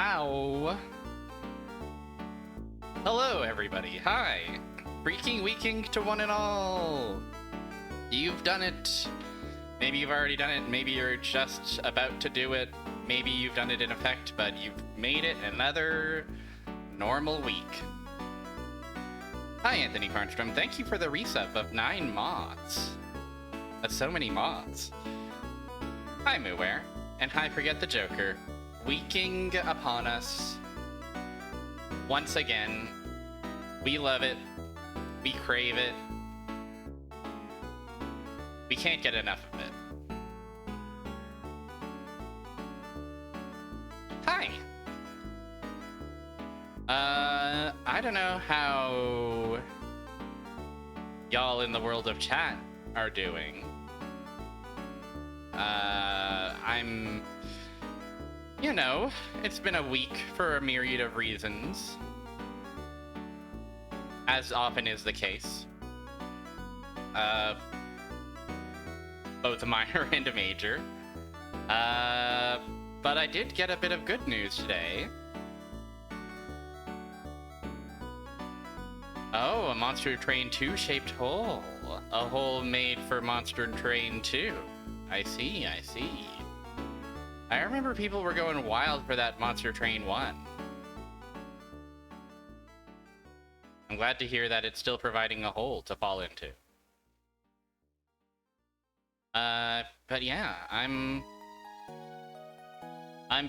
wow. Hello, everybody. Hi. Freaking weeking to one and all. You've done it. Maybe you've already done it. Maybe you're just about to do it. Maybe you've done it in effect, but you've made it another normal week. Hi, Anthony Farnstrom. Thank you for the resub of 9 mods. That's so many mods. Hi, Mooware. And hi, Forget the Joker. Weeking upon us. Once again. We love it. We crave it. We can't get enough of it. Hi! I don't know how y'all in the world of chat are doing. You know, it's been a week for a myriad of reasons. As often is the case. Both minor and major. But I did get a bit of good news today. Oh, a Monster Train 2 shaped hole. A hole made for Monster Train 2. I see, I see. I remember people were going wild for that Monster Train 1. I'm glad to hear that it's still providing a hole to fall into. But yeah, I'm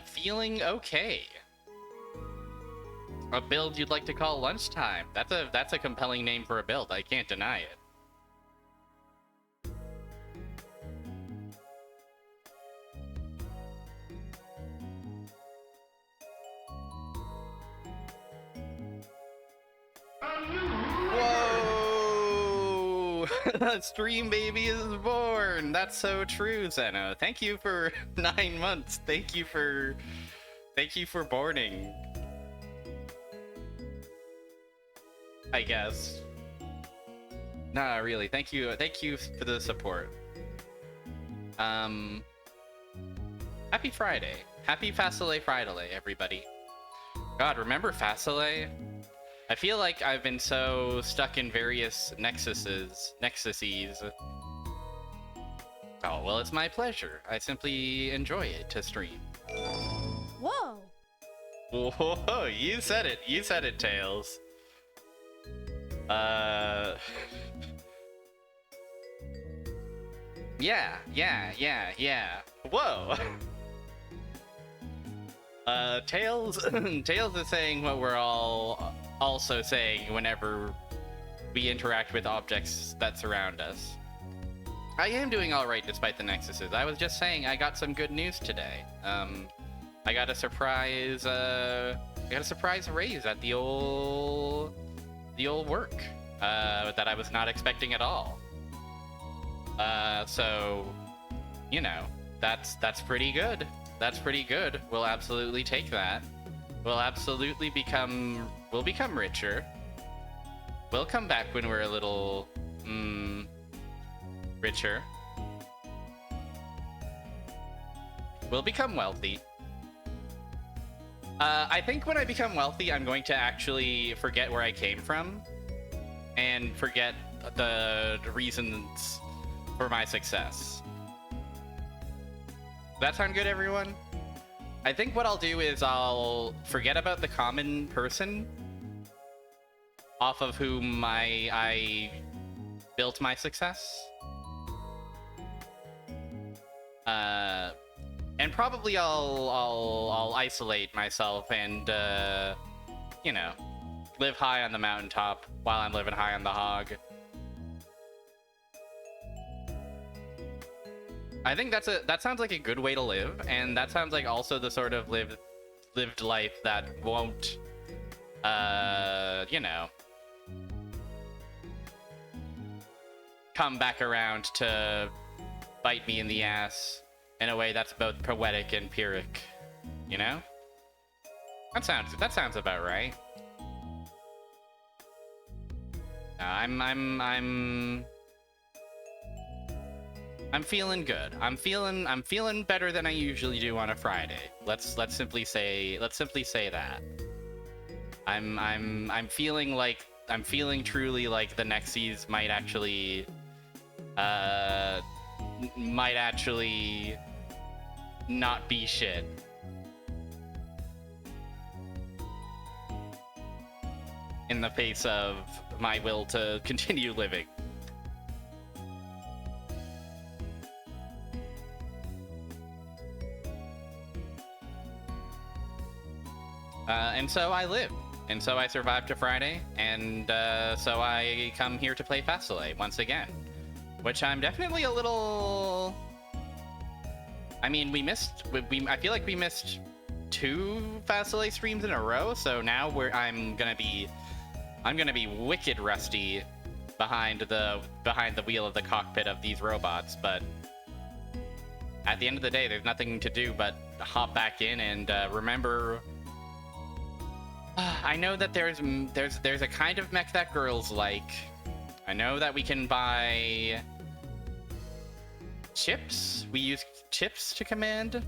feeling okay. A build you'd like to call Lunchtime. That's a compelling name for a build. I can't deny it. Whoa! Stream baby is born. That's so true, Zeno. Thank you for 9 months. Thank you for boarding. I guess. Nah, really. Thank you for the support. Happy Friday. Happy faselei Friday, everybody. God, remember faselei? I feel like I've been so stuck in various nexuses. Oh, well, it's my pleasure. I simply enjoy it to stream. Whoa! Whoa, you said it. You said it, Tails. Yeah. Whoa! Tails is saying what we're all also saying whenever we interact with objects that surround us. I am doing alright despite the nexuses. I was just saying I got some good news today. I got a surprise raise at the old work that I was not expecting at all. So, you know, that's pretty good. That's pretty good. We'll absolutely take that. We'll absolutely become richer. We'll come back when we're a little richer. We'll become wealthy. I think when I become wealthy, I'm going to actually forget where I came from and forget the reasons for my success. That sound good, everyone? I think what I'll do is I'll forget about the common person off of whom I built my success. And probably I'll isolate myself and you know, live high on the mountaintop while I'm living high on the hog. I think that sounds like a good way to live, and that sounds like also the sort of lived life that won't you know, come back around to bite me in the ass in a way that's both poetic and pyrrhic, you know? That sounds about right. I'm feeling good. I'm feeling better than I usually do on a Friday. Let's simply say that. I'm feeling truly like the Nexies might actually not be shit. In the face of my will to continue living. And so I live. And so I survived to Friday, and so I come here to play faselei once again. Which I'm definitely a little... I mean, I feel like we missed 2 faselei streams in a row, so now I'm gonna be wicked rusty behind the wheel of the cockpit of these robots, but at the end of the day, there's nothing to do but hop back in and remember. I know that there's a kind of mech that girls like. I know that we can buy chips. We use chips to command.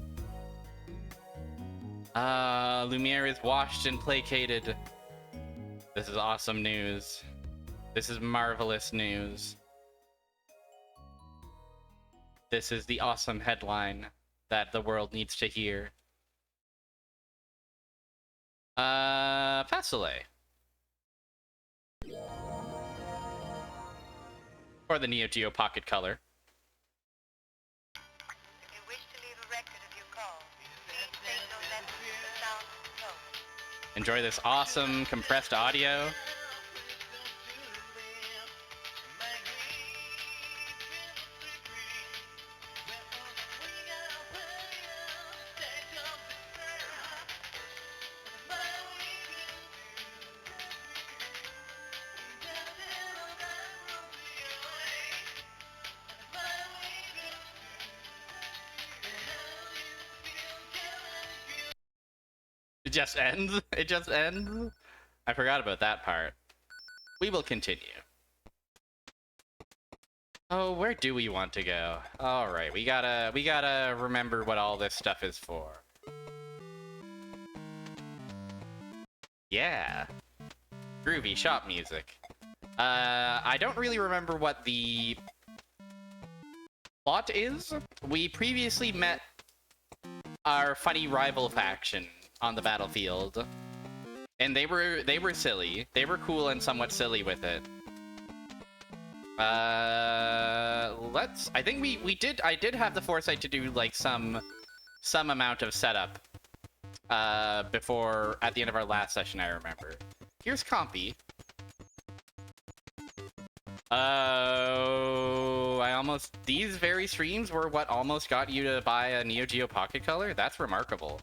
Lumiere is washed and placated. This is awesome news. This is marvelous news. This is the awesome headline that the world needs to hear. Faselei. Or the Neo Geo Pocket Color. If you wish to leave a record of your call, please take no less than the sound of the tone. Enjoy this awesome compressed audio. It just ends? It just ends? I forgot about that part. We will continue. Oh, where do we want to go? Alright, we gotta remember what all this stuff is for. Yeah. Groovy shop music. I don't really remember what the plot is. We previously met our funny rival faction on the battlefield, and they were silly. They were cool and somewhat silly with it. I think I did have the foresight to do like some amount of setup before at the end of our last session, I remember. Here's Compy. These very streams were what almost got you to buy a Neo Geo Pocket Color? That's remarkable.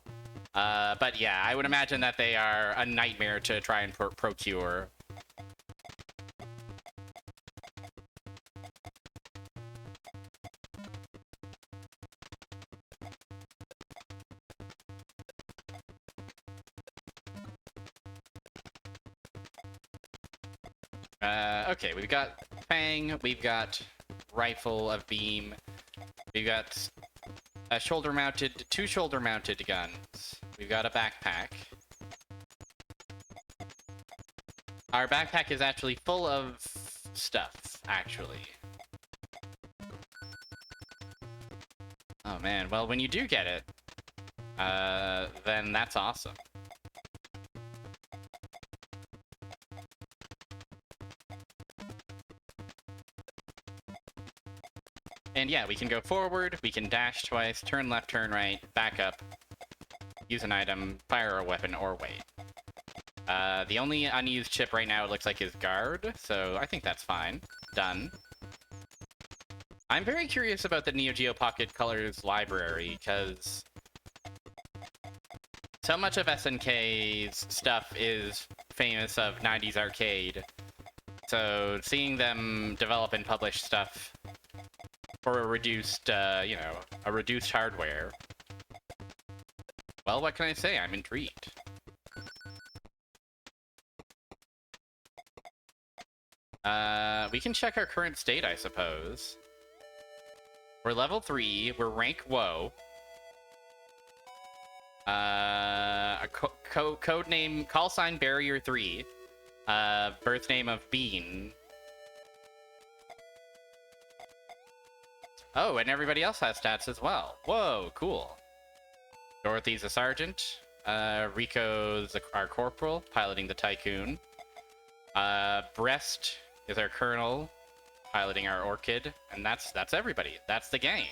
But yeah, I would imagine that they are a nightmare to try and procure. Okay, we've got Fang, we've got Rifle of Beam, we've got a two shoulder-mounted guns, we've got a backpack. Our backpack is actually full of stuff, actually. Oh man, well when you do get it, then that's awesome. And yeah, we can go forward, we can dash twice, turn left, turn right, back up, use an item, fire a weapon, or wait. The only unused chip right now, it looks like, is guard, so I think that's fine. Done. I'm very curious about the Neo Geo Pocket Colors library, because so much of SNK's stuff is famous of 90s arcade, so seeing them develop and publish stuff for a reduced, you know, a reduced hardware. Well, what can I say? I'm intrigued. We can check our current state, I suppose. We're level 3. We're rank Woe. A code name, call sign Barrier 3. Birth name of Bean. Oh, and everybody else has stats as well. Whoa, cool. Dorothy's a sergeant. Rico's our corporal, piloting the Tycoon. Breast is our colonel, piloting our Orchid. And that's everybody. That's the gang.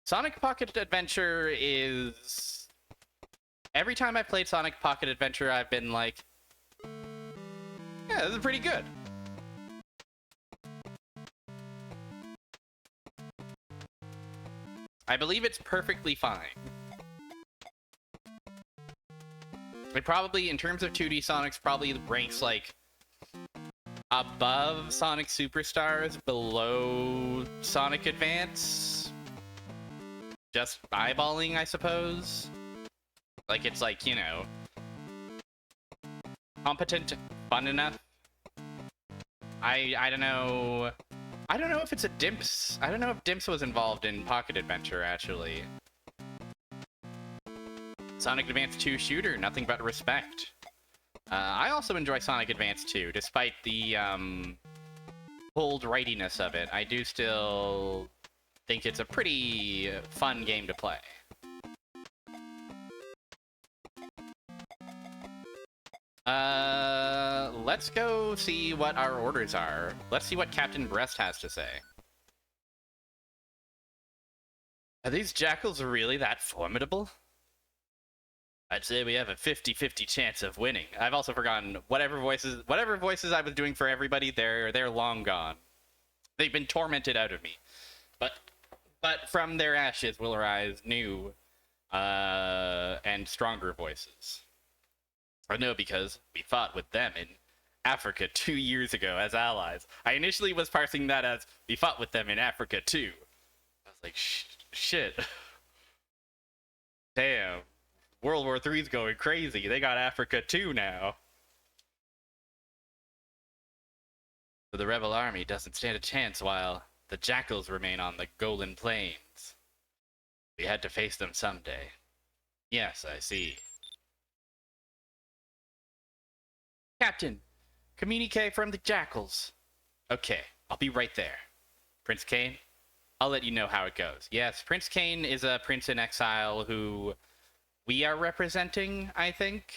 Sonic Pocket Adventure is... Every time I've played Sonic Pocket Adventure, I've been like, yeah, this is pretty good. I believe it's perfectly fine. It probably, in terms of 2D Sonics, probably ranks like above Sonic Superstars, below Sonic Advance. Just eyeballing, I suppose. Like, it's like, you know, competent, fun enough. I don't know. I don't know if it's a Dimps. I don't know if Dimps was involved in Pocket Adventure, actually. Sonic Advance 2 shooter, nothing but respect. I also enjoy Sonic Advance 2, despite the cold rightiness of it. I do still think it's a pretty fun game to play. Let's go see what our orders are. Let's see what Captain Breast has to say. Are these jackals really that formidable? I'd say we have a 50-50 chance of winning. I've also forgotten whatever voices I was doing for everybody, they're long gone. They've been tormented out of me. But from their ashes will arise new and stronger voices. I know because we fought with them in Africa 2 years ago as allies. I initially was parsing that as we fought with them in Africa too. I was like, shit. Damn. World War III's going crazy. They got Africa too now. So the rebel army doesn't stand a chance while the jackals remain on the Golan Plains. We had to face them someday. Yes, I see. Captain, communique from the jackals. Okay, I'll be right there. Prince Cain, I'll let you know how it goes. Yes, Prince Cain is a prince in exile who we are representing, I think.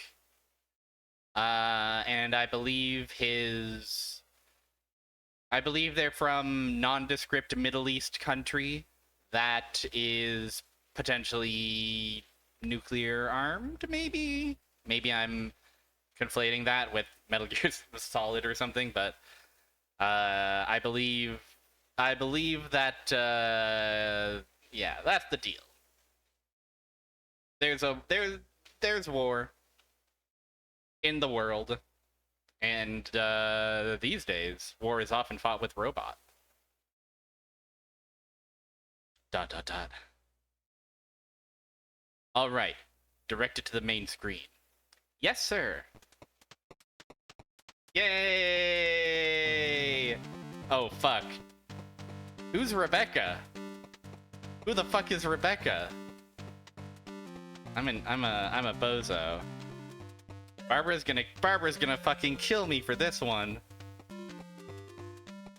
And I believe they're from nondescript Middle East country that is potentially nuclear armed, maybe? Maybe I'm conflating that with Metal Gear Solid or something, but I believe that yeah, that's the deal. There's war in the world, and these days war is often fought with robots. ... All right, direct it to the main screen. Yes, sir. Yay! Oh fuck. Who's Rebecca? Who the fuck is Rebecca? I'm a bozo. Barbara's gonna fucking kill me for this one.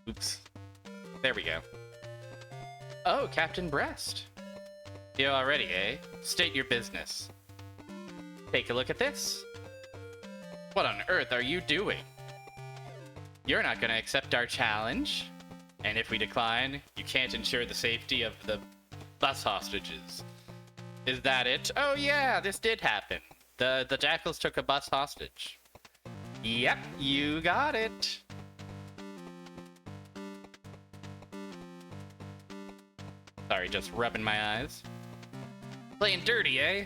Oops. There we go. Oh, Captain Breast. You already, eh? State your business. Take a look at this. What on earth are you doing? You're not gonna accept our challenge. And if we decline, you can't ensure the safety of the bus hostages. Is that it? Oh yeah, this did happen. The jackals took a bus hostage. Yep, you got it. Sorry, just rubbing my eyes. Playing dirty, eh?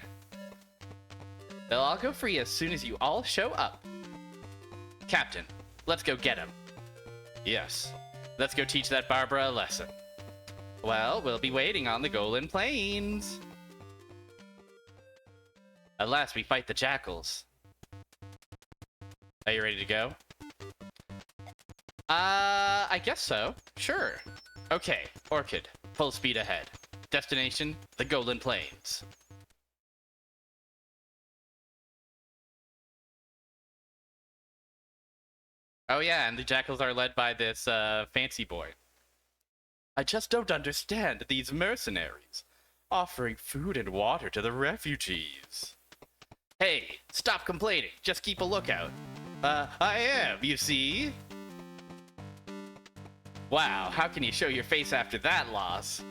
They'll all go free as soon as you all show up. Captain, let's go get him. Yes, let's go teach that Barbara a lesson. Well, we'll be waiting on the Golan Plains. At last, we fight the jackals. Are you ready to go? I guess so. Sure. Okay, Orchid, full speed ahead. Destination, the Golden Plains. Oh yeah, and the jackals are led by this fancy boy. I just don't understand these mercenaries offering food and water to the refugees. Hey, stop complaining. Just keep a lookout. I am, you see? Wow, how can you show your face after that loss?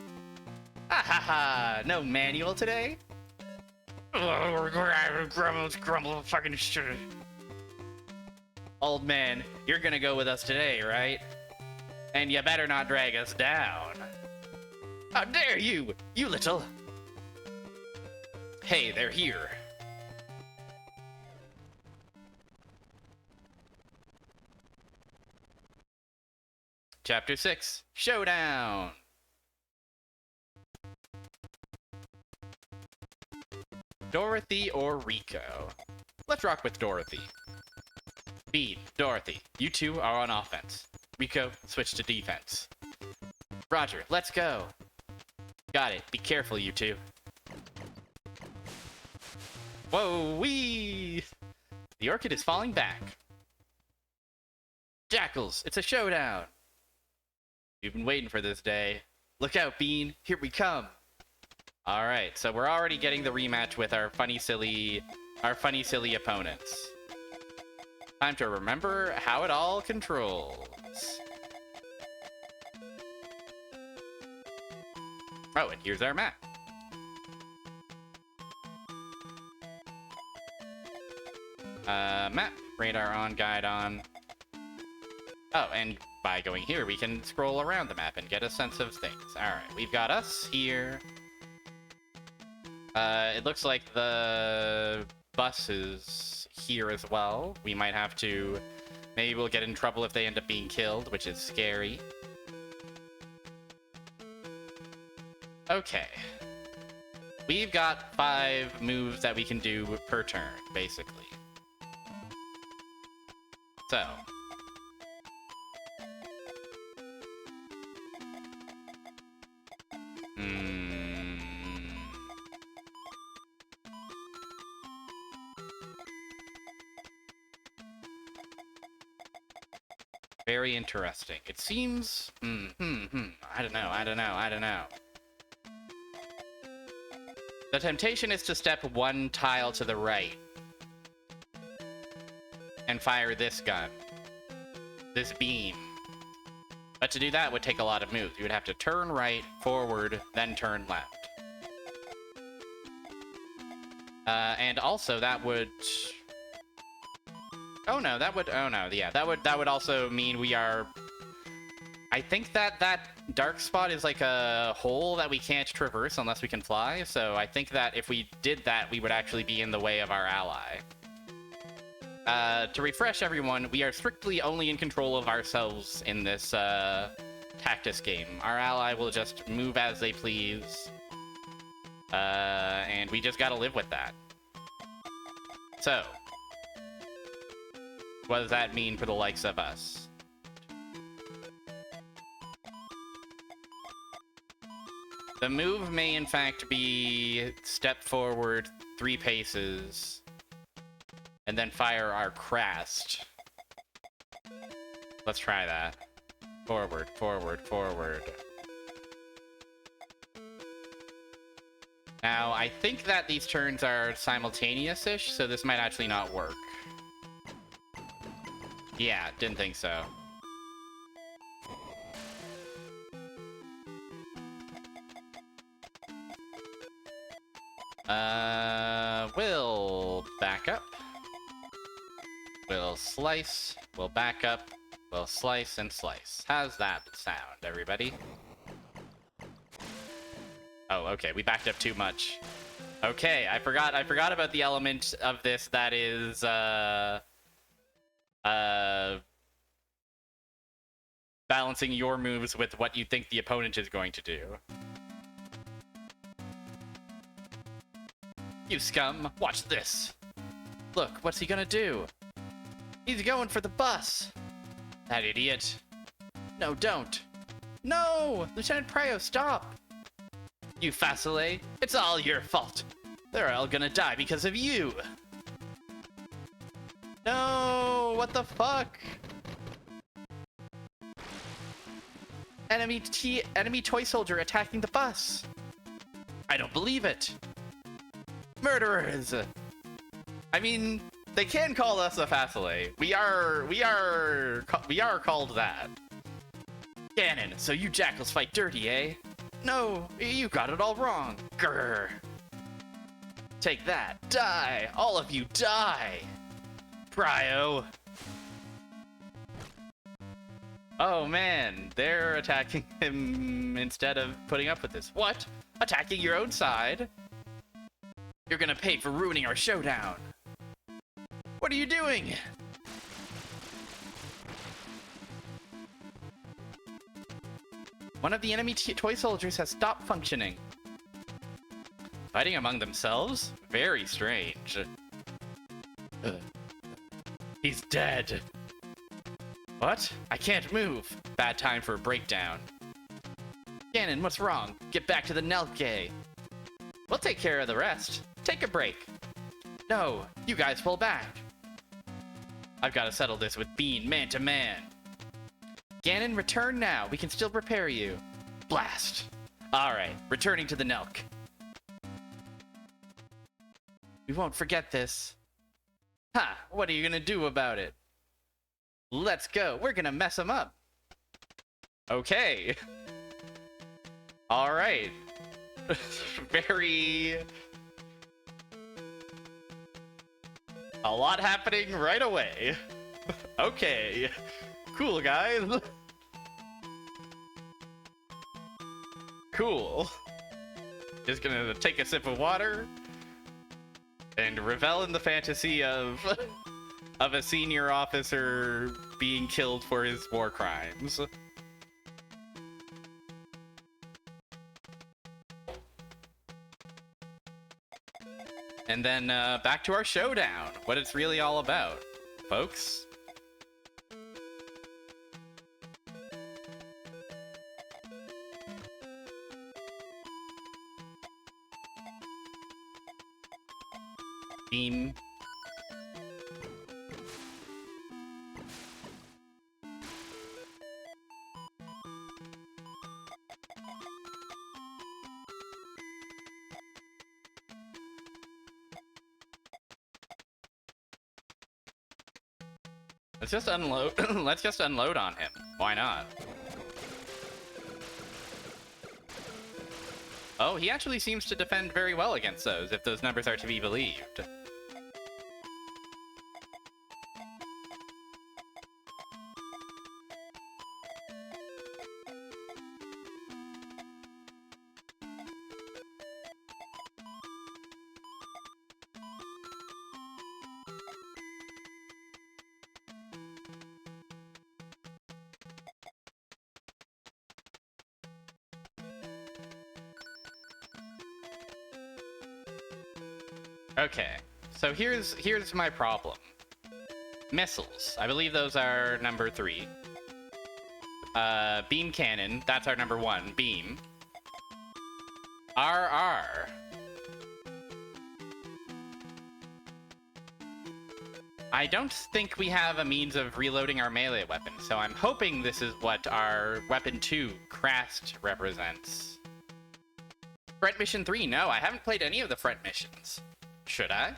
Ah ha ha, no manual today? Grumble, fucking shit. Old man, you're gonna go with us today, right? And you better not drag us down. How dare you, you little... Hey, they're here. Chapter 6, Showdown! Dorothy or Rico? Let's rock with Dorothy. Bean, Dorothy, you two are on offense. Rico, switch to defense. Roger, let's go. Got it, be careful, you two. Whoa, wee! The orchid is falling back. Jackals, it's a showdown! You've been waiting for this day. Look out, Bean, here we come! Alright, so we're already getting the rematch with our funny, silly opponents. Time to remember how it all controls. Oh, and here's our map. Map, radar on, guide on. Oh, and by going here, we can scroll around the map and get a sense of things. Alright, we've got us here. It looks like the bus is here as well. We might have to... Maybe we'll get in trouble if they end up being killed, which is scary. Okay. We've got 5 moves that we can do per turn, basically. So. Very interesting. It seems... I don't know. The temptation is to step 1 tile to the right. And fire this gun. This beam. But to do that would take a lot of moves. You would have to turn right, forward, then turn left. And also that would... yeah, that would also mean we are... I think that dark spot is like a hole that we can't traverse unless we can fly, so I think that if we did that, we would actually be in the way of our ally. To refresh everyone, we are strictly only in control of ourselves in this, Tactics game. Our ally will just move as they please. And we just gotta live with that. So... what does that mean for the likes of us? The move may in fact be step forward 3 paces and then fire our crest. Let's try that. Forward, forward, forward. Now, I think that these turns are simultaneous-ish, so this might actually not work. Yeah, didn't think so. We'll back up. We'll slice. We'll back up. We'll slice and slice. How's that sound, everybody? Oh, okay, we backed up too much. Okay, I forgot about the element of this that is, balancing your moves with what you think the opponent is going to do. You scum, watch this. Look, what's he gonna do? He's going for the bus. That idiot. No, don't. No! Lieutenant Pryo, stop! You faselei, it's all your fault. They're all gonna die because of you. No! What the fuck? Enemy toy soldier attacking the bus. I don't believe it. Murderers. I mean, they can call us a faselei. We are called that. Ganon, so you jackals fight dirty, eh? No, you got it all wrong. Grr. Take that. Die. All of you die. Pryo. Oh man, they're attacking him instead of putting up with this. What? Attacking your own side? You're gonna pay for ruining our showdown. What are you doing? One of the enemy toy soldiers has stopped functioning. Fighting among themselves? Very strange. He's dead. What? I can't move. Bad time for a breakdown. Ganon, what's wrong? Get back to the Nelke. We'll take care of the rest. Take a break. No, you guys pull back. I've got to settle this with Bean man to man. Ganon, return now. We can still prepare you. Blast. Alright, returning to the Nelk. We won't forget this. Ha! What are you gonna do about it? Let's go. We're gonna mess him up. Okay. Alright. Very... A lot happening right away. Okay. Cool, guys. Cool. Just gonna take a sip of water and revel in the fantasy of a senior officer being killed for his war crimes. And then back to our showdown. What it's really all about, folks. Beam. Let's just unload. Let's just unload on him. Why not? Oh, he actually seems to defend very well against those, if those numbers are to be believed. Okay, so here's my problem. Missiles. I believe those are number 3. Beam cannon. That's our number 1. Beam. RR. I don't think we have a means of reloading our melee weapon, so I'm hoping this is what our weapon 2, Crast, represents. Front mission 3. No, I haven't played any of the front missions. Should I?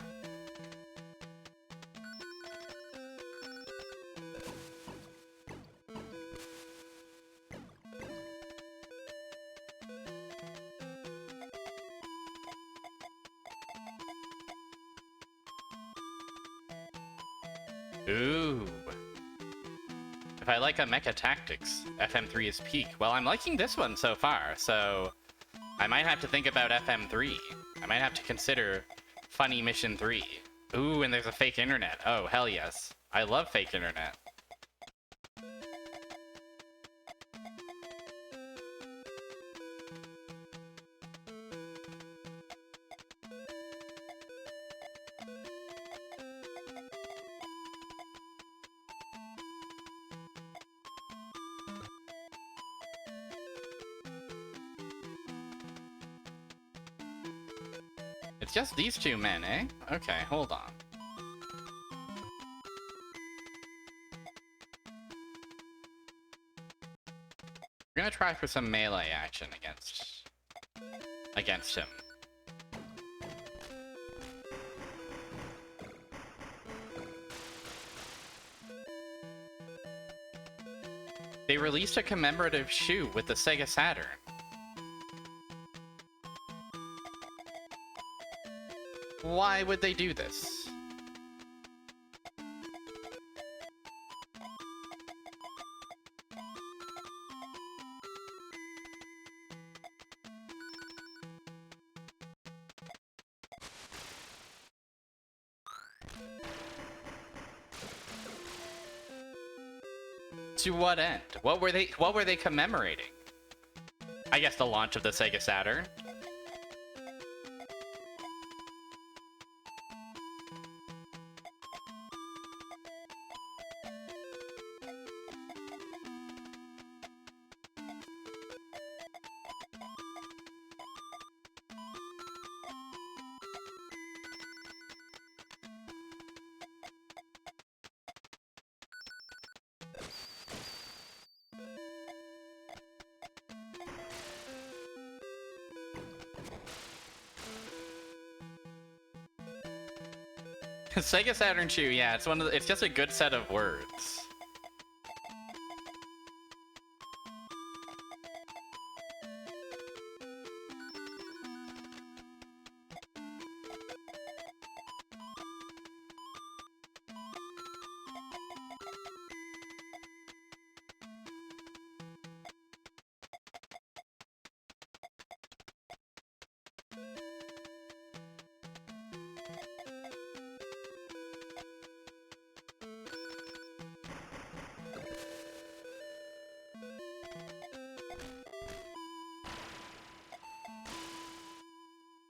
Ooh. If I like a mecha tactics, FM3 is peak. Well, I'm liking this one so far, so I might have to think about FM3. I might have to consider Funny Mission 3. Ooh, and there's a fake internet. Oh, hell yes. I love fake internet. It's just these two men, eh? Okay, hold on. We're gonna try for some melee action against him. They released a commemorative shoe with the Sega Saturn. Why would they do this? To what end? What were they commemorating? I guess the launch of the Sega Saturn. Sega Saturn shoe, yeah, it's just a good set of words.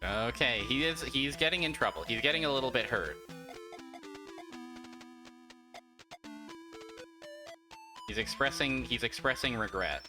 Okay, he's getting in trouble. He's getting a little bit hurt. He's expressing regret.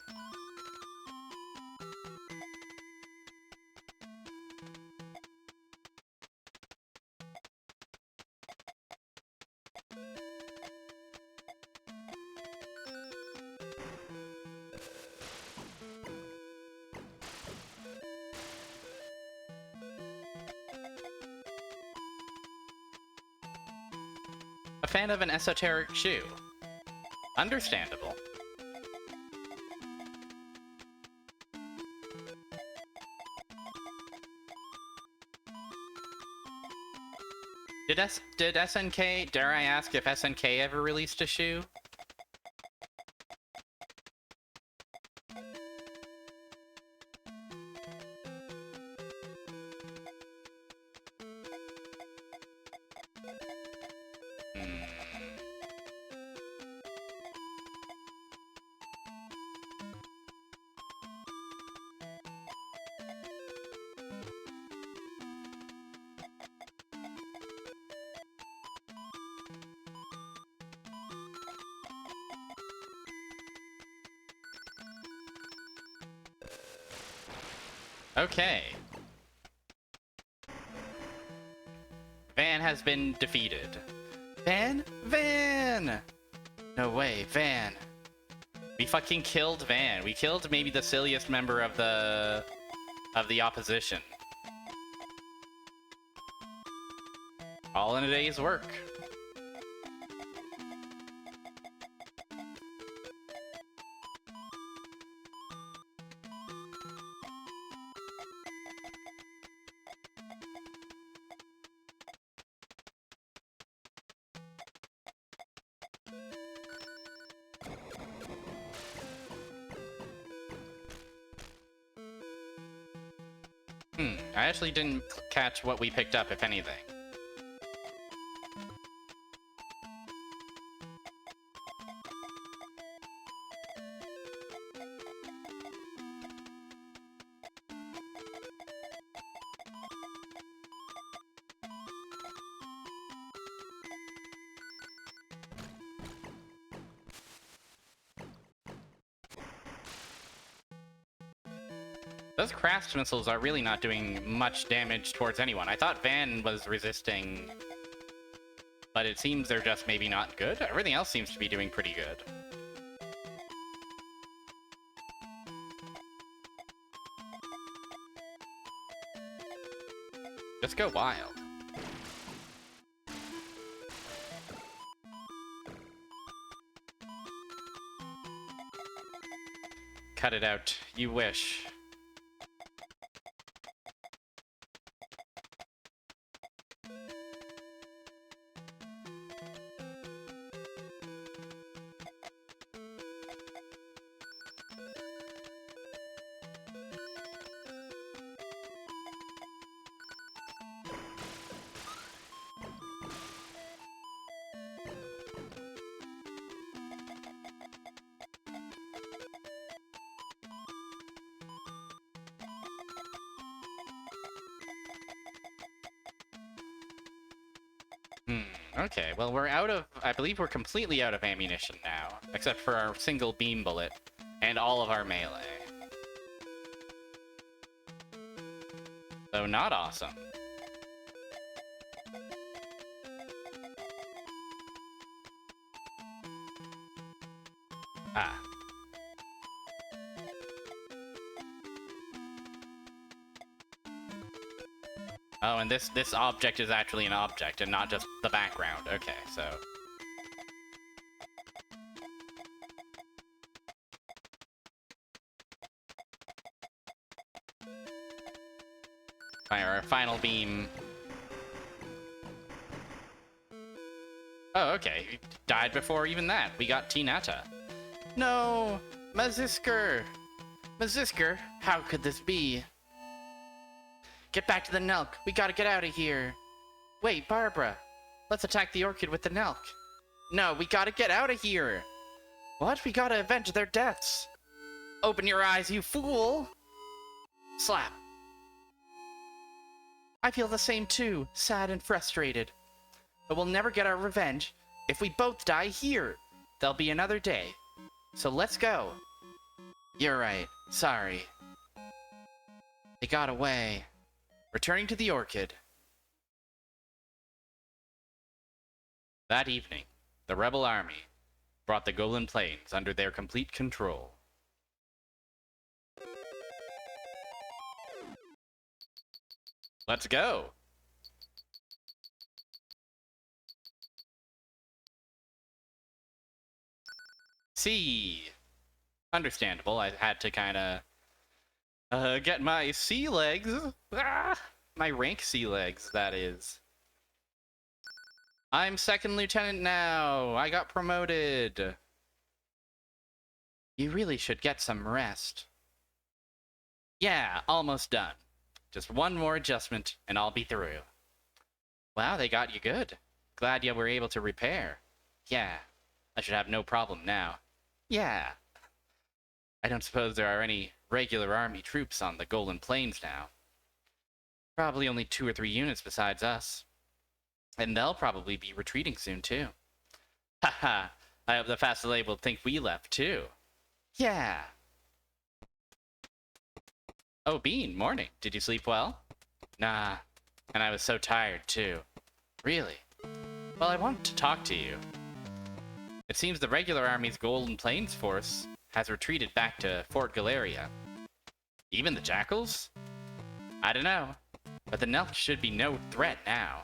A fan of an esoteric shoe. Understandable. Did SNK, dare I ask if SNK ever released a shoe? Okay. Van has been defeated. Van? Van! No way, Van. We fucking killed Van. We killed maybe the silliest member of the opposition. All in a day's work. I actually didn't catch what we picked up, if anything. Those craft missiles are really not doing much damage towards anyone. I thought Van was resisting, but it seems they're just maybe not good. Everything else seems to be doing pretty good. Just go wild. Cut it out. You wish. Okay, well, we're out of... I believe we're completely out of ammunition now, except for our single beam bullet and all of our melee. So, not awesome. Ah. Oh, and this object is actually an object and not just the background. Okay, so... Fire our final beam. Oh, okay. We died before even that. We got Tinata. No! Mazisker! Mazisker, how could this be? Get back to the Nelk. We gotta get out of here. Wait, Barbara. Let's attack the Orchid with the Nelk. No, we gotta get out of here. What? We gotta avenge their deaths. Open your eyes, you fool! Slap. I feel the same too, sad and frustrated. But we'll never get our revenge if we both die here. There'll be another day. So let's go. You're right. Sorry. They got away. Returning to the Orchid. That evening, the rebel army brought the Golan Plains under their complete control. Let's go! See, understandable. I had to kind of get my sea legs. Ah, my rank sea legs, that is. I'm second lieutenant now. I got promoted. You really should get some rest. Yeah, almost done. Just one more adjustment, and I'll be through. Wow, they got you good. Glad you were able to repair. Yeah, I should have no problem now. Yeah. I don't suppose there are any regular army troops on the Golan Plains now. Probably only 2 or 3 units besides us. And they'll probably be retreating soon, too. Haha, I hope the faselei will think we left, too. Yeah. Oh, Bean, morning. Did you sleep well? Nah, and I was so tired, too. Really? Well, I wanted to talk to you. It seems the regular army's Golan Plains force has retreated back to Fort Galeria. Even the Jackals? I don't know, but the Nelk should be no threat now.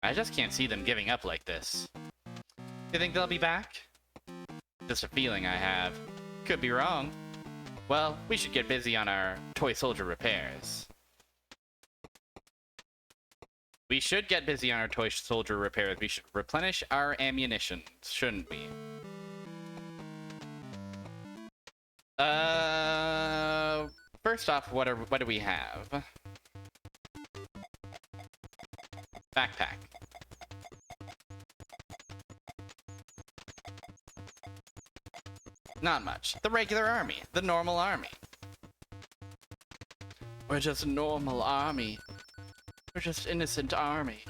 I just can't see them giving up like this. You think they'll be back? Just a feeling I have. Could be wrong. Well, we should get busy on our toy soldier repairs. We should get busy on our toy soldier repairs. We should replenish our ammunition, shouldn't we? First off, what do we have? Backpack. Not much. The regular army. The normal army. We're just a normal army. We're just innocent army.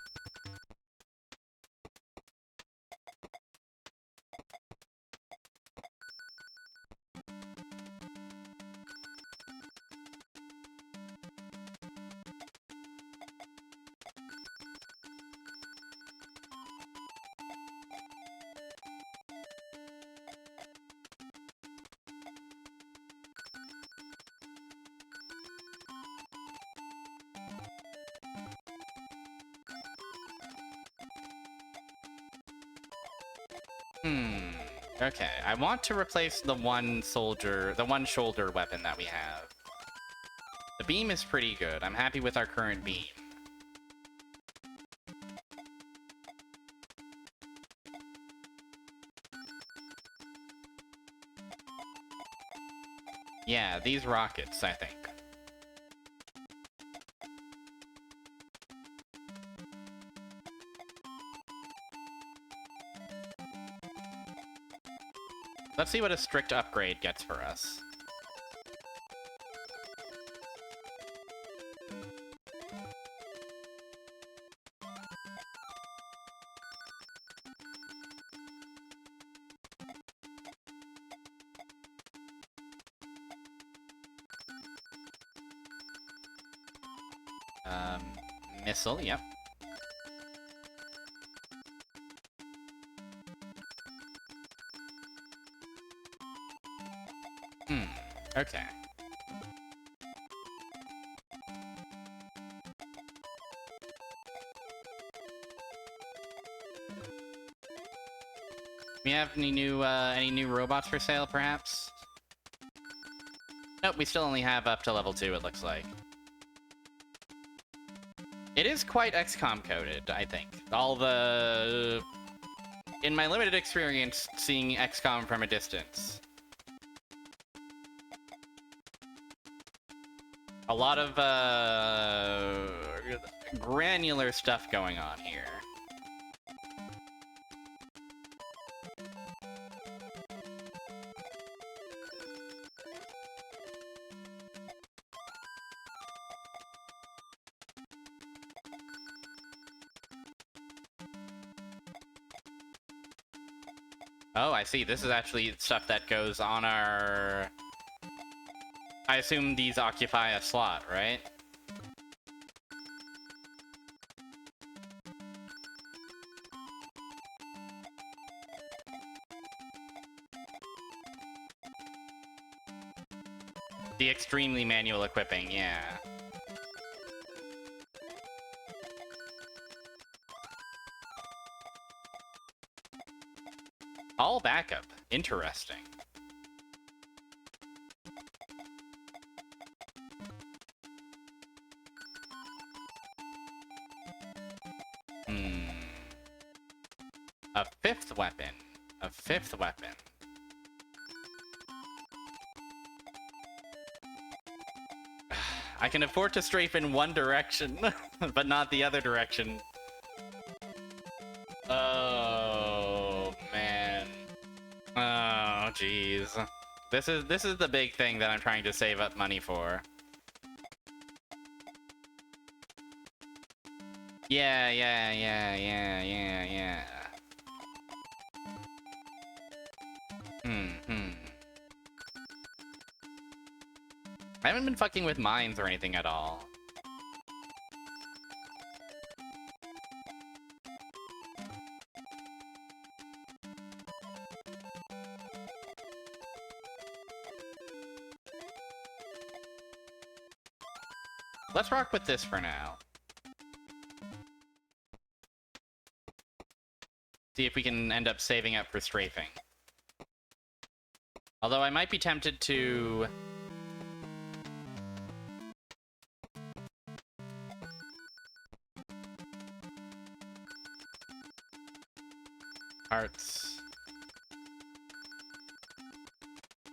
Hmm. Okay, I want to replace the one shoulder weapon that we have. The beam is pretty good. I'm happy with our current beam. Yeah, these rockets, I think. Let's see what a strict upgrade gets for us. Missile, yep. Okay. We have any new robots for sale, perhaps? Nope, we still only have up to level 2, it looks like. It is quite XCOM coded, I think. In my limited experience seeing XCOM from a distance, a lot of granular stuff going on here. Oh, I see. This is actually stuff that goes on our... I assume these occupy a slot, right? The extremely manual equipping, yeah. All backup. Interesting. A fifth weapon. A fifth weapon. I can afford to strafe in one direction, but not the other direction. Oh, man. Oh, jeez. This is the big thing that I'm trying to save up money for. Yeah. I haven't been fucking with mines or anything at all. Let's rock with this for now. See if we can end up saving up for strafing. Although I might be tempted to... Parts.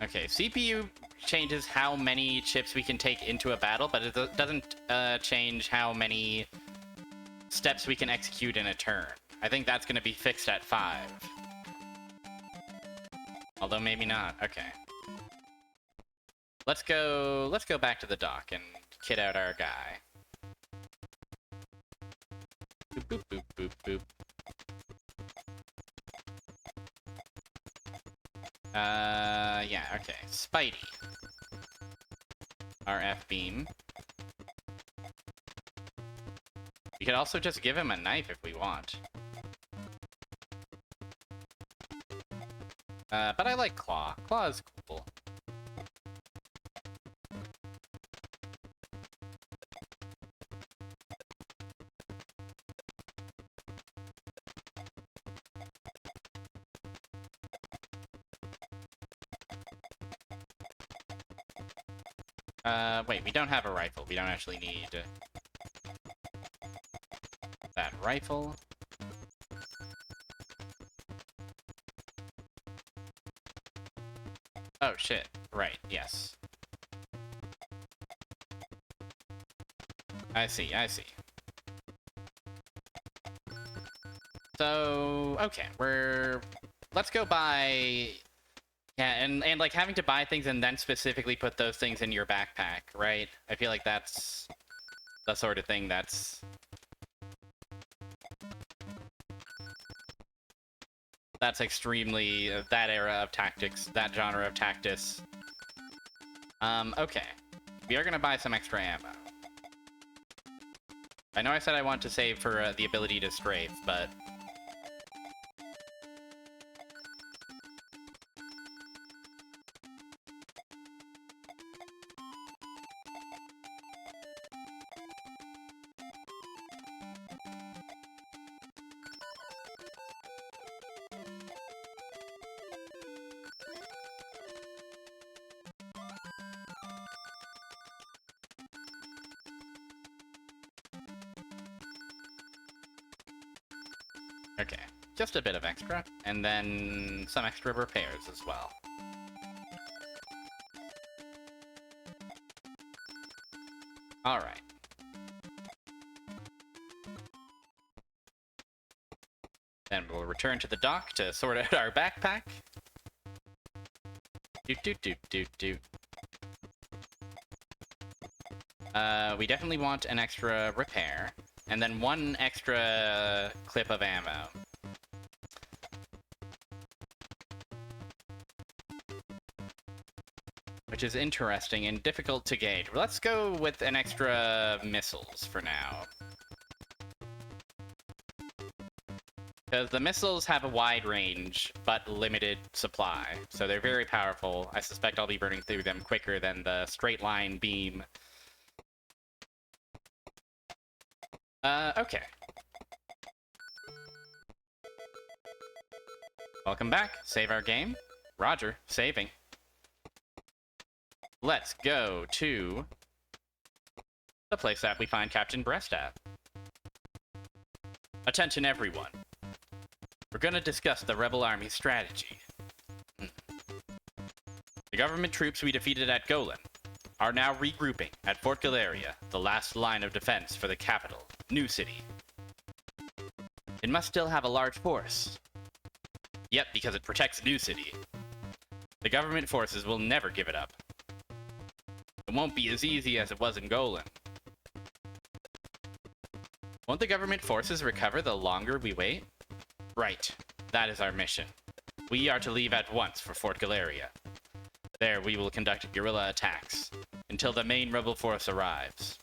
Okay, CPU changes how many chips we can take into a battle, but it doesn't change how many steps we can execute in a turn. I think that's going to be fixed at 5. Although maybe not. Okay. Let's go back to the dock and kit out our guy. Boop boop boop boop boop. Yeah, okay. Spidey. RF beam. We could also just give him a knife if we want. But I like Claw. Claw is cool. Wait, we don't have a rifle. We don't actually need that rifle. Oh, shit. Right, yes. I see, I see. So, okay, let's go buy... Yeah, and like, having to buy things and then specifically put those things in your backpack, right? I feel like that's the sort of thing that's extremely that era of tactics, that genre of tactics. Okay. We are gonna buy some extra ammo. I know I said I want to save for the ability to strafe, but... Okay, just a bit of extra, and then some extra repairs as well. Alright. Then we'll return to the dock to sort out our backpack. Doot. We definitely want an extra repair, and then one extra clip of ammo. Which is interesting and difficult to gauge. Let's go with an extra missiles for now. Because the missiles have a wide range, but limited supply. So they're very powerful. I suspect I'll be burning through them quicker than the straight line beam. Okay. Welcome back. Save our game. Roger, saving. Let's go to the place that we find Captain Brest at. Attention everyone. We're gonna discuss the Rebel Army's strategy. The government troops we defeated at Golan are now regrouping at Fort Galeria, the last line of defense for the capital, New City. It must still have a large force. Yep, because it protects New City. The government forces will never give it up. It won't be as easy as it was in Golan. Won't the government forces recover the longer we wait? Right. That is our mission. We are to leave at once for Fort Galeria. There we will conduct guerrilla attacks until the main rebel force arrives.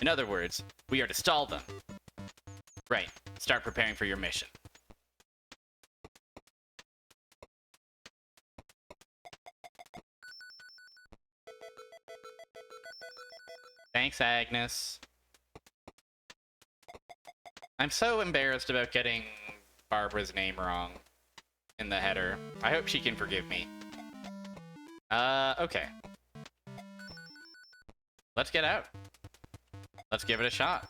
In other words, we are to stall them. Right. Start preparing for your mission. Thanks, Agnes. I'm so embarrassed about getting Barbara's name wrong in the header. I hope she can forgive me. Okay. Let's get out. Let's give it a shot.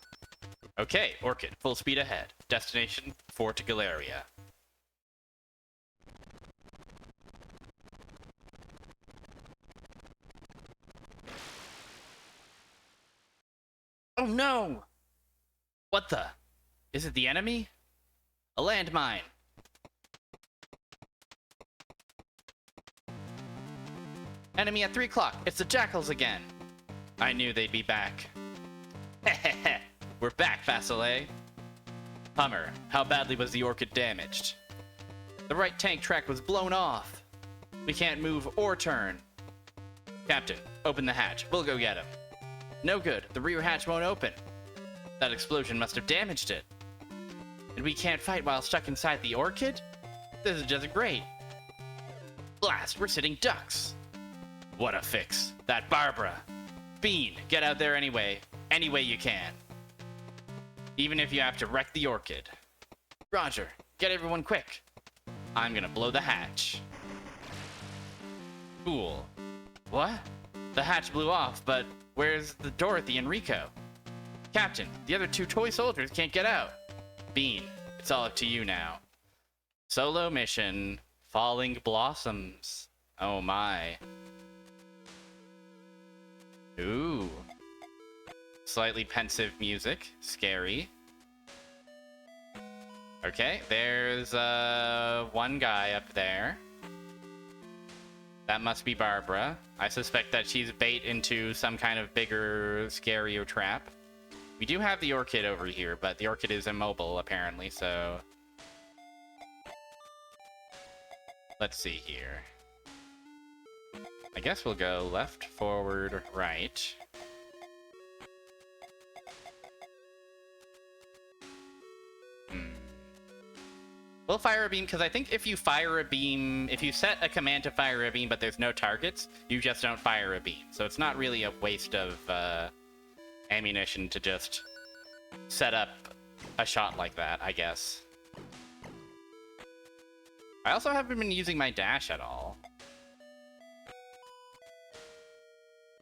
Okay, Orchid, full speed ahead. Destination, Fort Galeria. Oh no! What the? Is it the enemy? A landmine! Enemy at 3 o'clock! It's the Jackals again! I knew they'd be back. Hehehe! We're back, faselei! Hummer, how badly was the Orchid damaged? The right tank track was blown off! We can't move or turn. Captain, open the hatch. We'll go get him. No good. The rear hatch won't open. That explosion must have damaged it. And we can't fight while stuck inside the Orchid? This is just great. Blast, we're sitting ducks. What a fix. That Barbara. Bean, get out there anyway. Any way you can. Even if you have to wreck the Orchid. Roger, get everyone quick. I'm gonna blow the hatch. Cool. What? The hatch blew off, but where's the Dorothy and Rico? Captain, the other two toy soldiers can't get out. Bean, it's all up to you now. Solo mission, Falling Blossoms. Oh my. Ooh. Slightly pensive music. Scary. Okay, there's one guy up there. That must be Barbara. I suspect that she's bait into some kind of bigger, scarier trap. We do have the orchid over here, but the orchid is immobile, apparently, so... Let's see here. I guess we'll go left, forward, right. We'll fire a beam, because I think if you fire a beam, if you set a command to fire a beam, but there's no targets, you just don't fire a beam. So it's not really a waste of ammunition to just set up a shot like that, I guess. I also haven't been using my dash at all.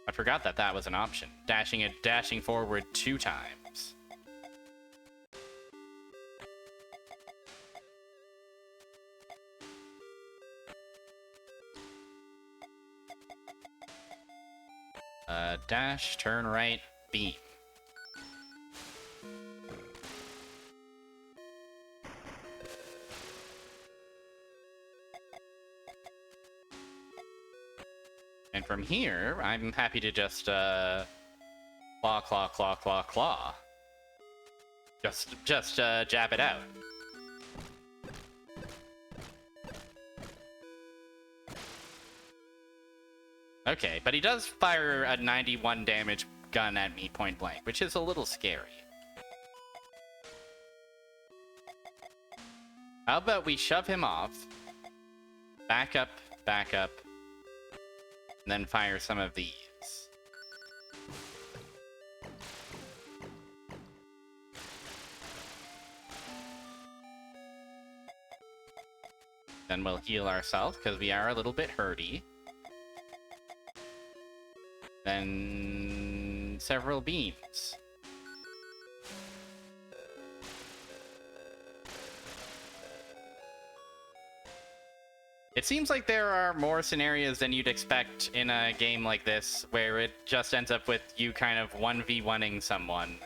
I forgot that that was an option. Dashing forward 2 times. Dash, turn right, beam. And from here, I'm happy to just, claw, claw, claw, claw, claw. Just jab it out. Okay, but he does fire a 91 damage gun at me point blank, which is a little scary. How about we shove him off, back up, and then fire some of these. Then we'll heal ourselves, because we are a little bit hurty. Then several beams. It seems like there are more scenarios than you'd expect in a game like this, where it just ends up with you kind of 1v1ing someone.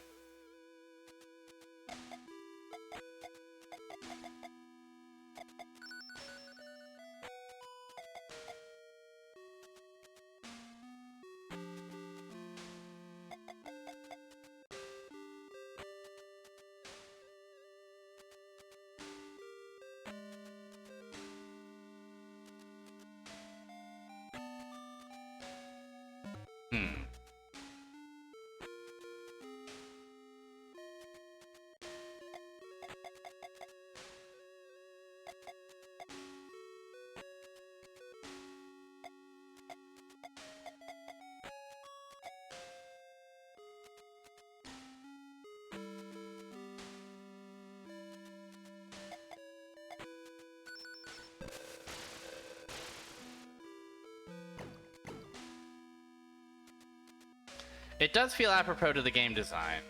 It does feel apropos to the game design.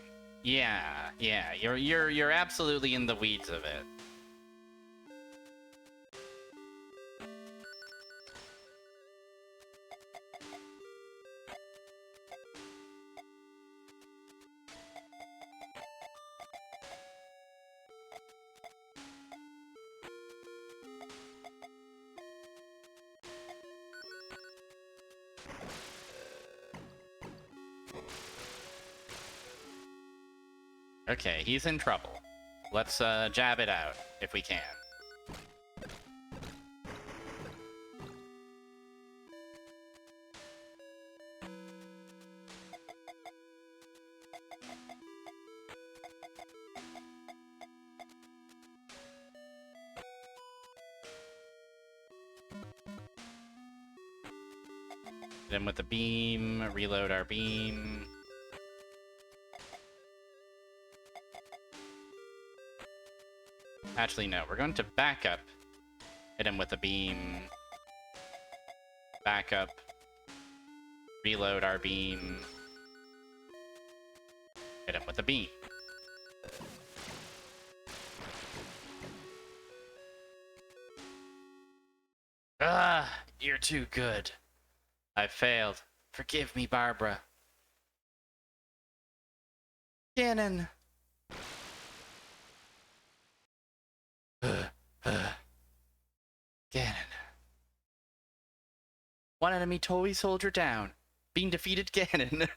Yeah, you're absolutely in the weeds of it. Okay, he's in trouble. Let's jab it out, if we can. Hit him with the beam, reload our beam. Actually, no. We're going to back up. Hit him with a beam. Back up. Reload our beam. Hit him with a beam. Ah, you're too good. I failed. Forgive me, Barbara. Ganon. Ganon. One enemy toy soldier down. Bean defeated Ganon.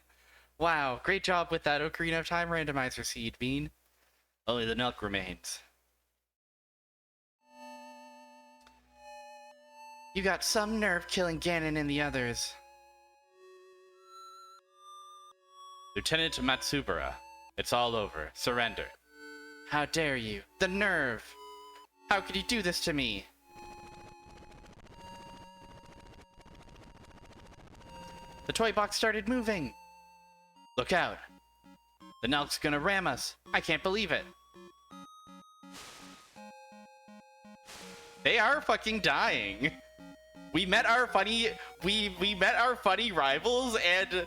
Wow, great job with that Ocarina of Time randomizer seed, Bean. Only the Nelk remains. You got some nerve killing Ganon and the others. Lieutenant Matsubara, it's all over. Surrender. How dare you? The nerve! How could you do this to me? The toy box started moving. Look out. The Nelk's gonna ram us. I can't believe it. They are fucking dying. We met our funny rivals and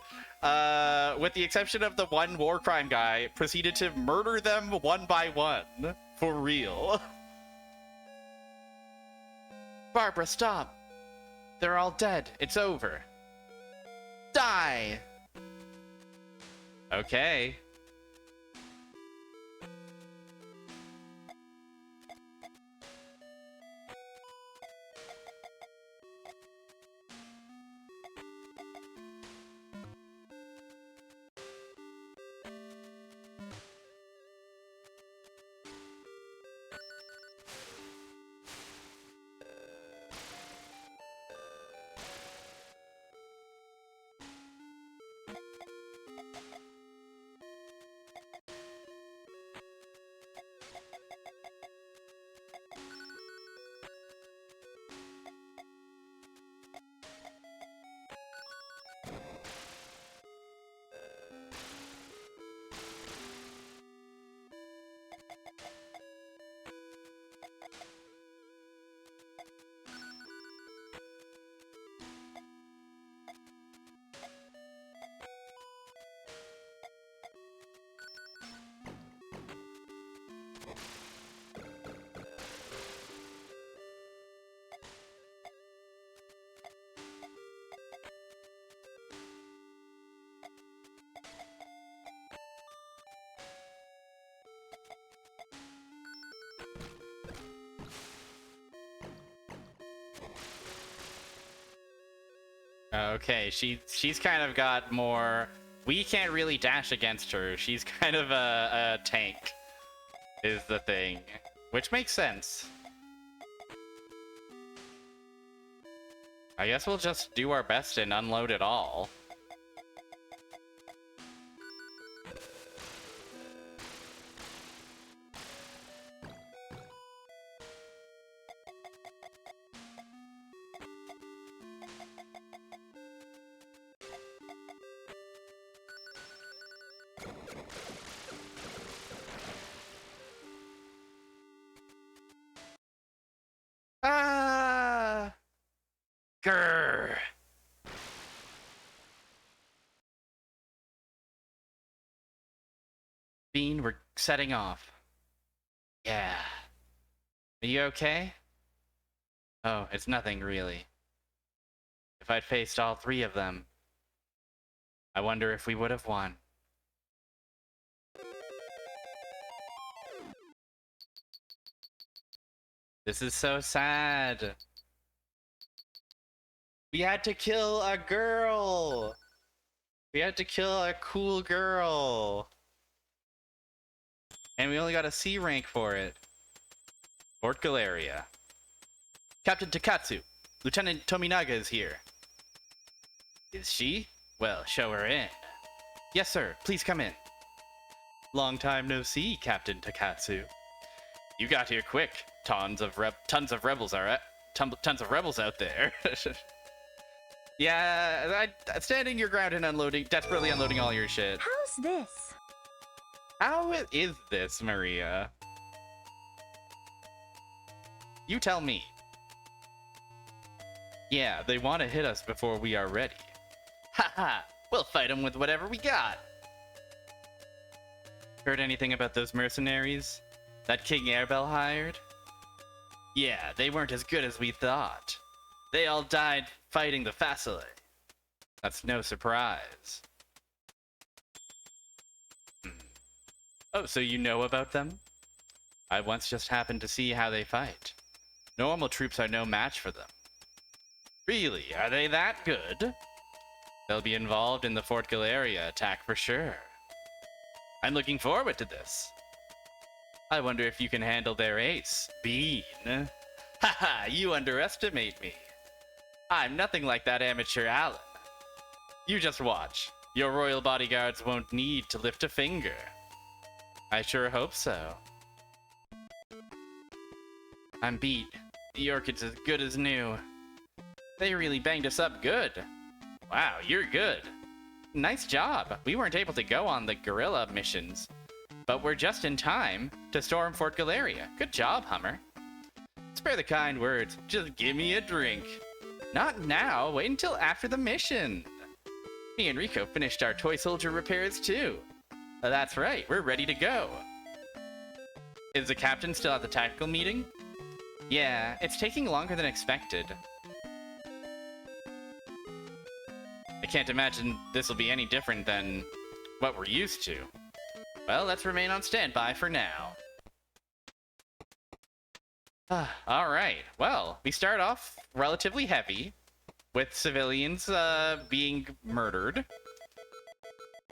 with the exception of the one war crime guy, proceeded to murder them one by one. For real. Barbara, stop. They're all dead. It's over. Die! Okay. Okay, she's kind of got more... We can't really dash against her. She's kind of a tank, is the thing. Which makes sense. I guess we'll just do our best and unload it all. Ah! Grr! Bean, we're setting off. Yeah. Are you okay? Oh, it's nothing really. If I'd faced all three of them, I wonder if we would have won. This is so sad. We had to kill a girl. We had to kill a cool girl. And we only got a C rank for it. Fort Galeria. Captain Takatsu, Lieutenant Tominaga is here. Is she? Well, show her in. Yes, sir. Please come in. Long time no see, Captain Takatsu. You got here quick. Tons of rebels out there. Yeah, standing your ground and unloading, desperately unloading all your shit. How's this? How is this, Maria? You tell me. Yeah, they want to hit us before we are ready. Haha, we'll fight him with whatever we got. Heard anything about those mercenaries that King Airbell hired? Yeah, they weren't as good as we thought. They all died fighting the faselei. That's no surprise. Oh, so you know about them? I once just happened to see how they fight. Normal troops are no match for them. Really, are they that good? They'll be involved in the Fort Galeria attack for sure. I'm looking forward to this. I wonder if you can handle their ace, Bean. Haha, you underestimate me. I'm nothing like that amateur Alan. You just watch. Your royal bodyguards won't need to lift a finger. I sure hope so. I'm beat. The Orchid's as good as new. They really banged us up good. Wow, you're good. Nice job. We weren't able to go on the guerrilla missions, but we're just in time to storm Fort Galeria. Good job, Hummer. Spare the kind words. Just give me a drink. Not now. Wait until after the mission. Me and Rico finished our toy soldier repairs too. That's right. We're ready to go. Is the captain still at the tactical meeting? Yeah, it's taking longer than expected. I can't imagine this will be any different than what we're used to. Well, let's remain on standby for now. Alright, well, we start off relatively heavy, with civilians being murdered.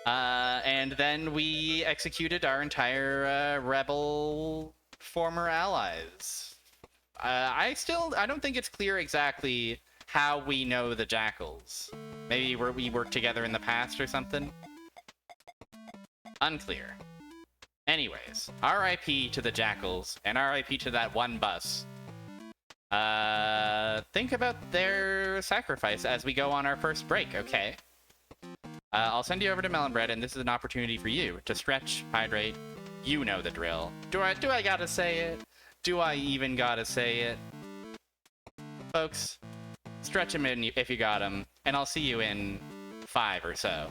And then we executed our entire rebel former allies. I don't think it's clear exactly how we know the Jackals. Maybe we worked together in the past or something? Unclear. Anyways, RIP to the Jackals, and RIP to that one bus. Think about their sacrifice as we go on our first break, okay? I'll send you over to Melon Bread, and this is an opportunity for you to stretch, hydrate. You know the drill. Do I gotta say it? Do I even gotta say it? Folks, stretch them in if you got them, and I'll see you in 5 or so.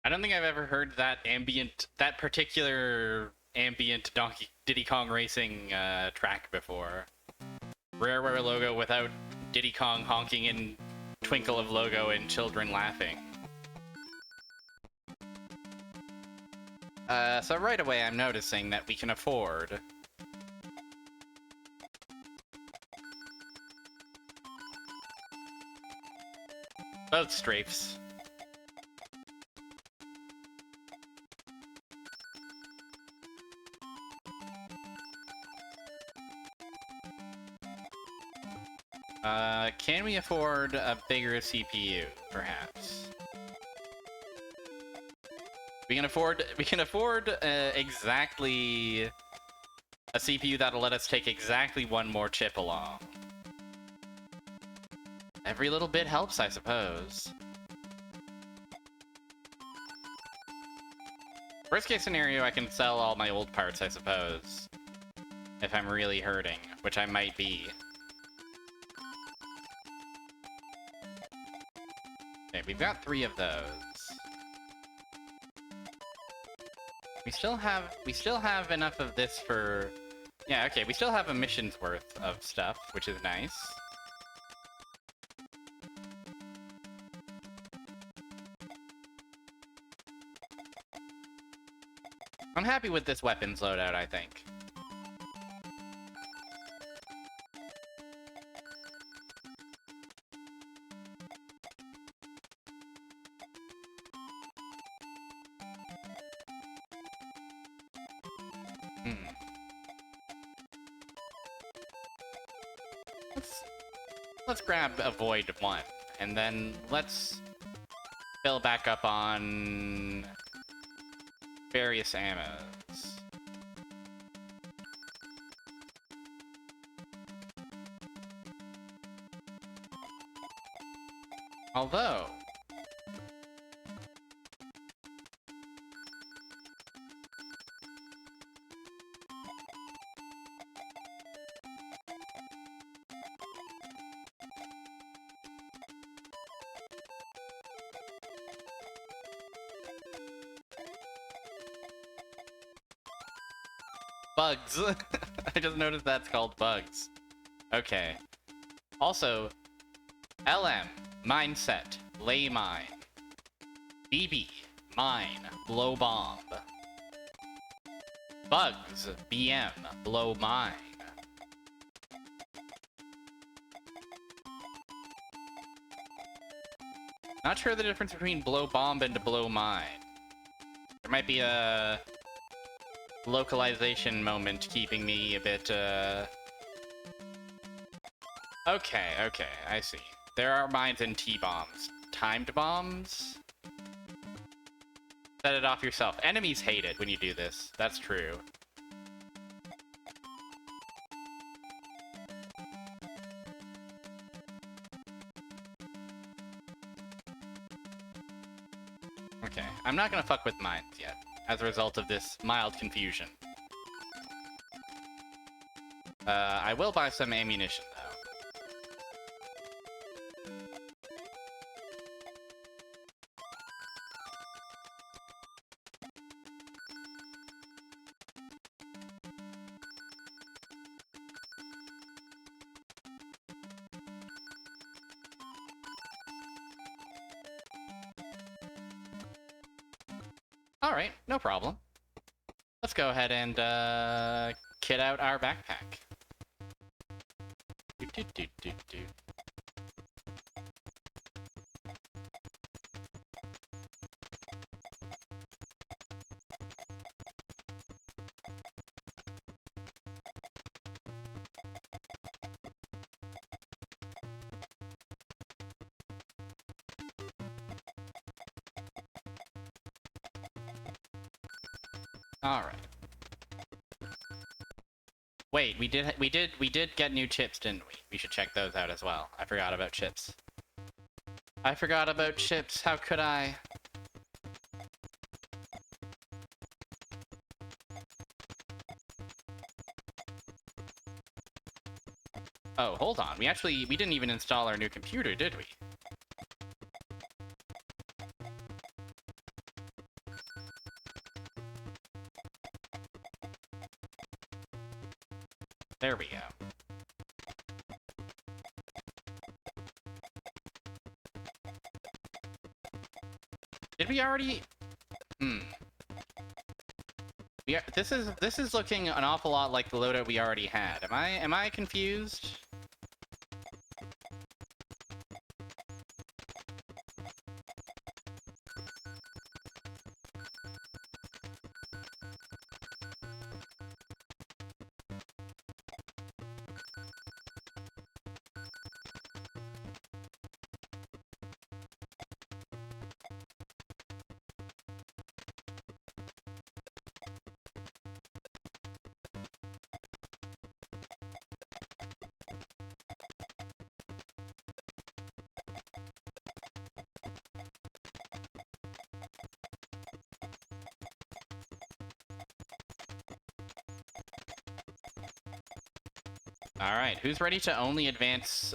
I don't think I've ever heard that particular ambient Diddy Kong Racing track before. Rareware logo without Diddy Kong honking in Twinkle of logo and children laughing. So right away I'm noticing that we can afford both strafes. Can we afford a bigger CPU, perhaps? We can afford exactly a CPU that'll let us take exactly one more chip along. Every little bit helps, I suppose. Worst case scenario, I can sell all my old parts, I suppose. If I'm really hurting, which I might be. Okay, we've got 3 of those. We still have enough of this for... Yeah, okay, we still have a mission's worth of stuff, which is nice. I'm happy with this weapons loadout, I think. Let's grab a Void 1, and then let's fill back up on various ammos. Although... Bugs. I just noticed that's called bugs. Okay. Also, LM, mindset, lay mine. BB, mine, blow bomb. Bugs, BM, blow mine. Not sure the difference between blow bomb and blow mine. There might be a localization moment keeping me a bit, Okay, I see. There are mines and T-bombs. Timed bombs? Set it off yourself. Enemies hate it when you do this. That's true. Okay, I'm not gonna fuck with mines yet, as a result of this mild confusion. I will buy some ammunition, though. Alright, no problem. Let's go ahead and, kit out our backpack. Do. Alright. Wait, we did get new chips, didn't we? We should check those out as well. I forgot about chips. I forgot about chips. How could I? Oh, hold on. We didn't even install our new computer, did we? There we go. Did we already... This is looking an awful lot like the loadout we already had. Am I confused? Alright, who's ready to only advance,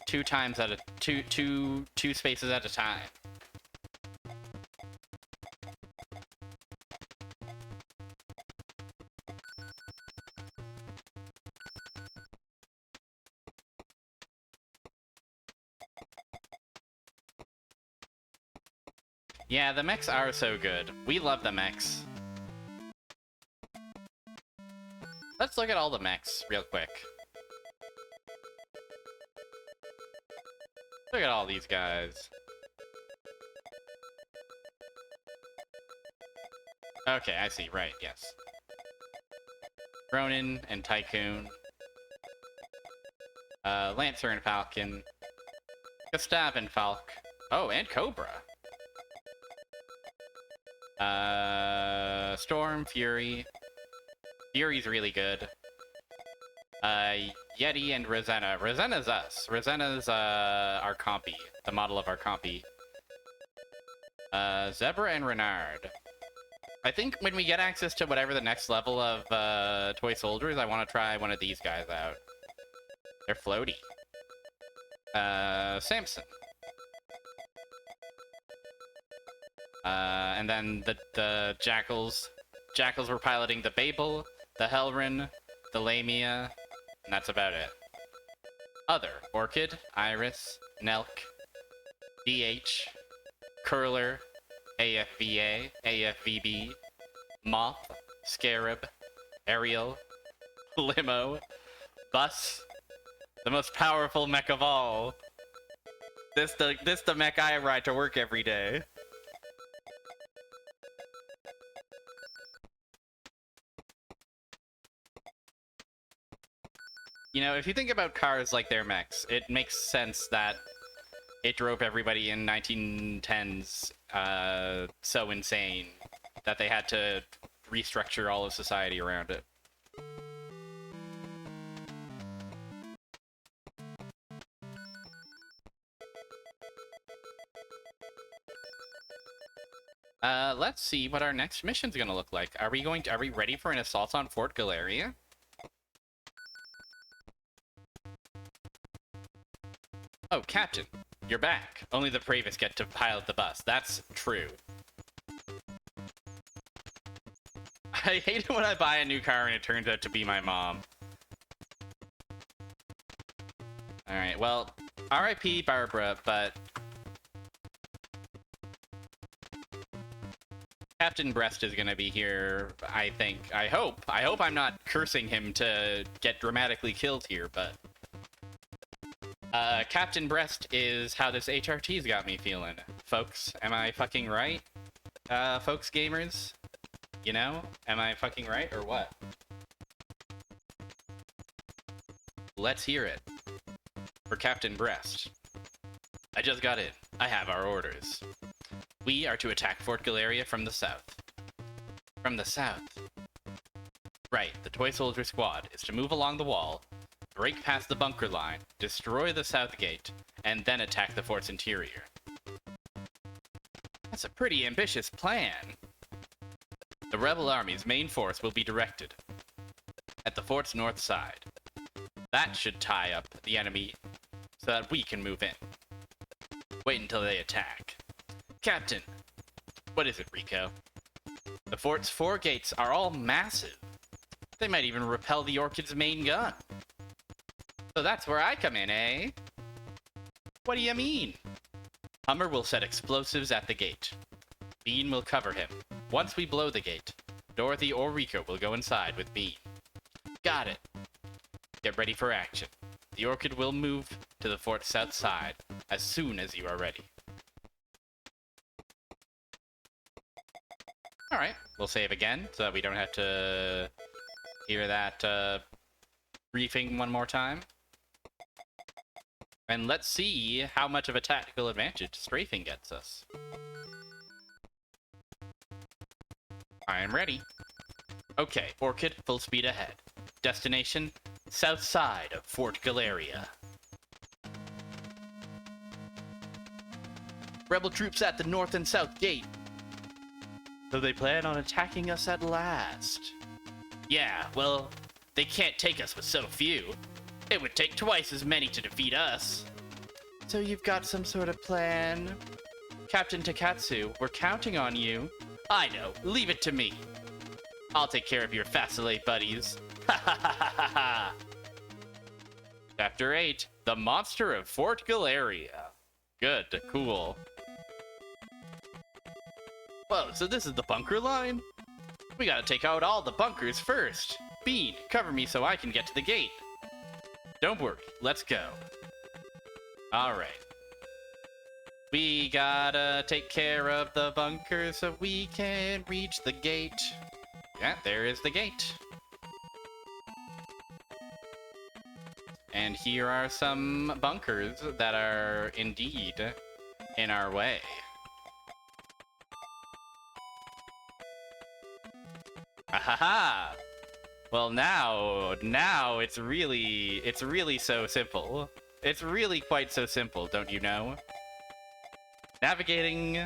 two times at a... two spaces at a time? Yeah, the mechs are so good. We love the mechs. Let's look at all the mechs real quick. Look at all these guys. Okay, I see. Right, yes. Ronin and Tycoon. Lancer and Falcon. Gustav and Falk. Oh, and Cobra. Storm, Fury. Fury's really good. Yeti and Rosanna. Rosanna's us. Rosanna's, our compy. The model of our compy. Zebra and Renard. I think when we get access to whatever the next level of, toy soldiers, I want to try one of these guys out. They're floaty. Samson. And then the Jackals. Jackals were piloting the Babel, the Hellrin, the Lamia, and that's about it. Other. Orchid, Iris, Nelk, DH, Curler, AFVA, AFVB, Moth, Scarab, Ariel, Limo, Bus, the most powerful mech of all. This the mech I ride to work every day. You know, if you think about cars like their mechs, it makes sense that it drove everybody in 1910s so insane that they had to restructure all of society around it. Let's see what our next mission's gonna look like. Are we ready for an assault on Fort Galeria? Oh, Captain, you're back. Only the bravest get to pilot the bus. That's true. I hate it when I buy a new car and it turns out to be my mom. Alright, well, R.I.P. Barbara, but... Captain Brest is gonna be here, I think. I hope I'm not cursing him to get dramatically killed here, but... Captain Brest is how this HRT's got me feeling. Folks, am I fucking right? Folks gamers? You know? Am I fucking right, or what? Let's hear it. For Captain Brest. I just got in. I have our orders. We are to attack Fort Galeria from the south. From the south? Right, the Toy Soldier Squad is to move along the wall, break past the bunker line, destroy the south gate, and then attack the fort's interior. That's a pretty ambitious plan. The rebel army's main force will be directed at the fort's north side. That should tie up the enemy so that we can move in. Wait until they attack. Captain! What is it, Rico? The fort's 4 gates are all massive. They might even repel the Orchid's main gun. So that's where I come in, eh? What do you mean? Hummer will set explosives at the gate. Bean will cover him. Once we blow the gate, Dorothy or Rico will go inside with Bean. Got it. Get ready for action. The Orchid will move to the fort's south side as soon as you are ready. Alright, we'll save again so that we don't have to hear that briefing one more time. And let's see how much of a tactical advantage strafing gets us. I am ready. Okay, Orchid, full speed ahead. Destination, south side of Fort Galeria. Rebel troops at the north and south gate. So they plan on attacking us at last. Yeah, well, they can't take us with so few. It would take twice as many to defeat us. So you've got some sort of plan? Captain Takatsu, we're counting on you. I know, leave it to me. I'll take care of your faselei buddies. Ha ha ha ha ha ha! Chapter 8, The Monster of Fort Galeria. Good, cool. Whoa, so this is the bunker line? We gotta take out all the bunkers first. Bean, cover me so I can get to the gate. Don't worry, let's go. Alright. We gotta take care of the bunkers so we can reach the gate. Yeah, there is the gate. And here are some bunkers that are indeed in our way. Ahaha! Well, now it's really so simple. It's really quite so simple, don't you know? Navigating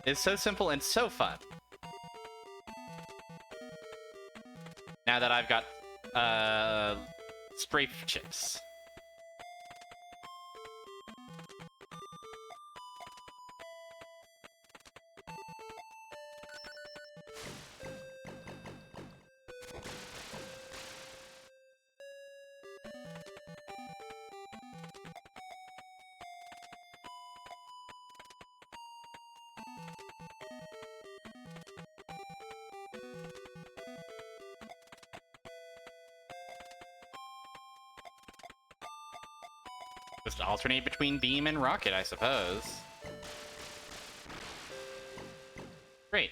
is so simple and so fun. Now that I've got, strafe chips. Just alternate between beam and rocket, I suppose. Great.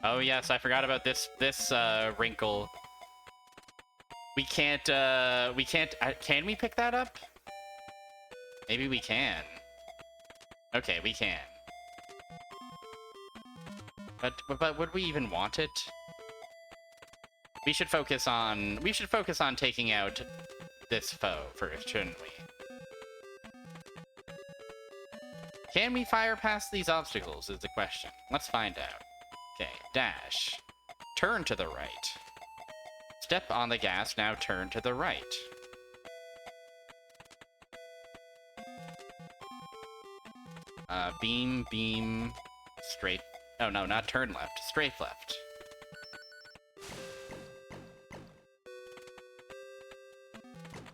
Oh yes, I forgot about this wrinkle. We can't, can we pick that up? Maybe we can. Okay, we can. But would we even want it? We should focus on taking out this foe first, shouldn't we? Can we fire past these obstacles is the question. Let's find out. Okay, dash. Turn to the right. Step on the gas, now turn to the right. Beam, straight. Oh no, not turn left, strafe left.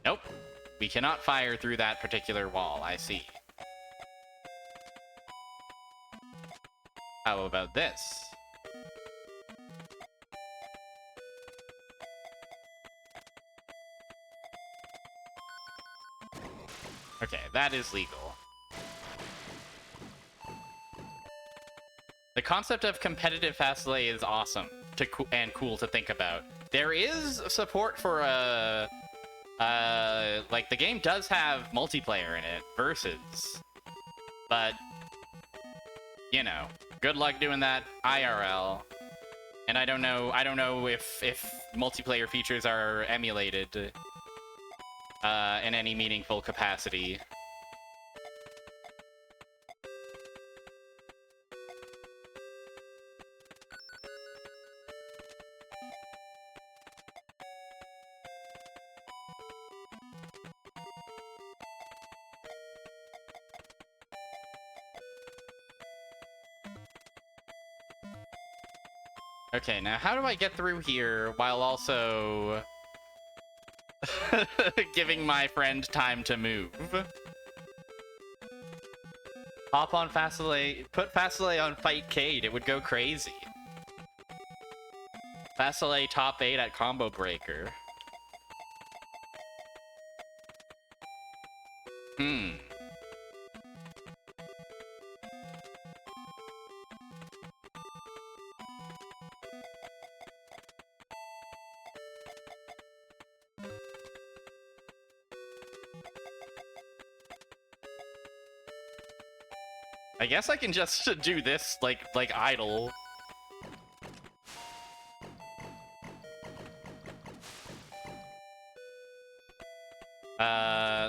Nope. We cannot fire through that particular wall, I see. How about this? Okay, that is legal. The concept of competitive faselei is awesome and cool to think about. There is support for like, the game does have multiplayer in it, versus. But, you know, good luck doing that IRL. And I don't know if multiplayer features are emulated in any meaningful capacity. Okay, now how do I get through here while also giving my friend time to move? Hop on faselei, put faselei on fight Cade, it would go crazy. Faselei top 8 at combo breaker. I guess I can just do this like idle.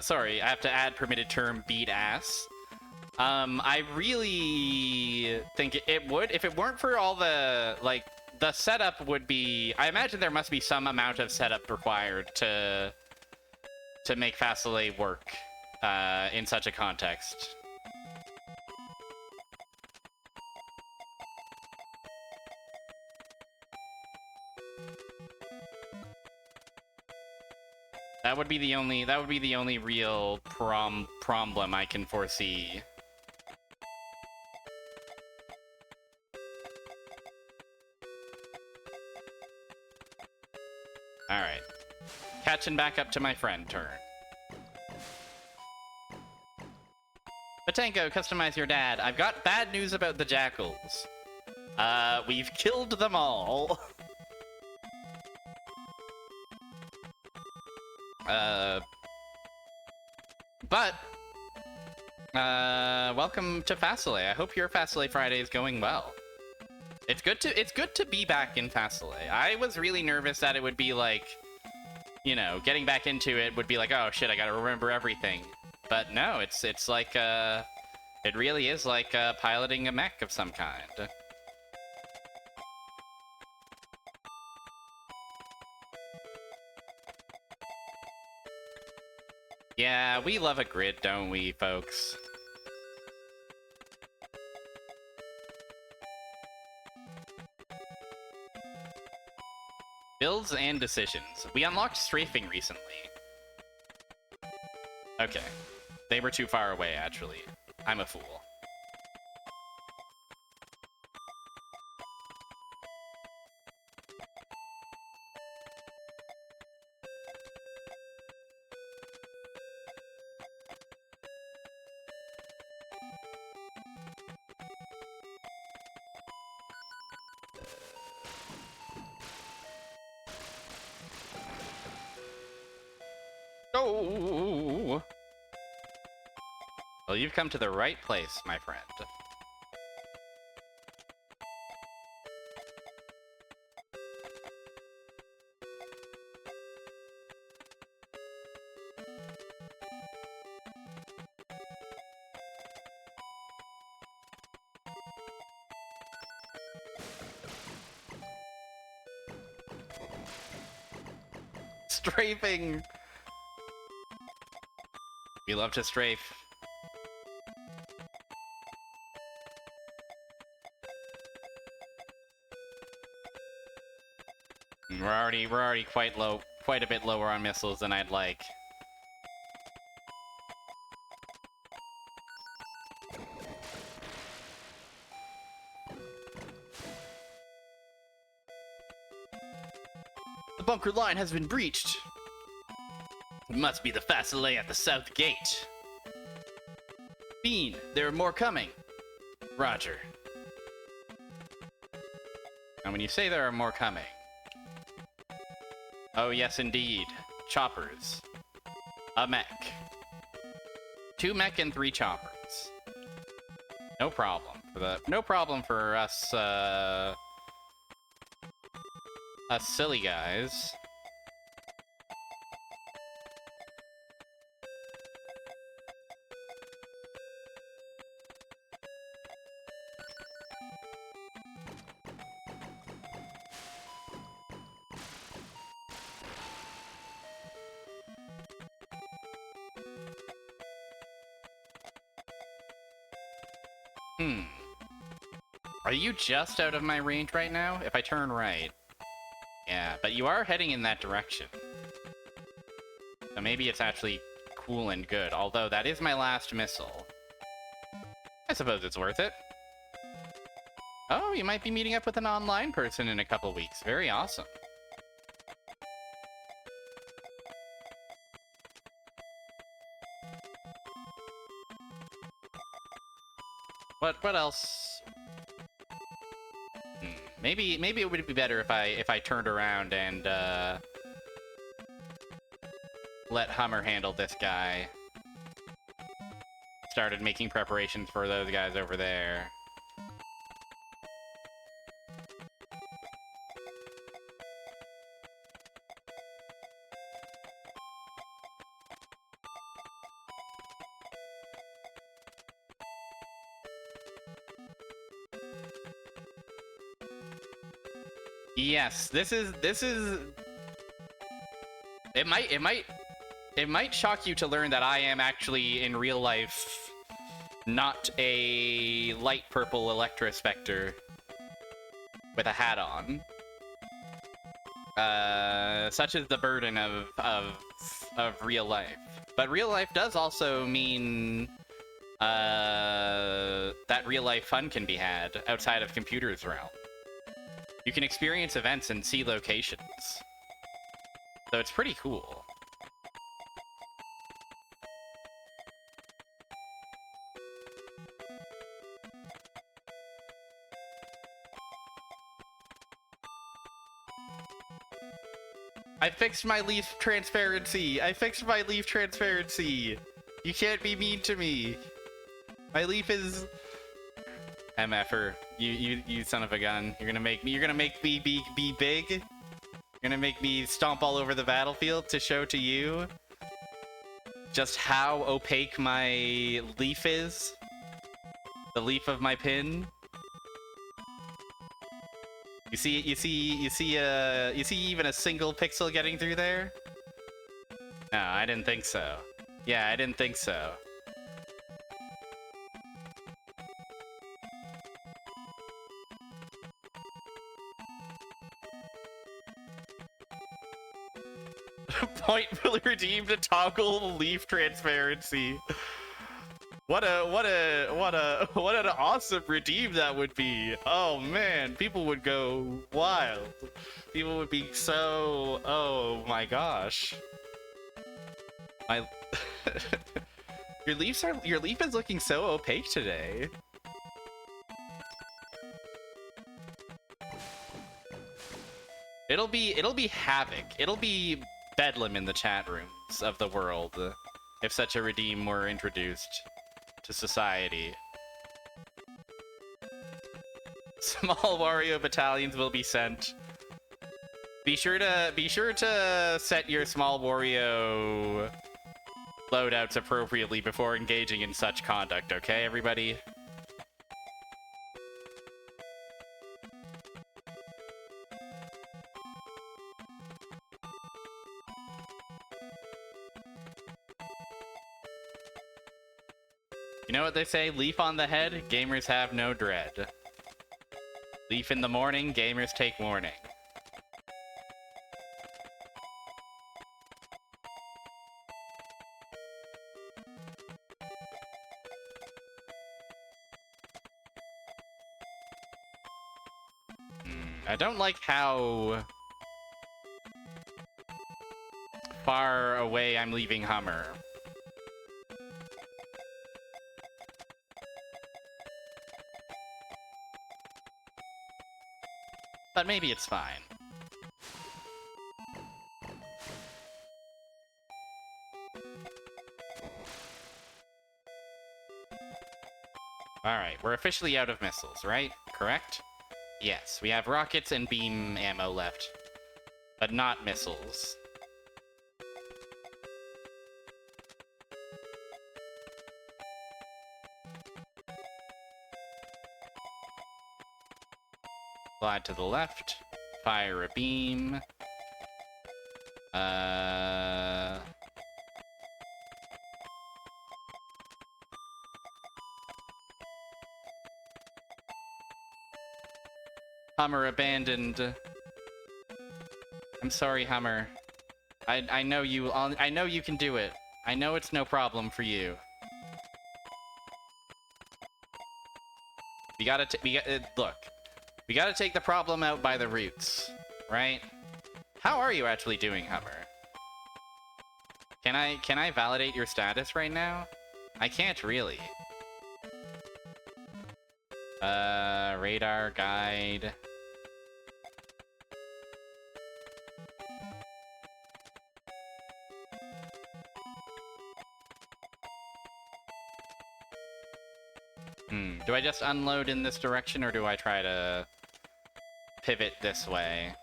Sorry, I have to add permitted term beat ass. I really think it would, if it weren't for all the, like, the setup would be, I imagine there must be some amount of setup required to make faselei work, in such a context. That would be the only real problem I can foresee. Alright. Catching back up to my friend turn. Matenko, customize your dad. I've got bad news about the jackals. We've killed them all. But welcome to faselei. I hope your faselei Friday is going well. It's good to be back in faselei. I was really nervous that it would be like, you know, getting back into it would be like, oh shit, I gotta remember everything. But no, it's like it really is like piloting a mech of some kind. Yeah, we love a grid, don't we, folks? Builds and decisions. We unlocked strafing recently. Okay. They were too far away, actually. I'm a fool. Oh! Well, you've come to the right place, my friend. Strafing! We love to strafe. We're already quite low, quite a bit lower on missiles than I'd like. The bunker line has been breached. It must be the faselei at the south gate. Bean, there are more coming. Roger. And when you say there are more coming... Oh yes, indeed. Choppers. A mech. 2 mech and 3 choppers. No problem. No problem for us, us silly guys. Are you just out of my range right now? If I turn right. Yeah, but you are heading in that direction. So maybe it's actually cool and good, although that is my last missile. I suppose it's worth it. Oh, you might be meeting up with an online person in a couple weeks. Very awesome. What else? Maybe it would be better if I turned around and let Hummer handle this guy. Started making preparations for those guys over there. Yes, this is it might shock you to learn that I am actually in real life not a light purple Electrospectre with a hat on. Such is the burden of real life. But real life does also mean that real life fun can be had outside of computers' realm. You can experience events and see locations. So it's pretty cool. I fixed my leaf transparency. I fixed my leaf transparency. You can't be mean to me. My leaf is MFer. You son of a gun. You're gonna make me be big. You're gonna make me stomp all over the battlefield to show to you just how opaque my leaf is. The leaf of my pin. You see even a single pixel getting through there? No, I didn't think so. Yeah, I didn't think so. Point redeemed to toggle leaf transparency. What an awesome redeem that would be. Oh man, people would go wild. People would be so, oh my gosh. My your leaf is looking so opaque today. It'll be havoc. It'll be bedlam in the chat rooms of the world if such a redeem were introduced to society. Small Wario battalions will be sent. Be sure to set your small Wario loadouts appropriately before engaging in such conduct, okay, everybody? You know what they say? Leaf on the head, gamers have no dread. Leaf in the morning, gamers take warning. I don't like how far away I'm leaving Hummer. But maybe it's fine. Alright, we're officially out of missiles, right? Correct? Yes, we have rockets and beam ammo left. But not missiles. Slide to the left. Fire a beam. Hummer abandoned. I'm sorry, Hummer. I know you. I know you can do it. I know it's no problem for you. We gotta. Look. We gotta take the problem out by the roots, right? How are you actually doing, Hummer? Can I validate your status right now? I can't really. Radar guide. Do I just unload in this direction, or do I try to pivot this way?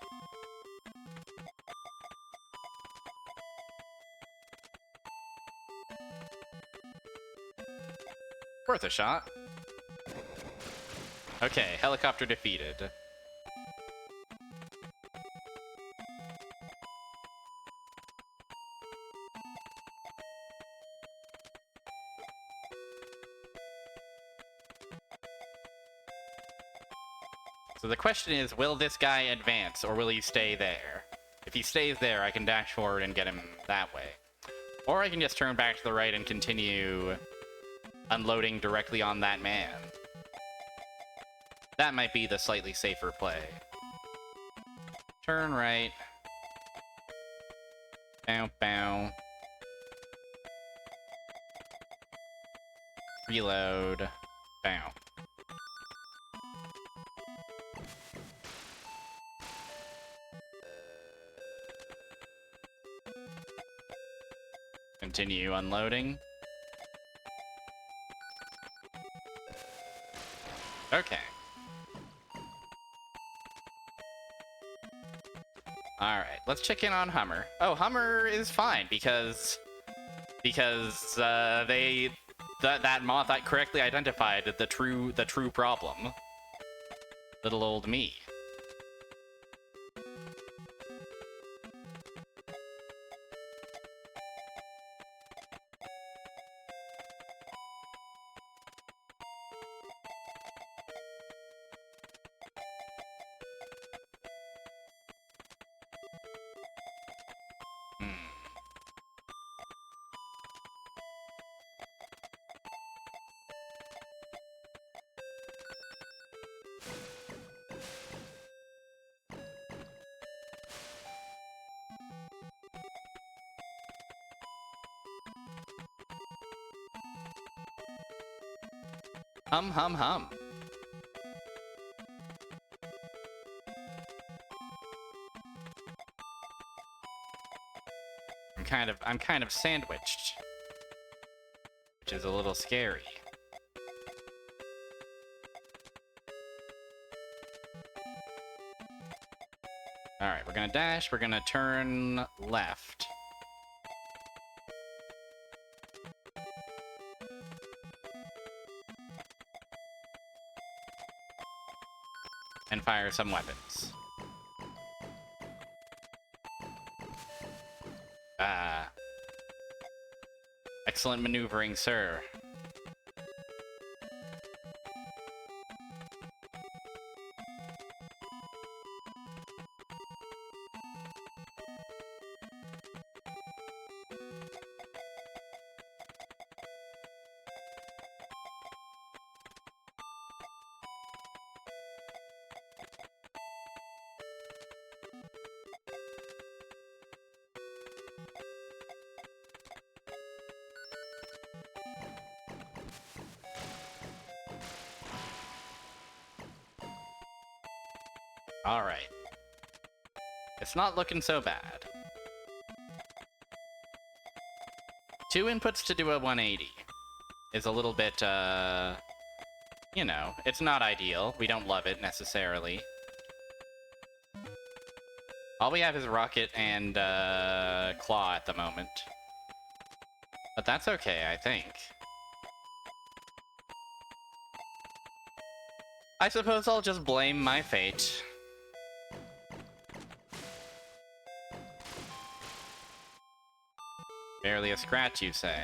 Worth a shot. Okay, helicopter defeated. So the question is, will this guy advance, or will he stay there? If he stays there, I can dash forward and get him that way. Or I can just turn back to the right and continue unloading directly on that man. That might be the slightly safer play. Turn right. Bow, bow. Reload. Bow. Continue unloading. Okay. Alright, let's check in on Hummer. Oh, Hummer is fine because that moth I correctly identified the true problem. Little old me. Hum, hum, hum. I'm kind of sandwiched, which is a little scary. Alright, we're gonna dash, we're gonna turn left. And fire some weapons. Ah. Excellent maneuvering, sir. Alright. It's not looking so bad. 2 inputs to do a 180 is a little bit, you know, it's not ideal. We don't love it, necessarily. All we have is Rocket and, Claw at the moment. But that's okay, I think. I suppose I'll just blame my fate. Barely a scratch, you say?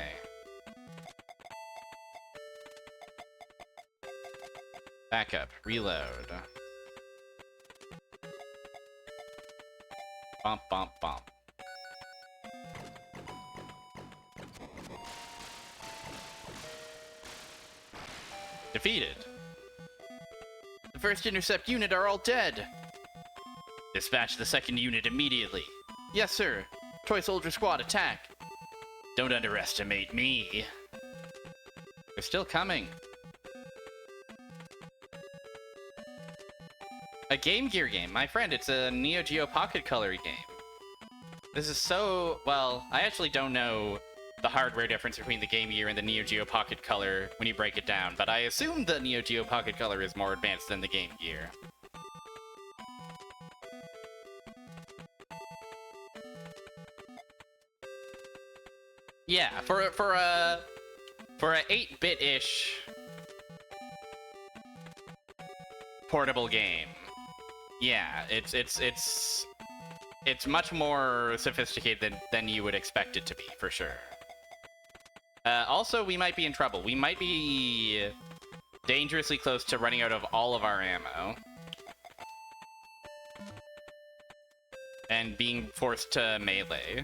Back up. Reload. Bump, bump, bump. Defeated. The first intercept unit are all dead. Dispatch the second unit immediately. Yes, sir. Toy Soldier Squad, attack. Don't underestimate me. They're still coming. A Game Gear game. My friend, it's a Neo Geo Pocket Color game. This is so... Well, I actually don't know the hardware difference between the Game Gear and the Neo Geo Pocket Color when you break it down, but I assume the Neo Geo Pocket Color is more advanced than the Game Gear. Yeah, for a 8-bit-ish portable game. Yeah, it's much more sophisticated than you would expect it to be, for sure. Also, we might be in trouble. We might be dangerously close to running out of all of our ammo. And being forced to melee.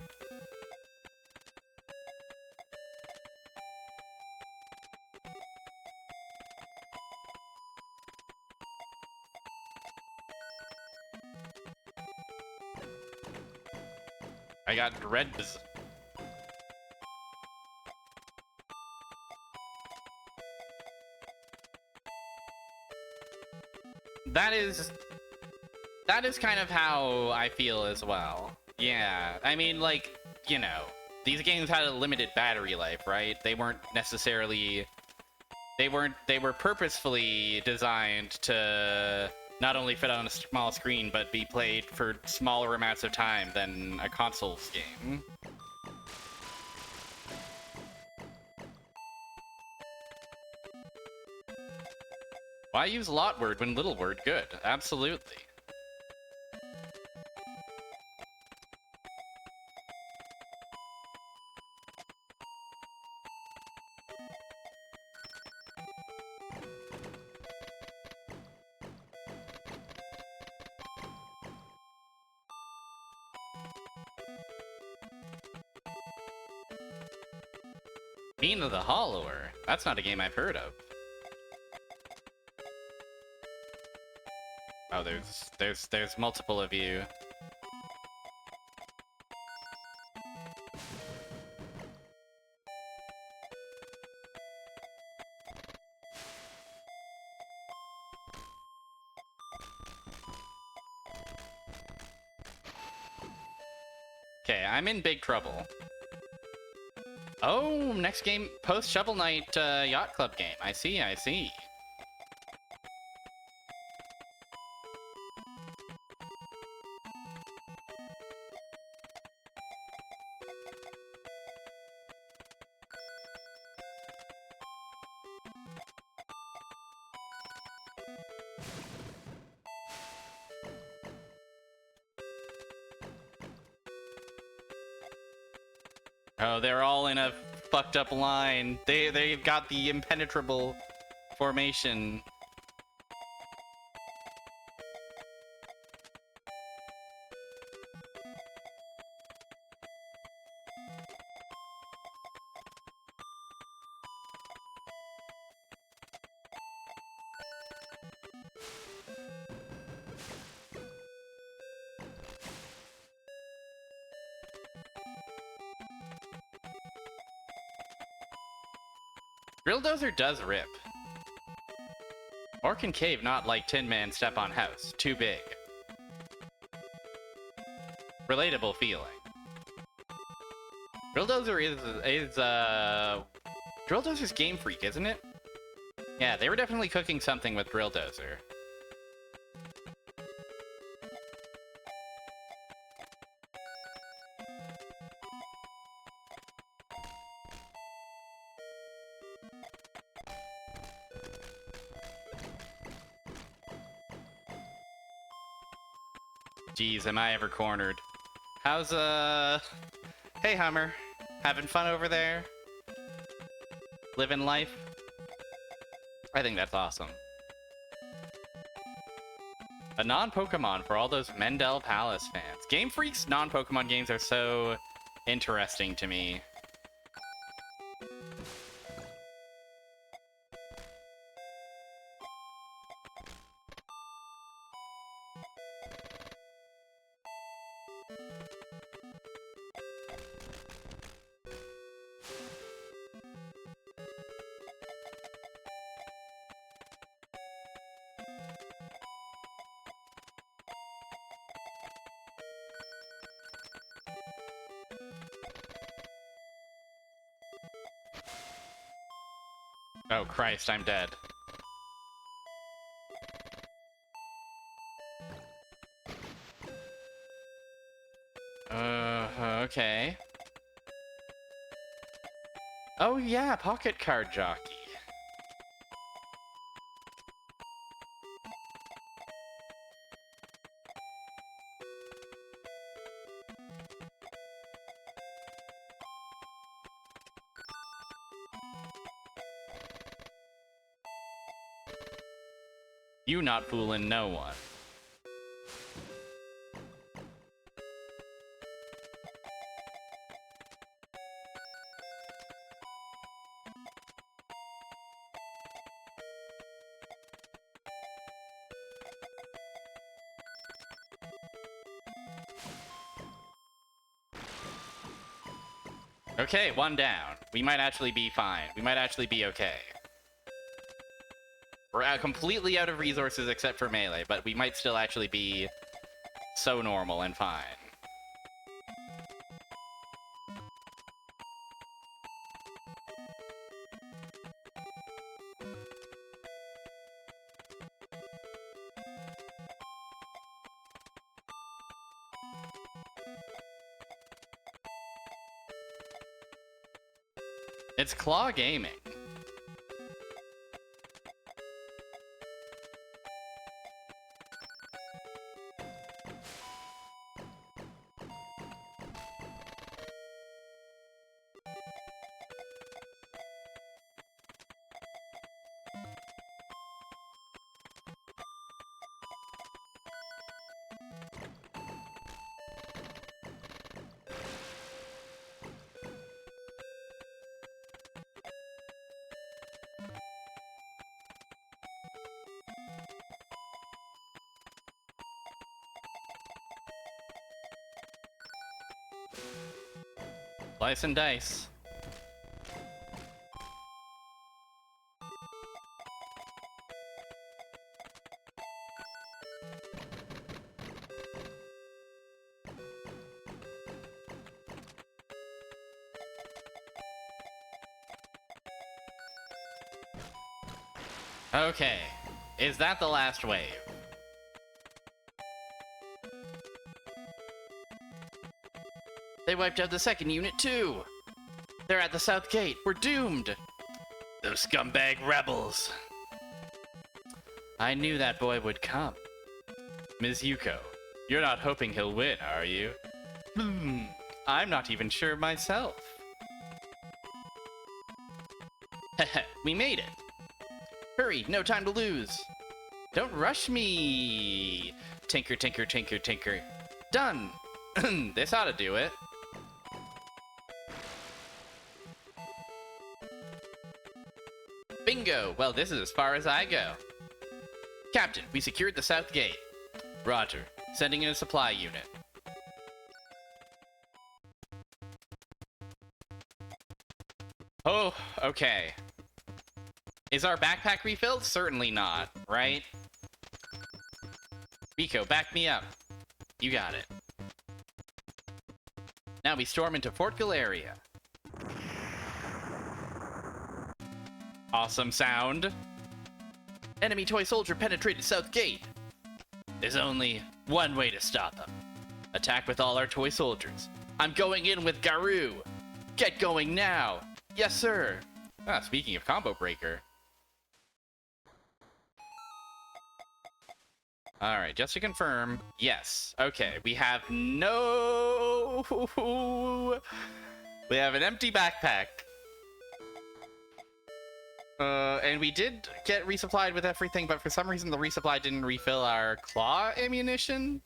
I got reds. That is kind of how I feel as well. Yeah, I mean, like, you know, these games had a limited battery life, right? They weren't necessarily... They were purposefully designed to not only fit on a small screen, but be played for smaller amounts of time than a console's game. Why use lot word when little word good? Absolutely. Mina the Hollower? That's not a game I've heard of. Oh, there's multiple of you. Okay, I'm in big trouble. Oh, next game, post Shovel Knight Yacht Club game. I see, I see. Oh, they're all in a fucked up line. They've got the impenetrable formation. Drill Dozer does rip. Or concave, not like Tin Man Step on House. Too big. Relatable feeling. Drill Dozer is Drill Dozer's Game Freak, isn't it? Yeah, they were definitely cooking something with Drill Dozer. Jeez, am I ever cornered. How's, Hey, Hummer. Having fun over there? Living life? I think that's awesome. A non-Pokemon for all those Mendel Palace fans. Game Freak's non-Pokemon games are so interesting to me. Oh Christ, I'm dead. Okay. Oh yeah, Pocket Card Jockey. You not fooling no one. Okay, one down. We might actually be fine. We might actually be okay. We're completely out of resources except for melee, but we might still actually be so normal and fine. It's Claw Gaming. Slice and dice. Okay. Is that the last wave? They wiped out the second unit too! They're at the south gate. We're doomed! Those scumbag rebels. I knew that boy would come. Ms. Yuko, you're not hoping he'll win, are you? I'm not even sure myself. Heh, we made it. Hurry, no time to lose. Don't rush me. Tinker, tinker, tinker, tinker. Done. This ought to do it. Bingo! Well, this is as far as I go. Captain, we secured the south gate. Roger. Sending in a supply unit. Oh, okay. Is our backpack refilled? Certainly not, right? Rico, back me up. You got it. Now we storm into Fort Galeria. Awesome sound. Enemy toy soldier penetrated south gate. There's only one way to stop them. Attack with all our toy soldiers. I'm going in with Garou. Get going now. Yes, sir. Ah, speaking of combo breaker. Alright, just to confirm, yes. Okay, we have no... We have an empty backpack. And we did get resupplied with everything, but for some reason the resupply didn't refill our claw ammunition.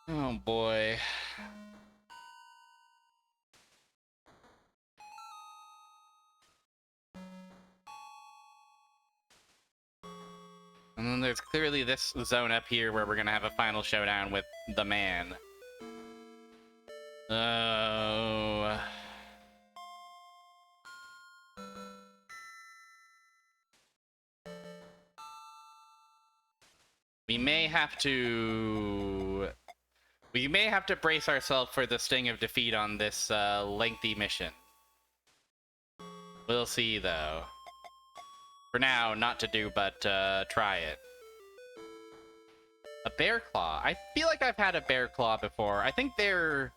Oh boy. And then there's clearly this zone up here where we're gonna have a final showdown with the man. Oh. We may have to brace ourselves for the sting of defeat on this lengthy mission. We'll see, though. For now, not to do, but try it. A bear claw. I feel like I've had a bear claw before. I think they're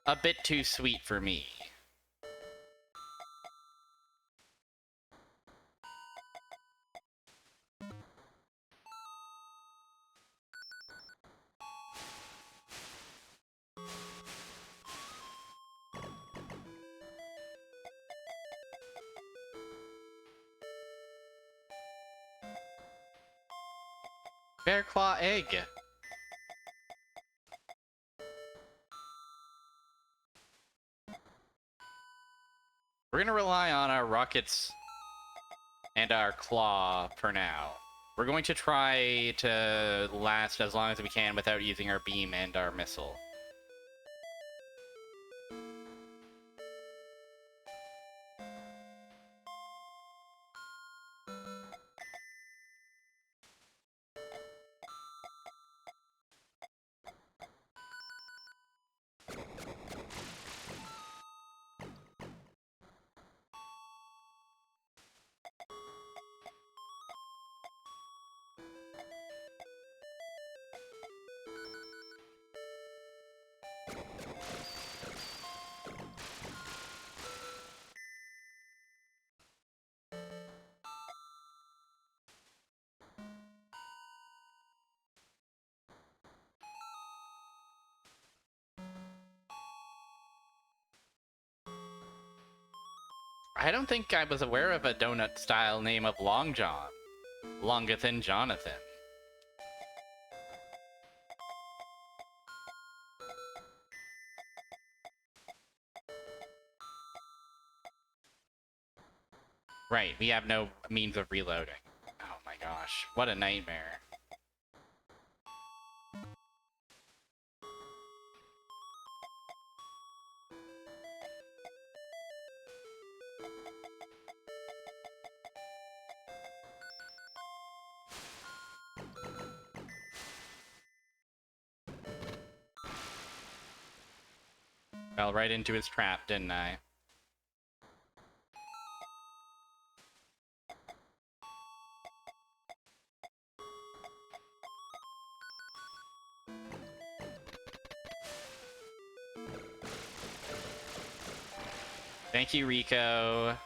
a bit too sweet for me. Bear claw egg. We're gonna rely on our rockets and our claw for now. We're going to try to last as long as we can without using our beam and our missile. I don't think I was aware of a donut-style name of Long John. Longathan Jonathan. Right, we have no means of reloading. Oh my gosh, what a nightmare. Fell right into his trap, didn't I? Thank you, Rico.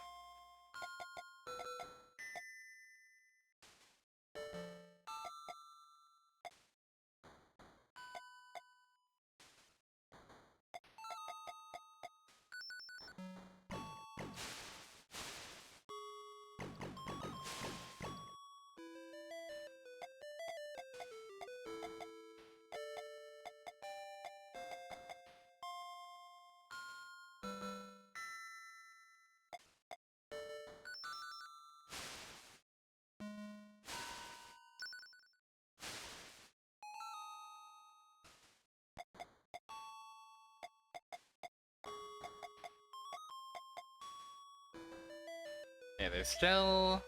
Yeah, there's still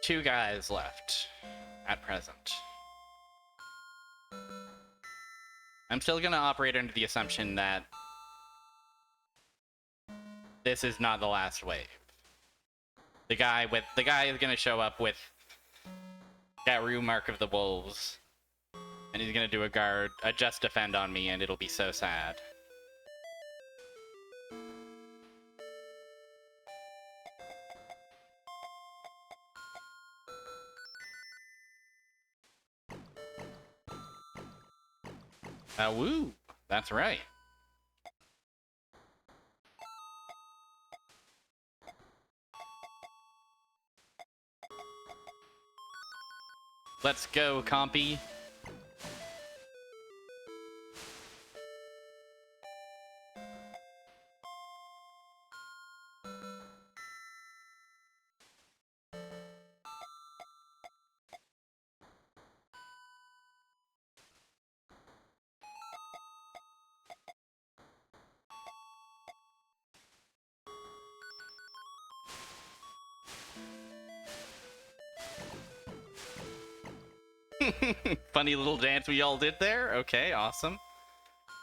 2 guys left at present. I'm still gonna operate under the assumption that this is not the last wave. The guy is gonna show up with Garu Mark of the Wolves, and he's gonna do a just defend on me, and it'll be so sad. Woo! That's right. Let's go, compy. Funny little dance we all did there. Okay, awesome.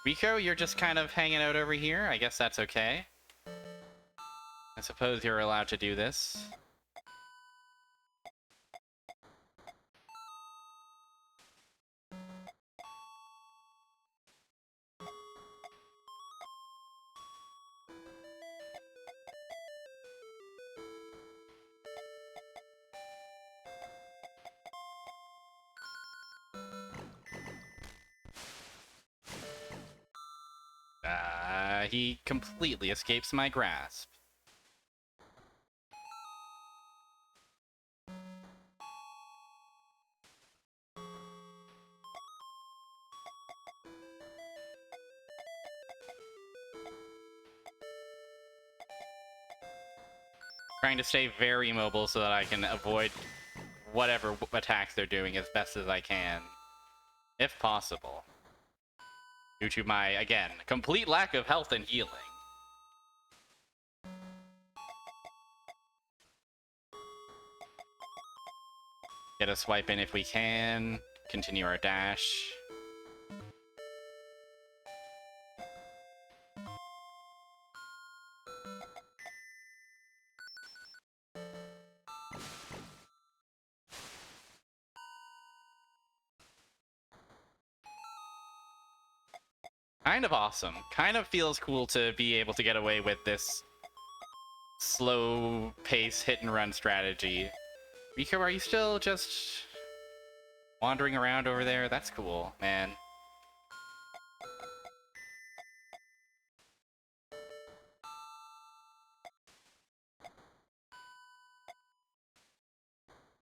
Rico, you're just kind of hanging out over here. I guess that's okay. I suppose you're allowed to do this. He completely escapes my grasp. Trying to stay very mobile so that I can avoid whatever attacks they're doing as best as I can, if possible. Due to my, again, complete lack of health and healing. Get a swipe in if we can. Continue our dash. Kind of awesome. Kind of feels cool to be able to get away with this slow pace hit and run strategy. Rico, are you still just wandering around over there? That's cool, man.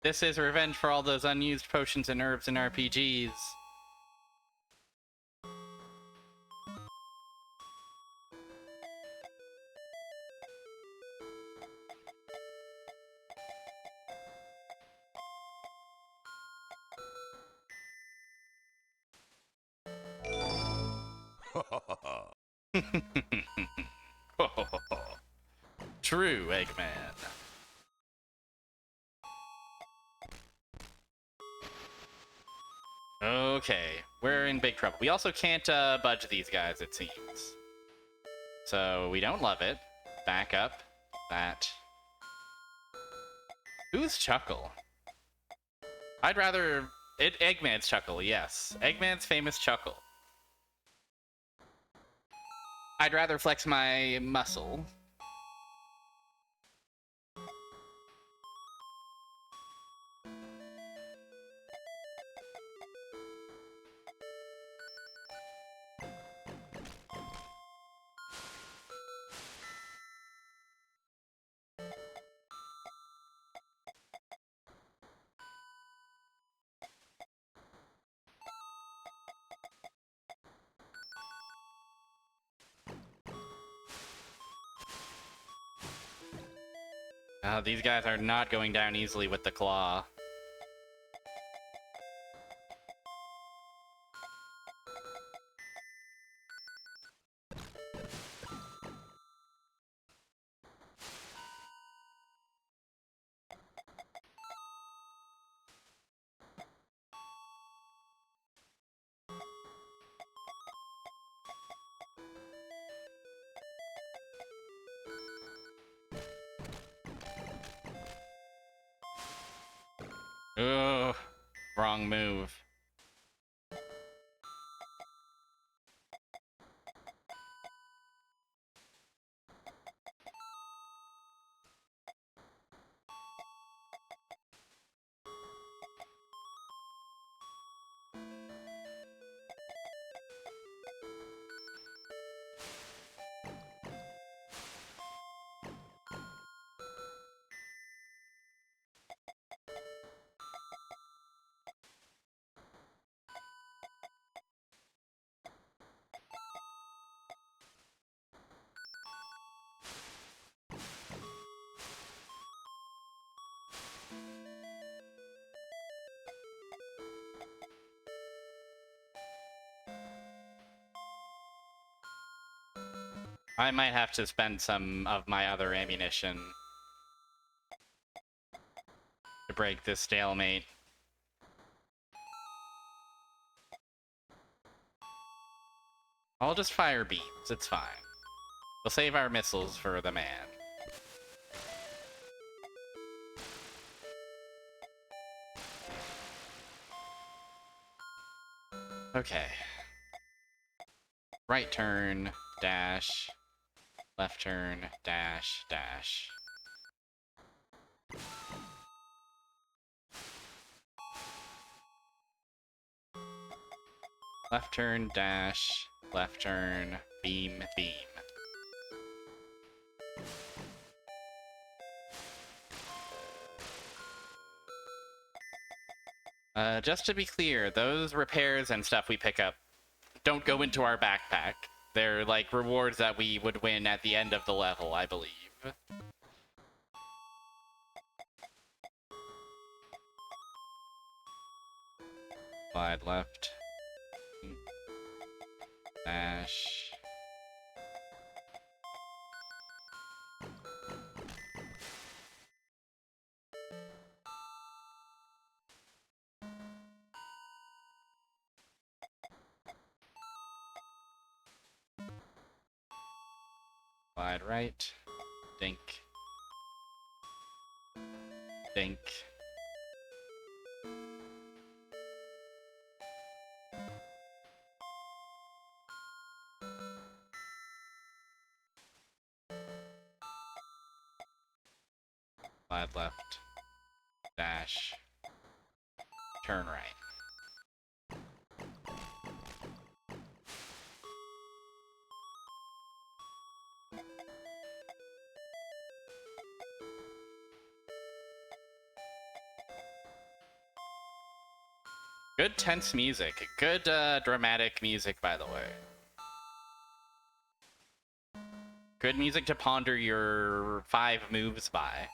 This is revenge for all those unused potions and herbs and RPGs. True, Eggman. Okay, we're in big trouble. We also can't budge these guys, it seems. So we don't love it. Back up. That. Who's Chuckle? I'd rather... Eggman's Chuckle, yes. Eggman's famous Chuckle. I'd rather flex my muscle. These guys are not going down easily with the claw. Ugh, wrong move. I might have to spend some of my other ammunition to break this stalemate. I'll just fire beams, it's fine. We'll save our missiles for the man. Okay. Right turn, dash. Left turn, dash, dash. Left turn, dash. Left turn, beam, beam. Just to be clear, those repairs and stuff we pick up don't go into our backpack. They're like rewards that we would win at the end of the level, I believe. Slide left. Dash. Slide right. Dink. Dink. Slide left. Dash. Turn right. Good tense music. Good dramatic music, by the way. Good music to ponder your 5 moves by.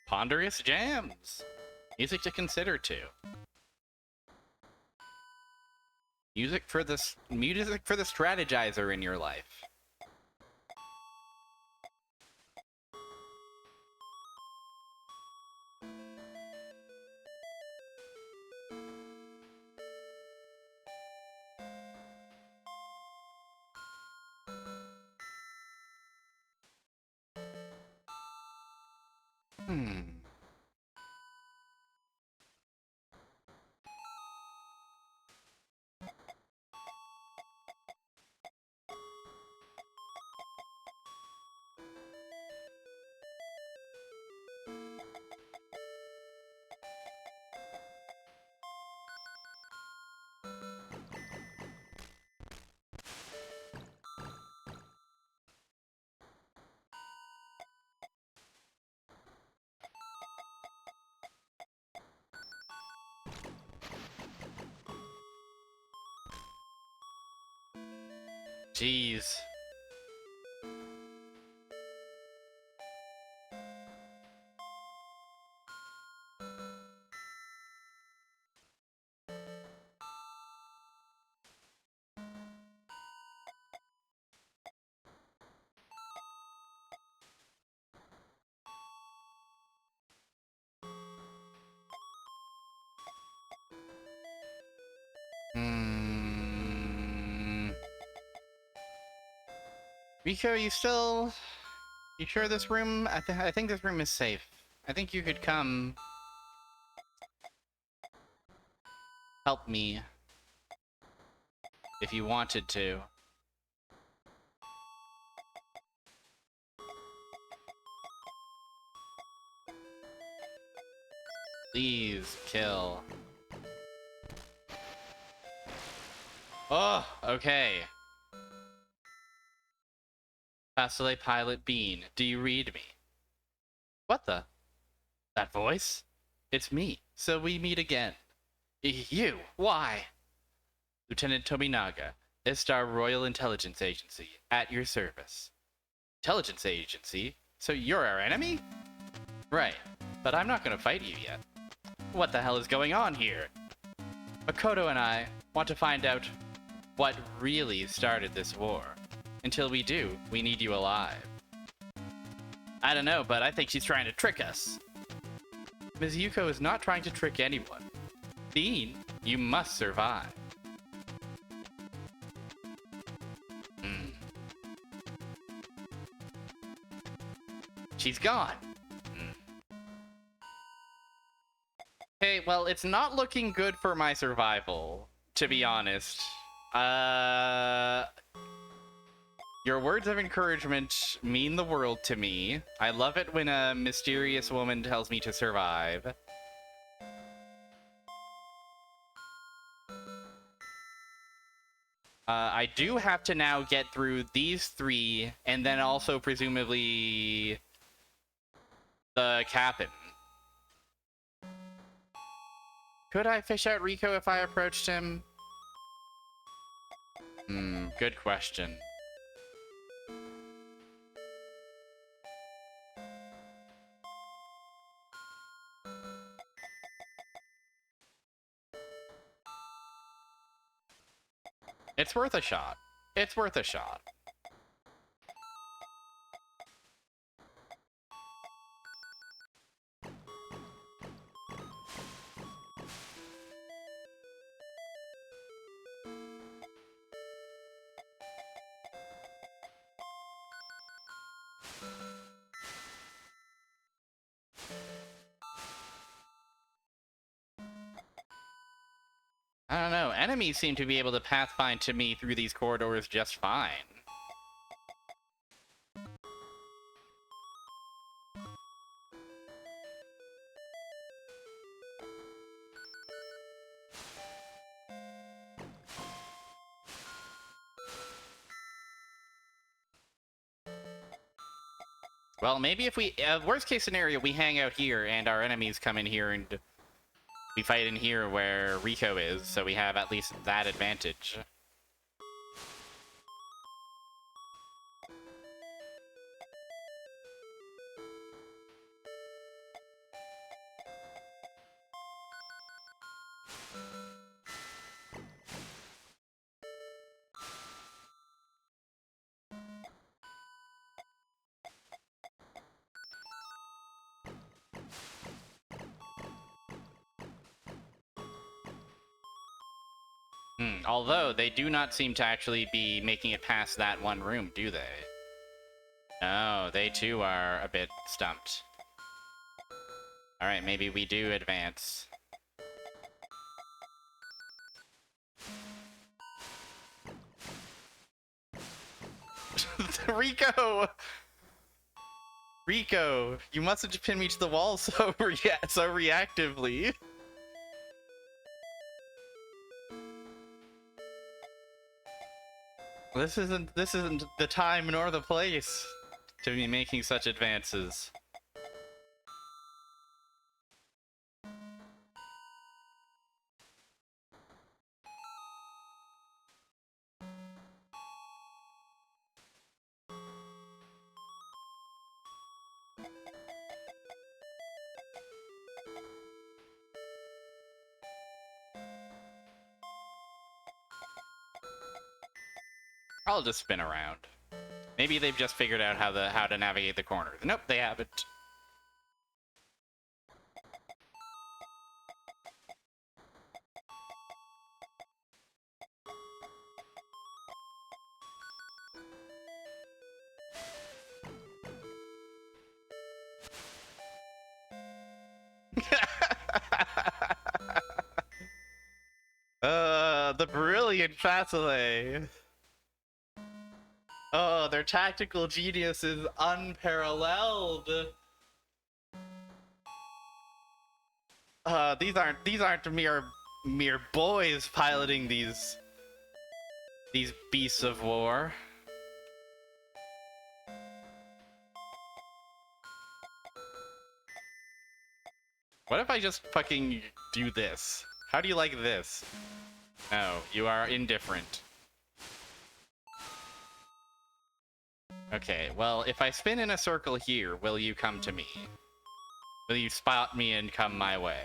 Ponderous jams. Music to consider too. Music for the strategizer in your life. Jeez. Rico, you sure this room? I think this room is safe. I think you could come help me if you wanted to. Please kill. Oh, okay. Faselei Pilot Bean, do you read me? What the? That voice? It's me. So we meet again. You? Why? Lieutenant Tominaga, Istar Royal Intelligence Agency, at your service. Intelligence Agency? So you're our enemy? Right, but I'm not gonna fight you yet. What the hell is going on here? Makoto and I want to find out what really started this war. Until we do, we need you alive. I don't know, but I think she's trying to trick us. Ms. Yuko is not trying to trick anyone. Bean, you must survive. She's gone. Hey, well, it's not looking good for my survival, to be honest. Your words of encouragement mean the world to me. I love it when a mysterious woman tells me to survive. I do have to now get through these three, and then also presumably the captain. Could I fish out Rico if I approached him? Good question. It's worth a shot. It's worth a shot. I don't know. Enemies seem to be able to pathfind to me through these corridors just fine. Well, maybe if we... worst case scenario, we hang out here and our enemies come in here and we fight in here where Rico is, so we have at least that advantage. Although, they do not seem to actually be making it past that one room, do they? No, they too are a bit stumped. Alright, maybe we do advance. Rico! Rico, you mustn't pin me to the wall so reactively. This isn't the time nor the place to be making such advances. I'll just spin around. Maybe they've just figured out how to navigate the corners. Nope, they haven't. The brilliant faselei. Oh, their tactical genius is unparalleled. These aren't mere boys piloting these beasts of war. What if I just fucking do this? How do you like this? No, you are indifferent. Okay, well, if I spin in a circle here, will you come to me? Will you spot me and come my way?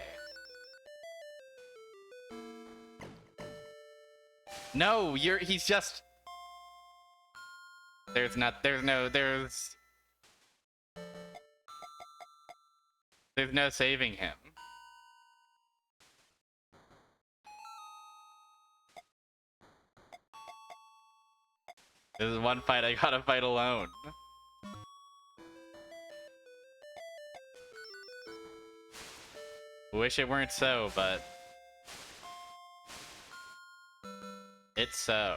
No, he's just... There's no saving him. This is one fight I gotta fight alone. Wish it weren't so, but... it's so.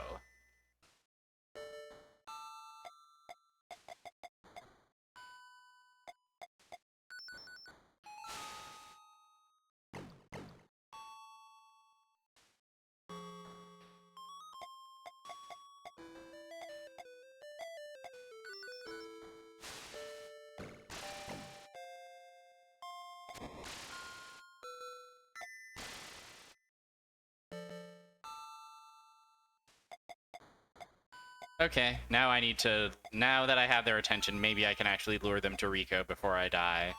Okay, now I need to... now that I have their attention, maybe I can actually lure them to Rico before I die.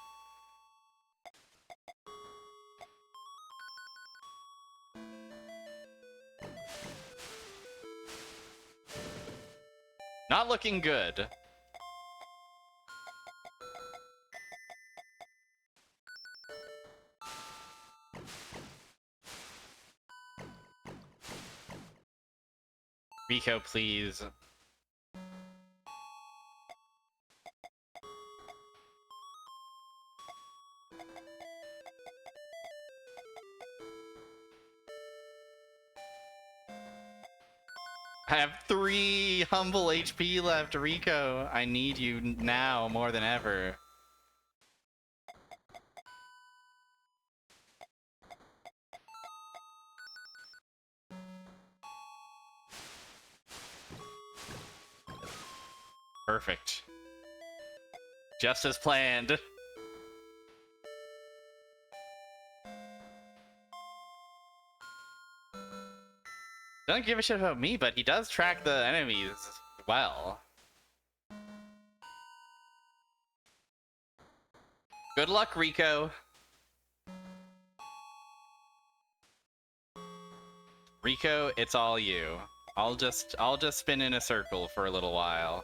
Not looking good. Rico, please. I have 3 humble HP left, Rico. I need you now more than ever. Perfect. Just as planned. Doesn't give a shit about me, but he does track the enemies well. Good luck, Rico. Rico, it's all you. I'll just spin in a circle for a little while.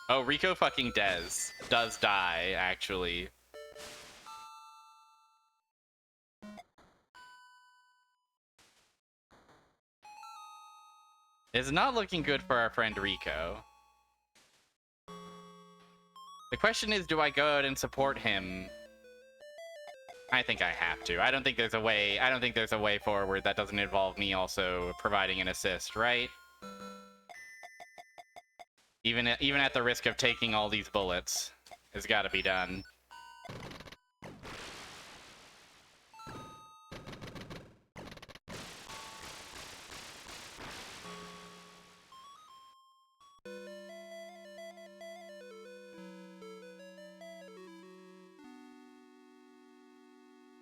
Oh, Rico fucking does die, actually. It's not looking good for our friend Rico. The question is, do I go out and support him? I think I have to. I don't think there's a way forward that doesn't involve me also providing an assist, right? Even at the risk of taking all these bullets, it's gotta be done.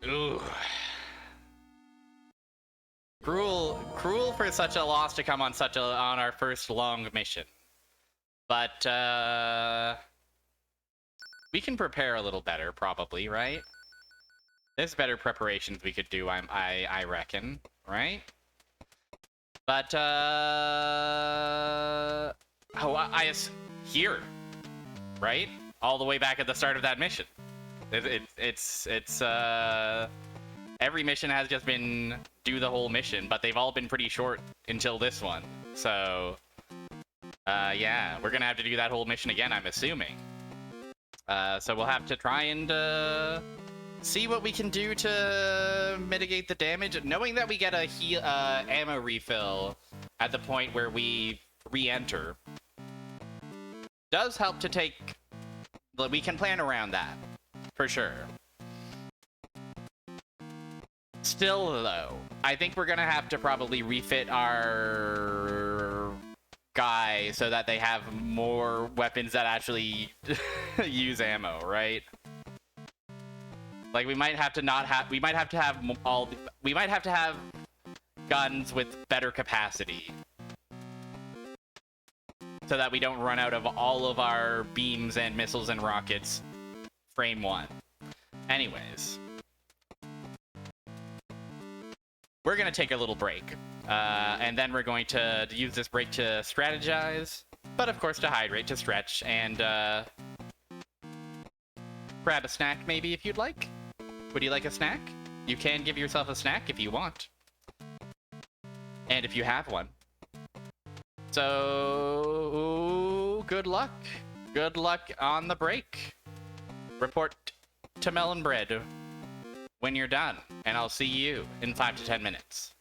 Ooh. Cruel for such a loss to come on on our first long mission. But we can prepare a little better, probably, right? There's better preparations we could do, I reckon, right? But here, right? All the way back at the start of that mission. It's every mission has just been do the whole mission, but they've all been pretty short until this one. So, yeah, we're gonna have to do that whole mission again, I'm assuming. So we'll have to try and see what we can do to mitigate the damage, knowing that we get a ammo refill at the point where we re-enter. Does help to take... we can plan around that, for sure. Still, though, I think we're gonna have to probably refit our guy so that they have more weapons that actually use ammo, right? Like, we might have to have guns with better capacity. So that we don't run out of all of our beams and missiles and rockets frame one. Anyways. We're going to take a little break. And then we're going to use this break to strategize. But of course to hydrate, to stretch, and grab a snack maybe if you'd like. Would you like a snack? You can give yourself a snack if you want. And if you have one. So, good luck. Good luck on the break. Report to Melon Bread when you're done, and I'll see you in 5 to 10 minutes.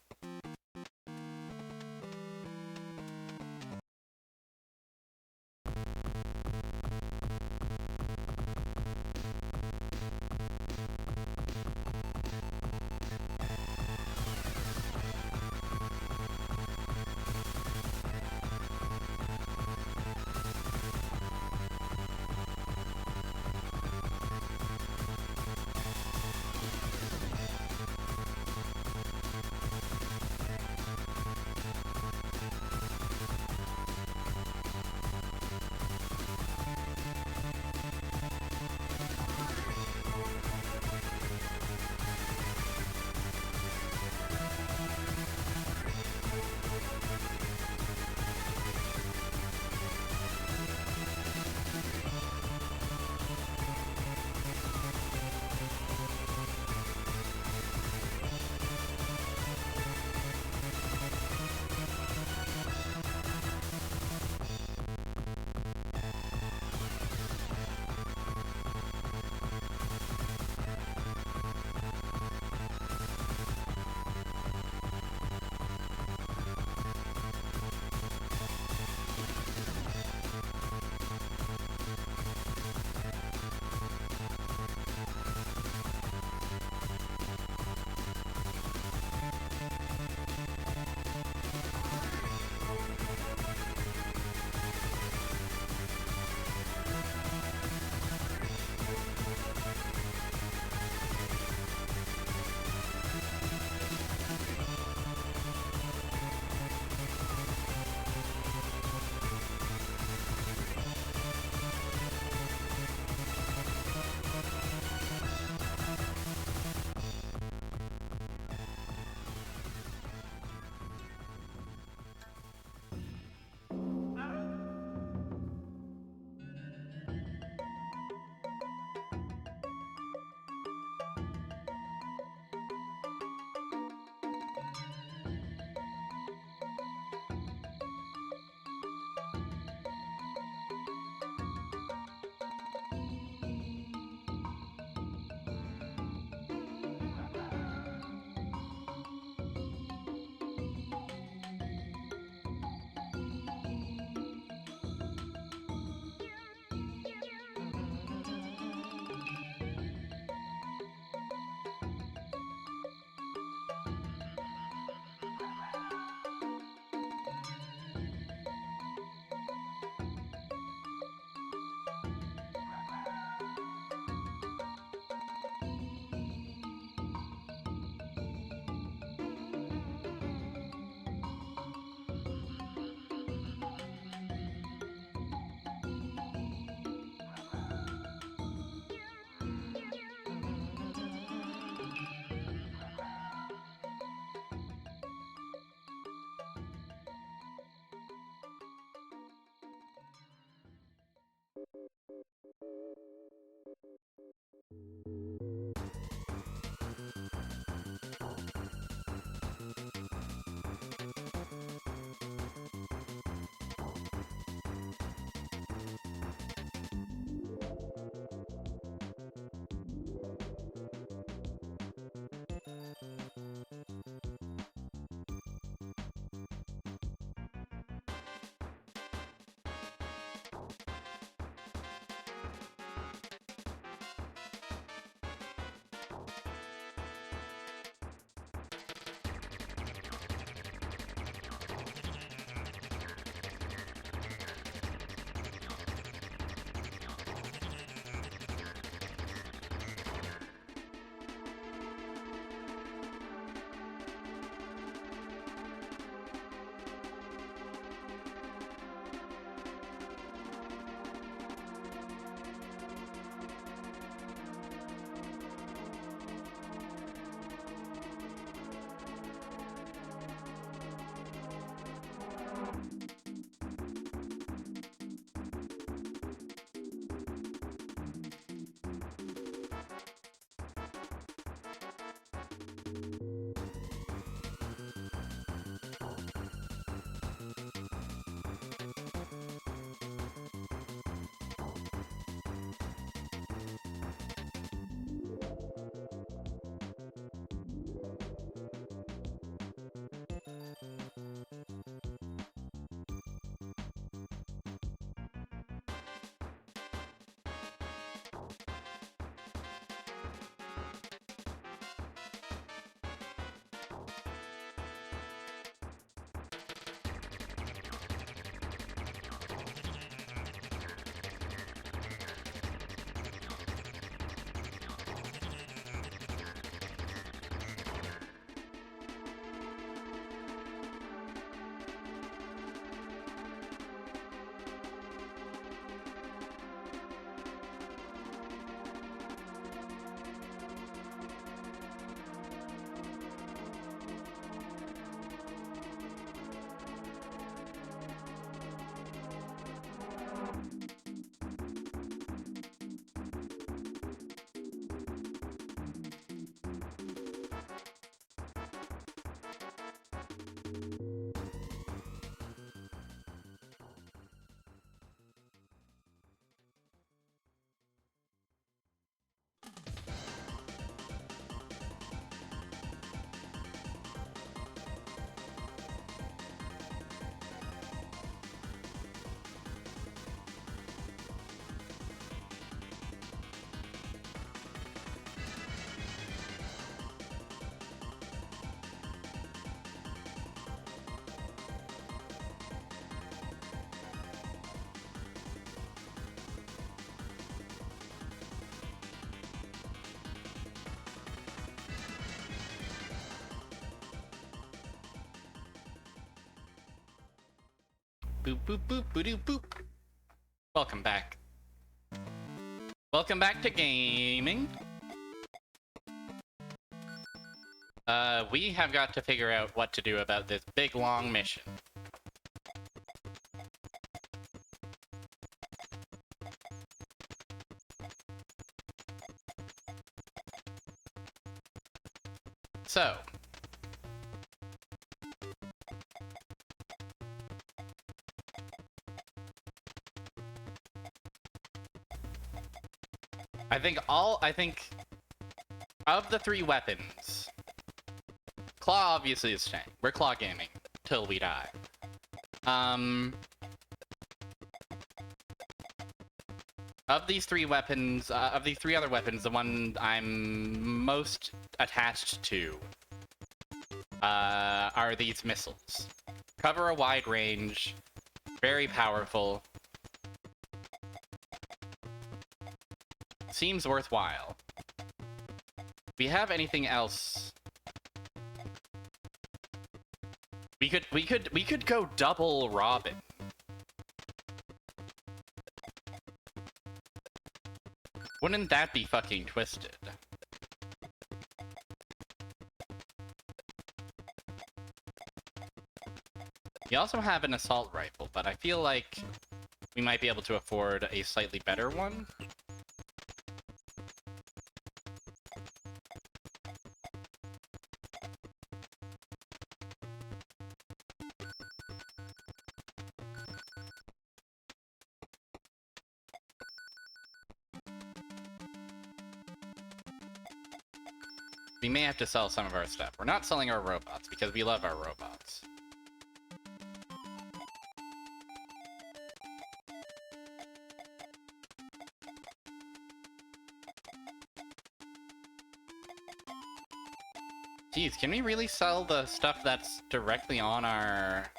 Boop, boop, boop, boop, boop. Welcome back. Welcome back to gaming. We have got to figure out what to do about this big, long mission. So, I think of the 3 weapons, Claw obviously is staying. We're Claw gaming till we die. Of these 3 weapons, of these 3 other weapons, the one I'm most attached to are these missiles. Cover a wide range, very powerful. Seems worthwhile. We have anything else? We could go double Robin. Wouldn't that be fucking twisted? We also have an assault rifle, but I feel like we might be able to afford a slightly better one. We may have to sell some of our stuff. We're not selling our robots because we love our robots. Geez, can we really sell the stuff that's directly on our...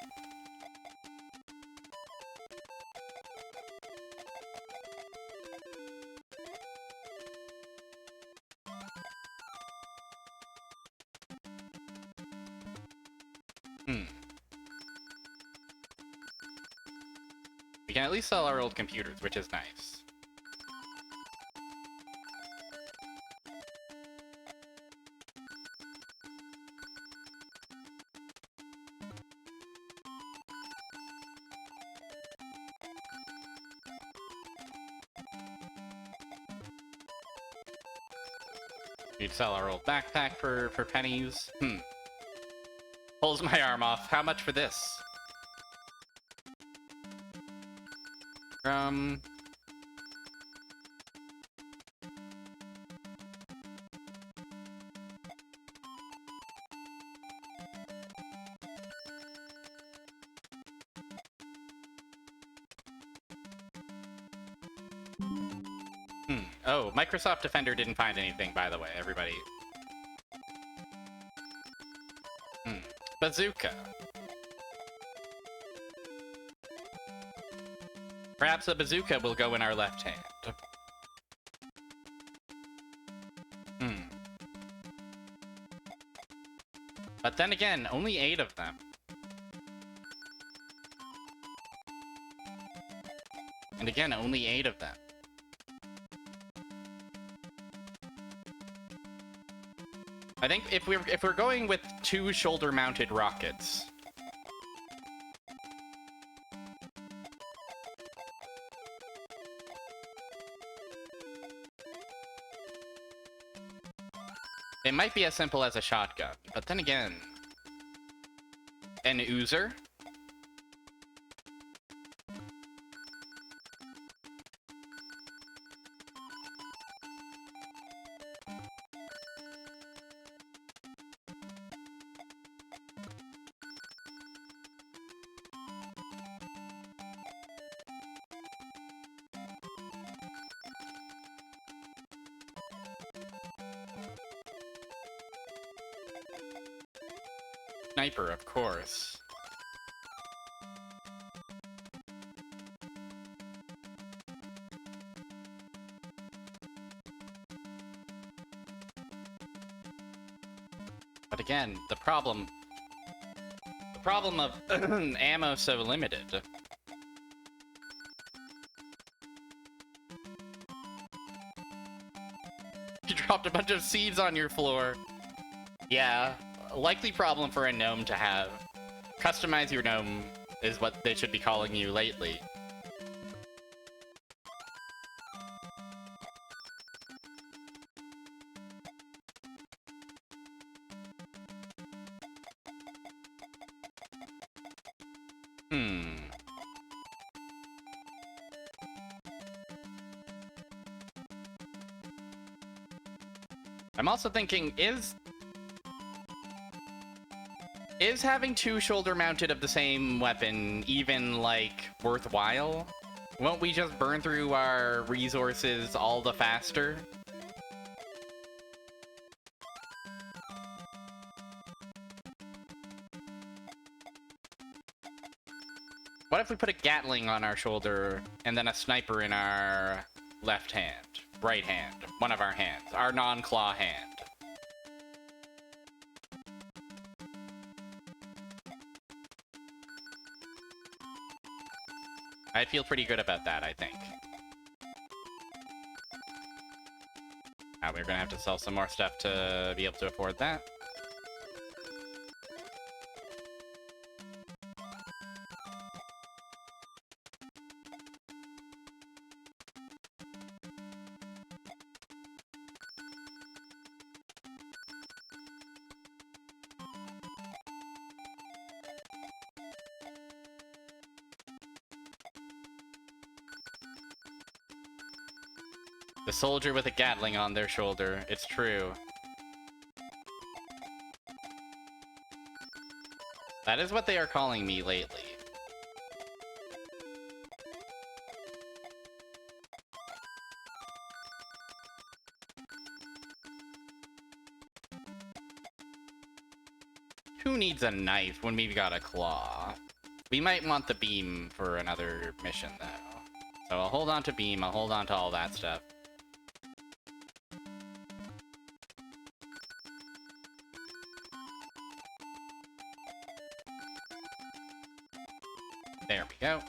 We can at least sell our old computers, which is nice. We'd sell our old backpack for pennies. Pulls my arm off. How much for this? Oh, Microsoft Defender didn't find anything, by the way, everybody. Bazooka. Perhaps a bazooka will go in our left hand. But then again, only 8 of them. And again, only 8 of them. I think if we're going with 2 shoulder-mounted rockets, it might be as simple as a shotgun, but then again, an Uzer? Sniper, of course. But again, the problem of ammo so limited. dropped a bunch of seeds on your floor. Yeah, likely problem for a gnome to have. Customize your gnome is what they should be calling you lately. I'm also thinking, is having two shoulder mounted of the same weapon even, like, worthwhile? Won't we just burn through our resources all the faster? What if we put a Gatling on our shoulder and then a sniper in our left hand? Right hand. One of our hands. Our non-claw hand. I'd feel pretty good about that, I think. We're gonna have to sell some more stuff to be able to afford that. The soldier with a Gatling on their shoulder. It's true. That is what they are calling me lately. Who needs a knife when we've got a claw? We might want the beam for another mission, though. So I'll hold on to beam, I'll hold on to all that stuff. There we go.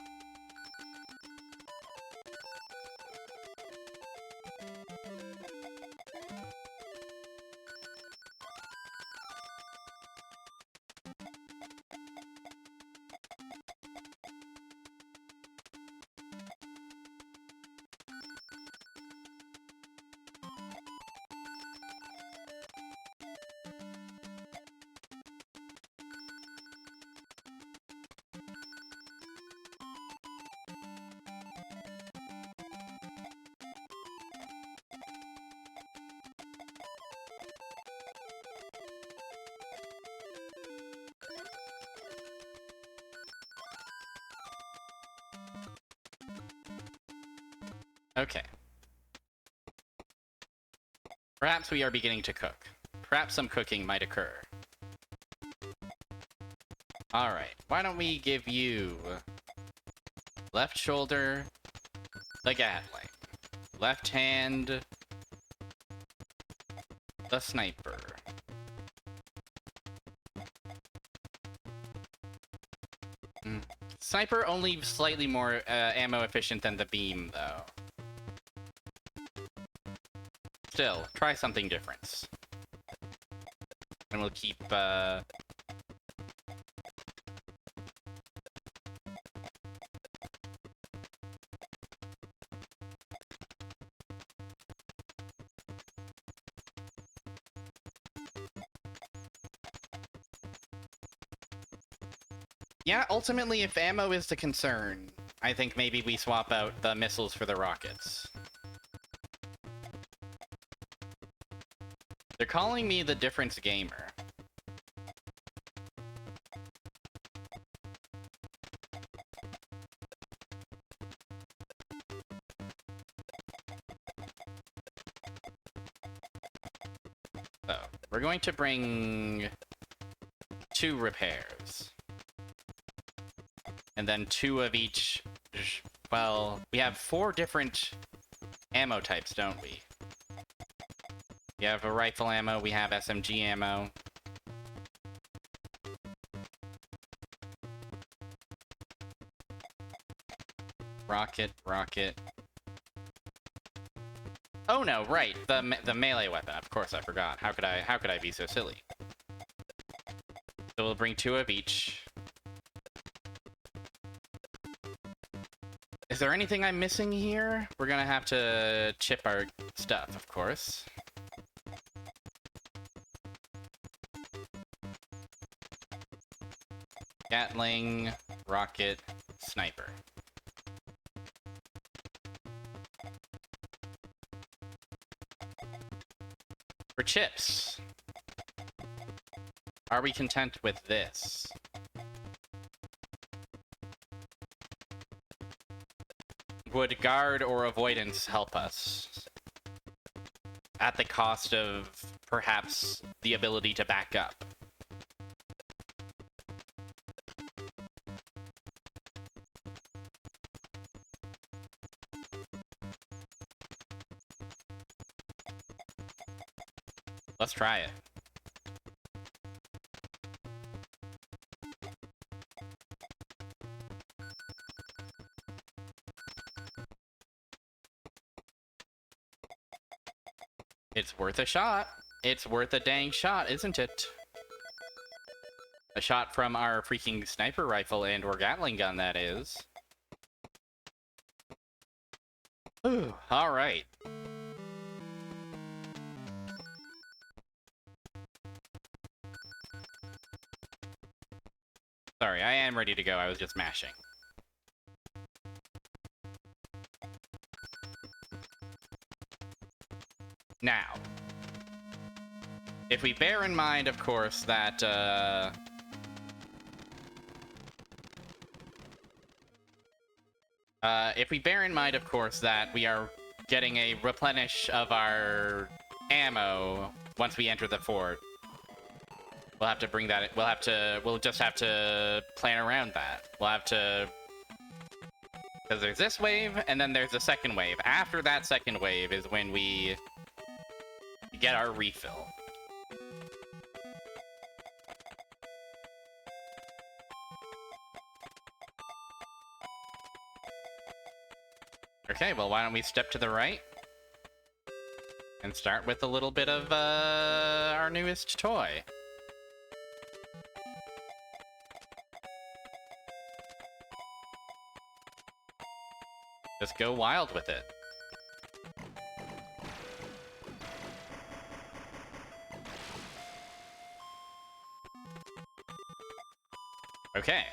Okay. Perhaps we are beginning to cook. Perhaps some cooking might occur. Alright, why don't we give you... left shoulder, the Gatling. Left hand, the sniper. Sniper only slightly more ammo efficient than the beam, though. Still, try something different. And we'll keep, Yeah, ultimately, if ammo is the concern, I think maybe we swap out the missiles for the rockets. They're calling me the difference gamer. So, we're going to bring 2 repairs. And then 2 of each... Well, we have 4 different ammo types, don't we? We have a rifle ammo, we have SMG ammo. Rocket. Oh no, right, the melee weapon. Of course, I forgot. How could I be so silly? So we'll bring 2 of each. Is there anything I'm missing here? We're gonna have to chip our stuff, of course. Gatling, rocket, sniper. For chips, are we content with this? Would guard or avoidance help us? At the cost of, perhaps, the ability to back up. Let's try it. It's worth a shot. It's worth a dang shot, isn't it? A shot from our freaking sniper rifle and or Gatling gun, that is. Ooh, alright. Sorry, I am ready to go. I was just mashing. Now, if we bear in mind, of course, that, if we bear in mind, of course, that we are getting a replenish of our ammo once we enter the fort, we'll have to bring that, we'll just have to plan around that. We'll have to, because there's this wave, and then there's a second wave. After that second wave is when we get our refill. Okay, well, why don't we step to the right and start with a little bit of our newest toy. Just go wild with it. Okay.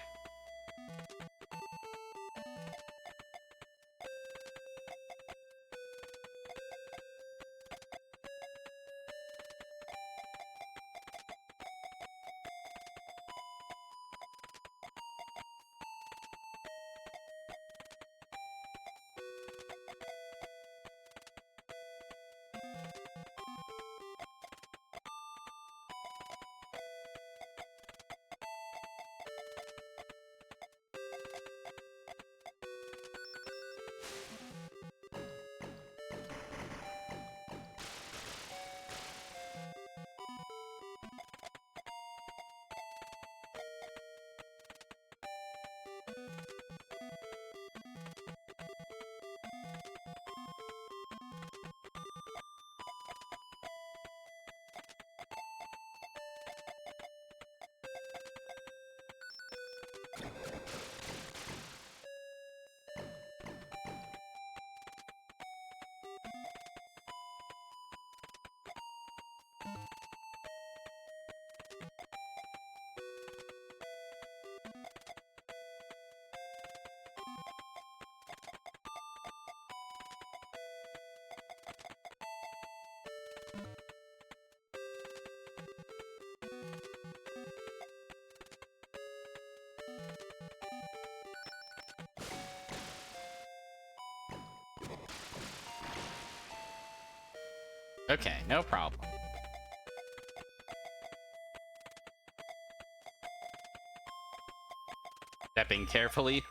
Okay, no problem. Stepping carefully.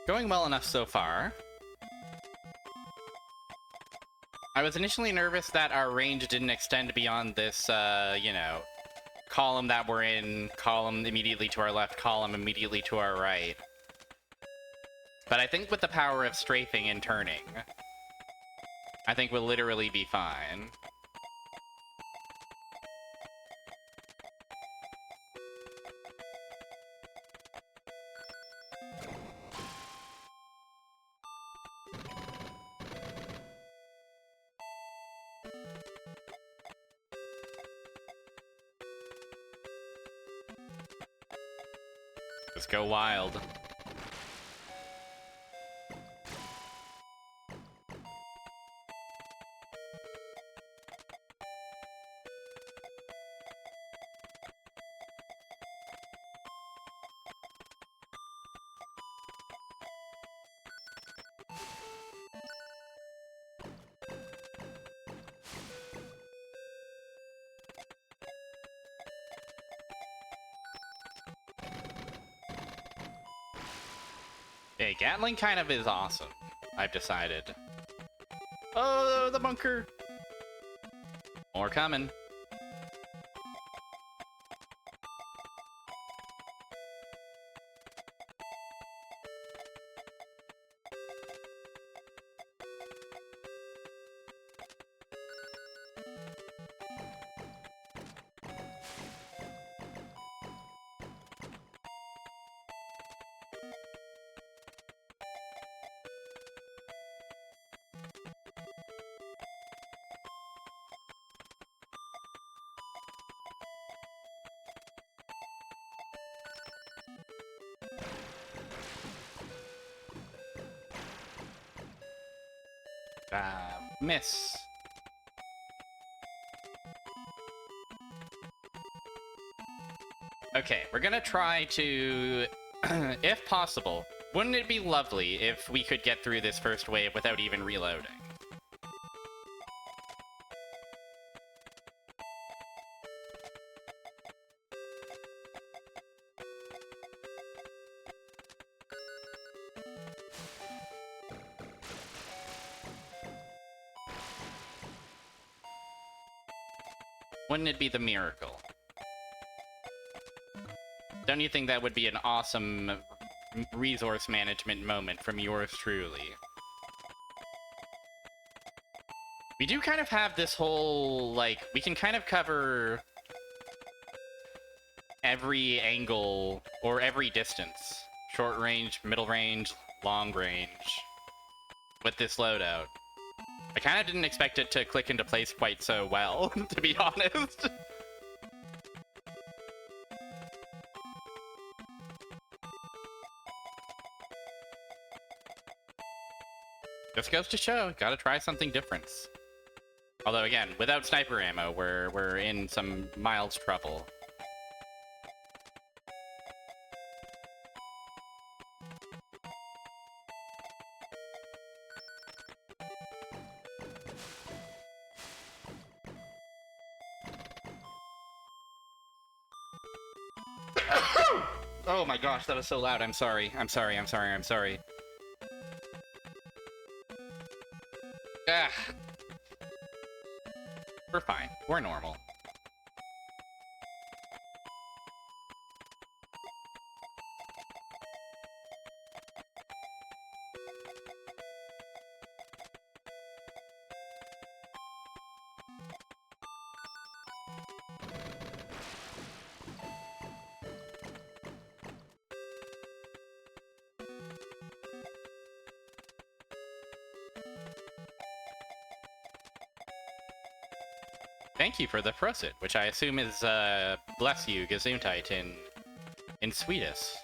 Going well enough so far. I was initially nervous that our range didn't extend beyond this, you know, column that we're in, column immediately to our left, column immediately to our right. But I think with the power of strafing and turning, I think we'll literally be fine. Just go wild. Okay, Gatling kind of is awesome, I've decided. Oh, the bunker! More coming. Miss. Okay, we're gonna try to, if possible, wouldn't it be lovely if we could get through this first wave without even reloading? Wouldn't it be the miracle? Don't you think that would be an awesome resource management moment from yours truly? We do kind of have this whole, like, we can kind of cover every angle or every distance. Short range, middle range, long range. With this loadout. I kind of didn't expect it to click into place quite so well, to be honest. Just goes to show, gotta try something different. Although again, without sniper ammo, we're in some mild trouble. Oh my gosh, that was so loud. I'm sorry. I'm sorry. I'm sorry. I'm sorry. Ah. We're fine. We're normal. Thank you for the prosit, which I assume is, bless you, Gesundheit in Swedish.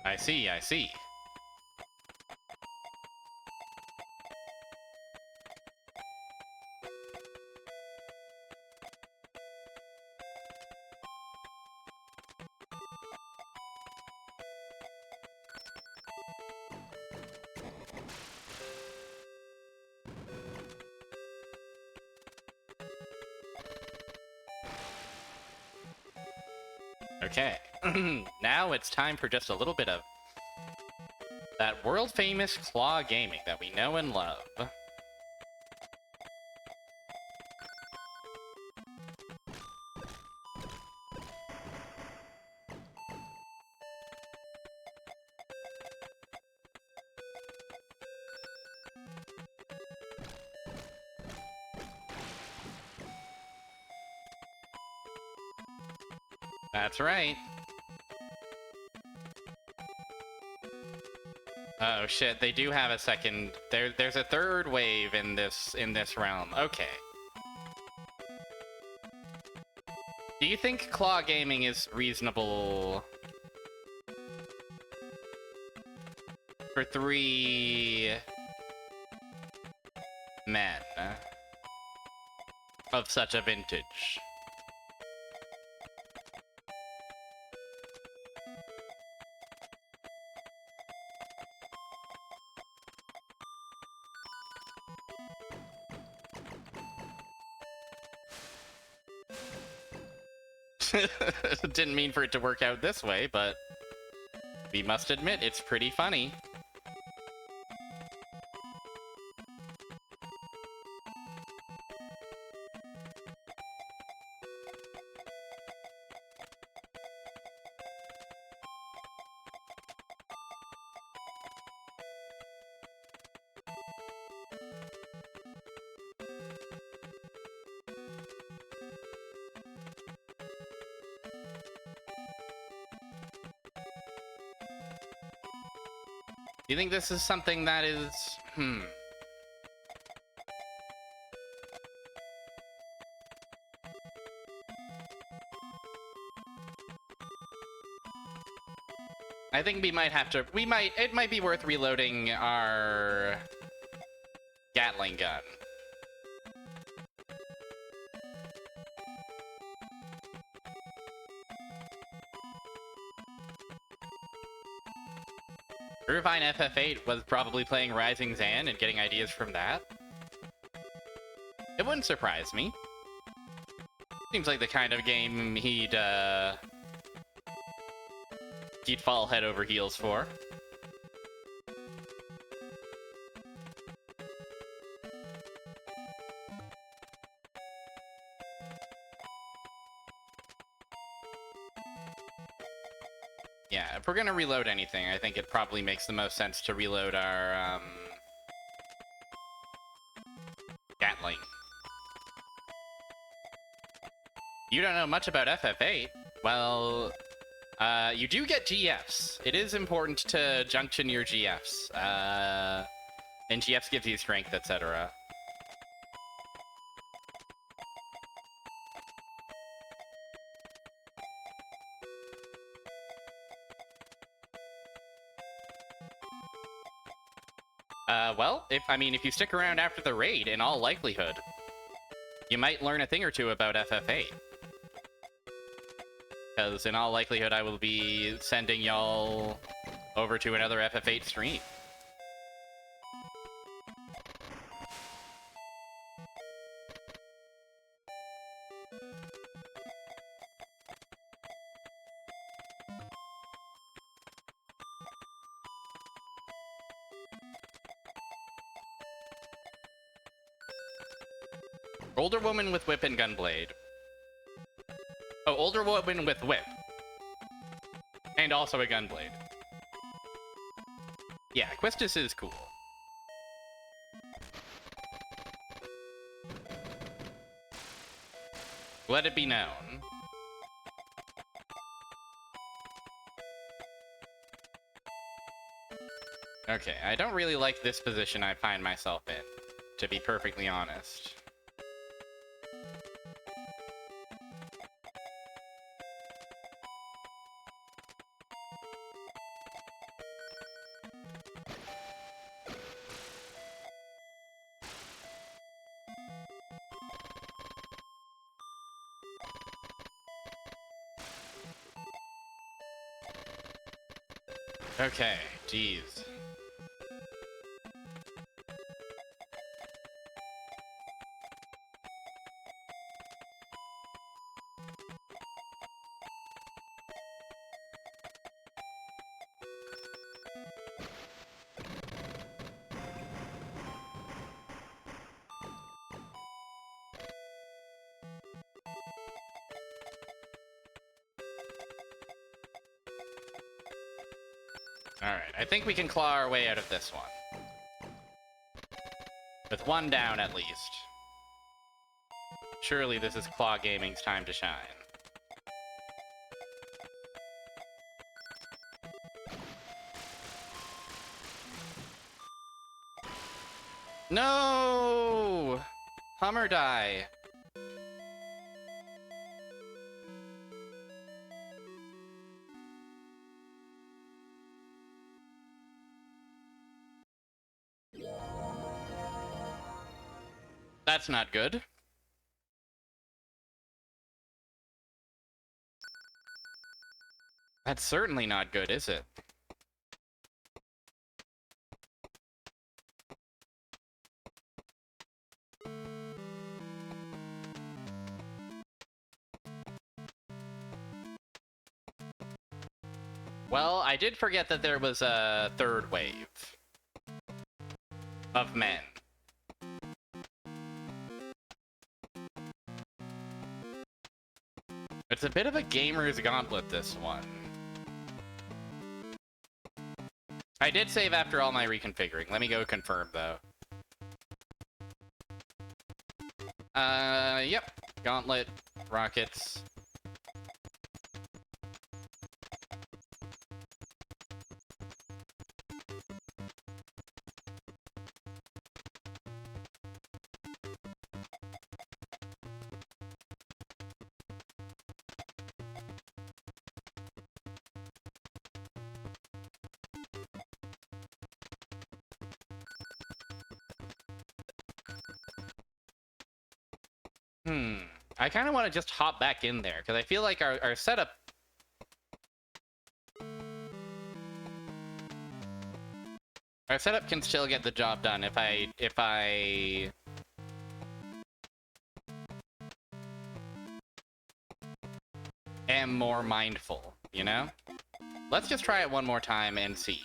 I see, I see. Okay, now it's time for just a little bit of that world-famous claw gaming that we know and love. That's right. Oh shit, they do have a second. There's a third wave in this realm. Okay. Do you think claw gaming is reasonable for 3 men of such a vintage? Didn't mean for it to work out this way, but we must admit it's pretty funny. Do you think this is something that is... I think we might have to... It might be worth reloading our... Gatling gun. Irvine FF8 was probably playing Rising Zan and getting ideas from that. It wouldn't surprise me. Seems like the kind of game he'd fall head over heels for. Yeah, if we're gonna reload anything, I think it probably makes the most sense to reload our, Gatling. You don't know much about FF8? Well, you do get GFs. It is important to junction your GFs. And GFs gives you strength, etc. Well, if you stick around after the raid, in all likelihood, you might learn a thing or two about FF8. Because in all likelihood, I will be sending y'all over to another FF8 stream. Older woman with whip and gunblade. Oh, older woman with whip. And also a gunblade. Yeah, Questus is cool. Let it be known. Okay, I don't really like this position I find myself in, to be perfectly honest. Okay, jeez. Alright, I think we can claw our way out of this one. With one down, at least. Surely this is Claw Gaming's time to shine. No! Hummer die. That's not good. That's certainly not good, is it? Well, I did forget that there was a third wave of men. It's a bit of a gamer's gauntlet, this one. I did save after all my reconfiguring. Let me go confirm, though. Yep. Gauntlet, rockets. I kind of want to just hop back in there, because I feel like our setup... Our setup can still get the job done if I am more mindful, you know? Let's just try it one more time and see.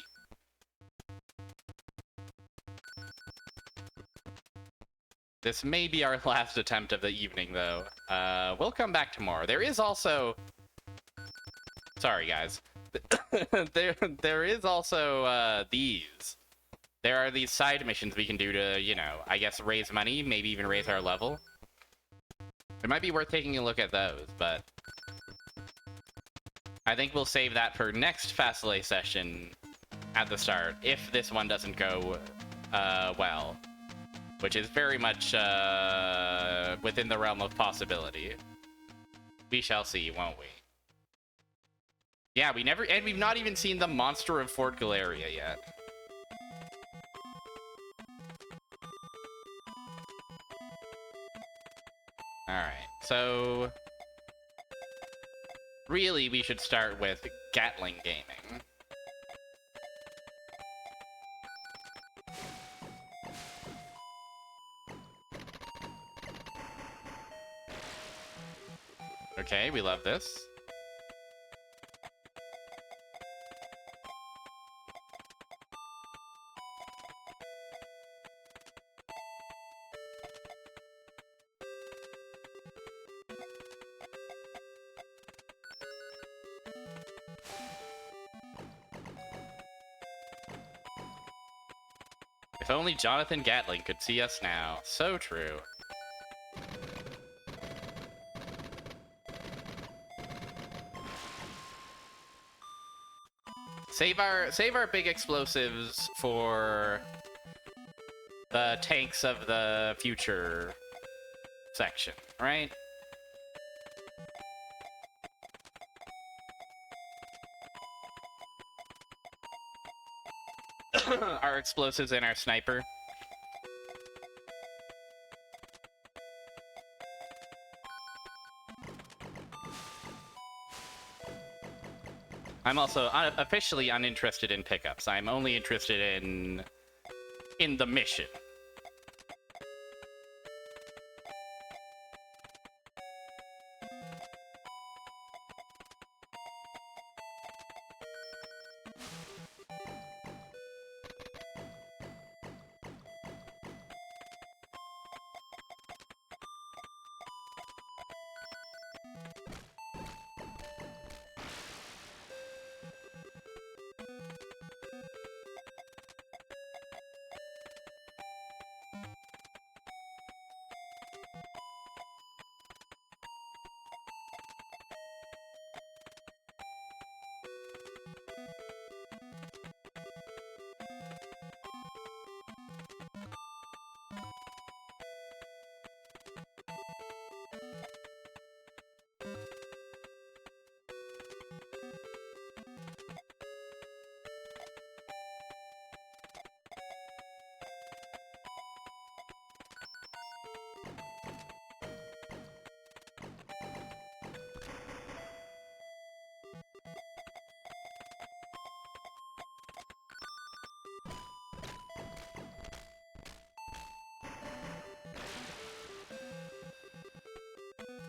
This may be our last attempt of the evening, though. We'll come back tomorrow. There is also... Sorry, guys. there is also, these. There are these side missions we can do to, you know, I guess raise money, maybe even raise our level. It might be worth taking a look at those, but... I think we'll save that for next faselei session at the start, if this one doesn't go, well. Which is very much, within the realm of possibility. We shall see, won't we? Yeah, we've not even seen the monster of Fort Galeria yet. Alright, so... Really, we should start with Gatling Gaming. Okay, we love this. If only Jonathan Gatling could see us now. So true. Save our big explosives for the tanks of the future section, right? Our explosives and our sniper. I'm also officially uninterested in pickups. I'm only interested in the mission.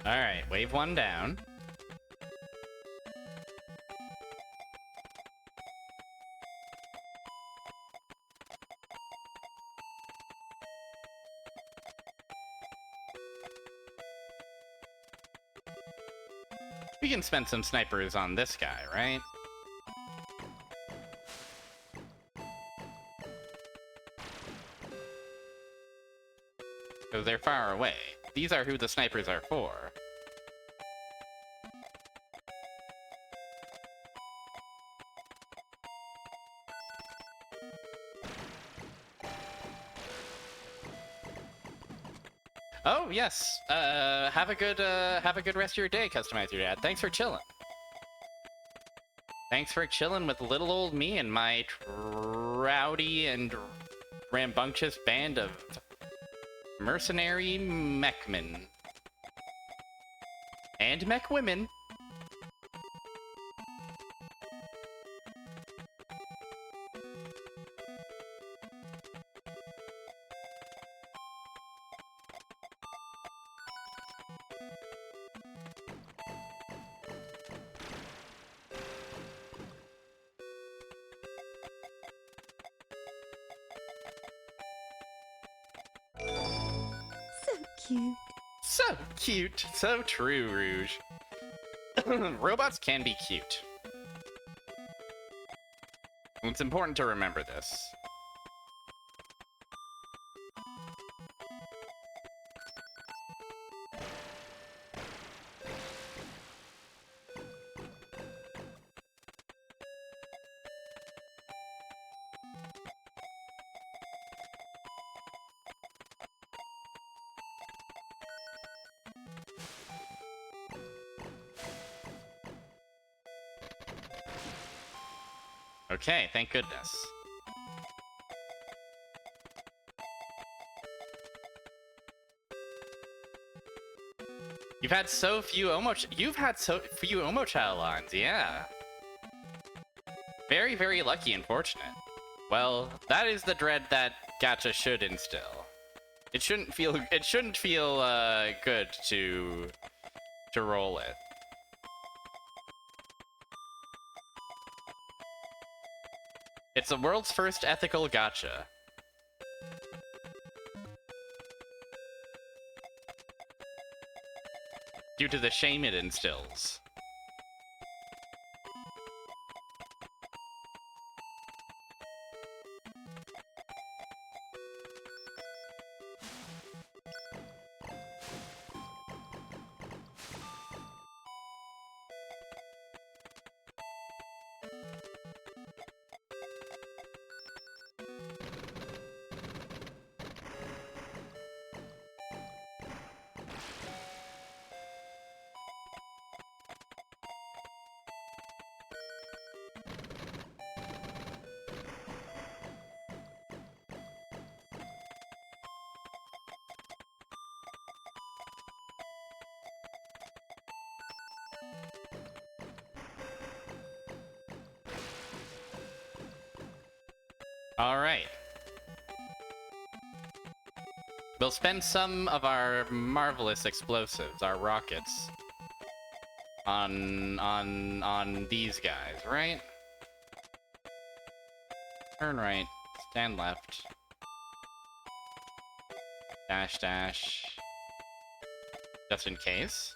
Alright, wave one down. We can spend some snipers on this guy, right? Because they're far away. These are who the snipers are for. Oh yes. Have a good rest of your day, Customize Your Dad. Thanks for chilling. Thanks for chilling with little old me and my rowdy and rambunctious band of mercenary mechmen. And mech women. So cute. So cute. So true, Rouge. Robots can be cute. It's important to remember this. Okay, thank goodness. You've had so few Omochild lines, yeah. Very, very lucky and fortunate. Well, that is the dread that gacha should instill. It shouldn't feel good to roll it. It's the world's first ethical gacha. Due to the shame it instills. Alright. We'll spend some of our marvelous explosives, our rockets, on these guys, right? Turn right, stand left. Dash dash. Just in case.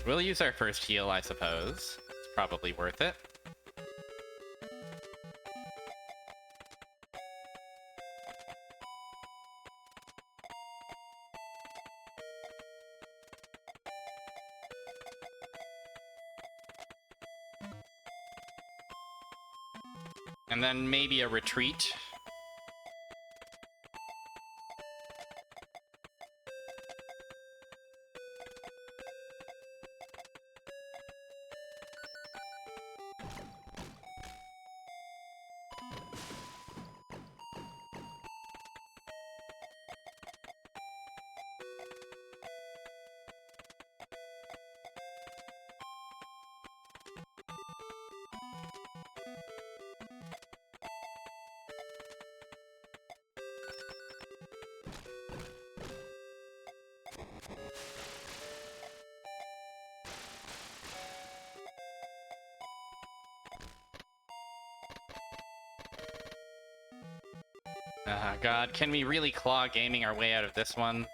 We'll use our first heal, I suppose. It's probably worth it. And then maybe a retreat. God, can we really claw gaming our way out of this one?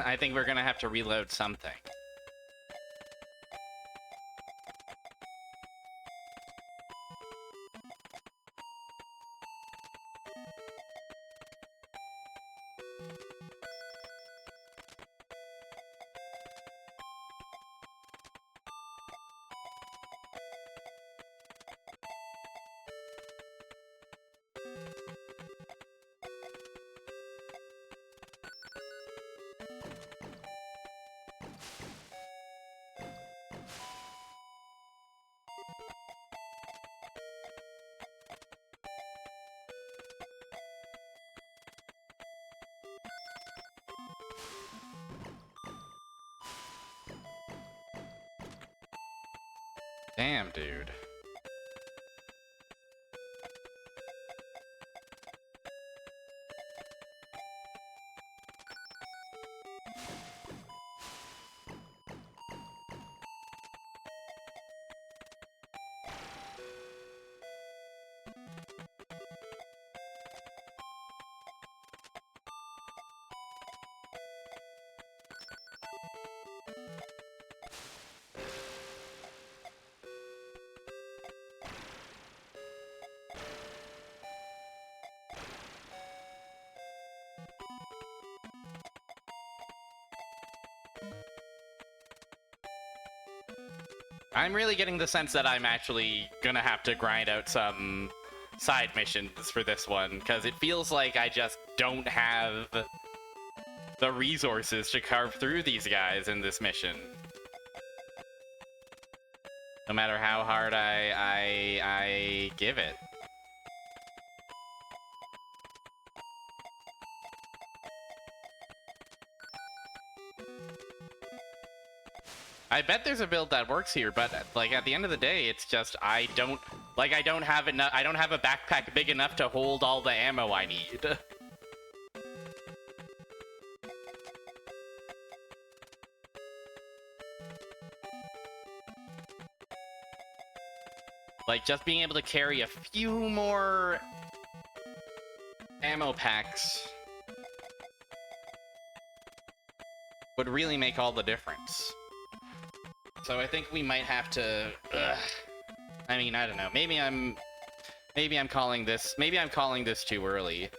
I think we're gonna have to reload something. Damn, dude. I'm really getting the sense that I'm actually gonna have to grind out some side missions for this one, because it feels like I just don't have the resources to carve through these guys in this mission. No matter how hard I give it. I bet there's a build that works here, but like at the end of the day, it's just I don't have enough. I don't have a backpack big enough to hold all the ammo I need. Like just being able to carry a few more ammo packs would really make all the difference. So I think we might have to. I mean, I don't know. Maybe I'm calling this. Maybe I'm calling this too early.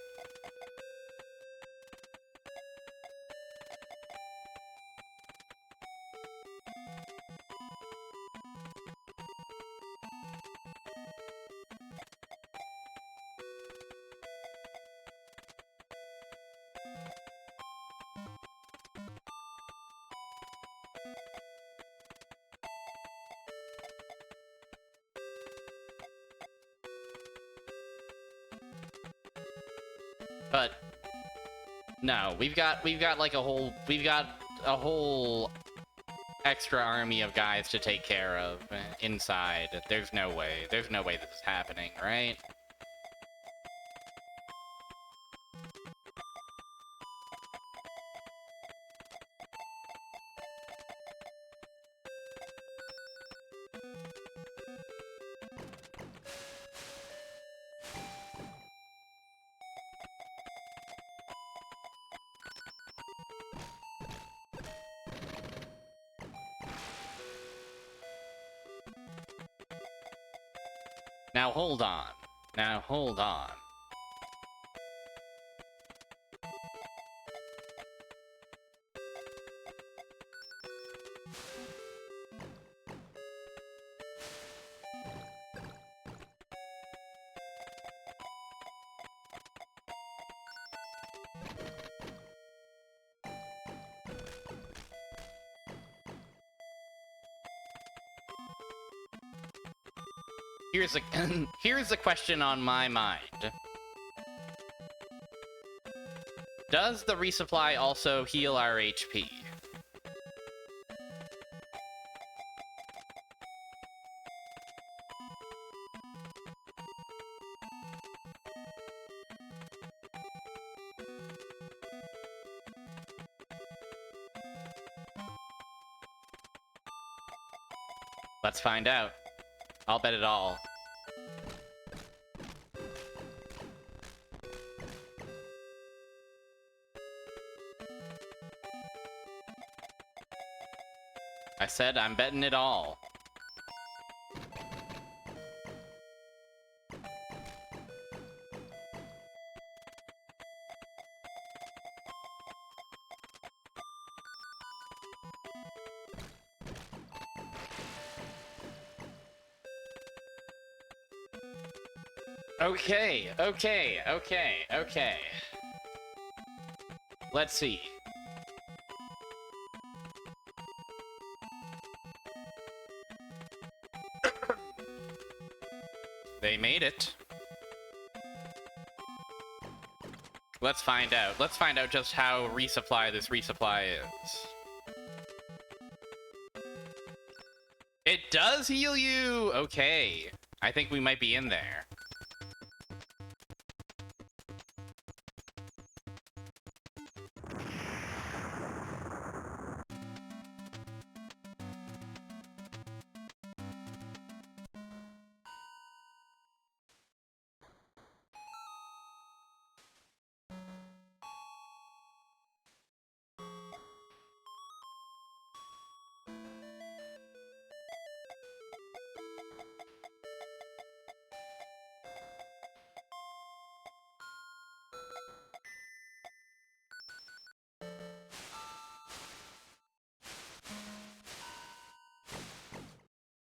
But no, we've got like a whole extra army of guys to take care of inside. There's no way this is happening, right? Now hold on. Now hold on. Here's a question on my mind. Does the resupply also heal our HP? Let's find out. I'll bet it all. I said I'm betting it all. Okay. Let's see. They made it. Let's find out. Let's find out just how this resupply is. It does heal you! Okay. I think we might be in there.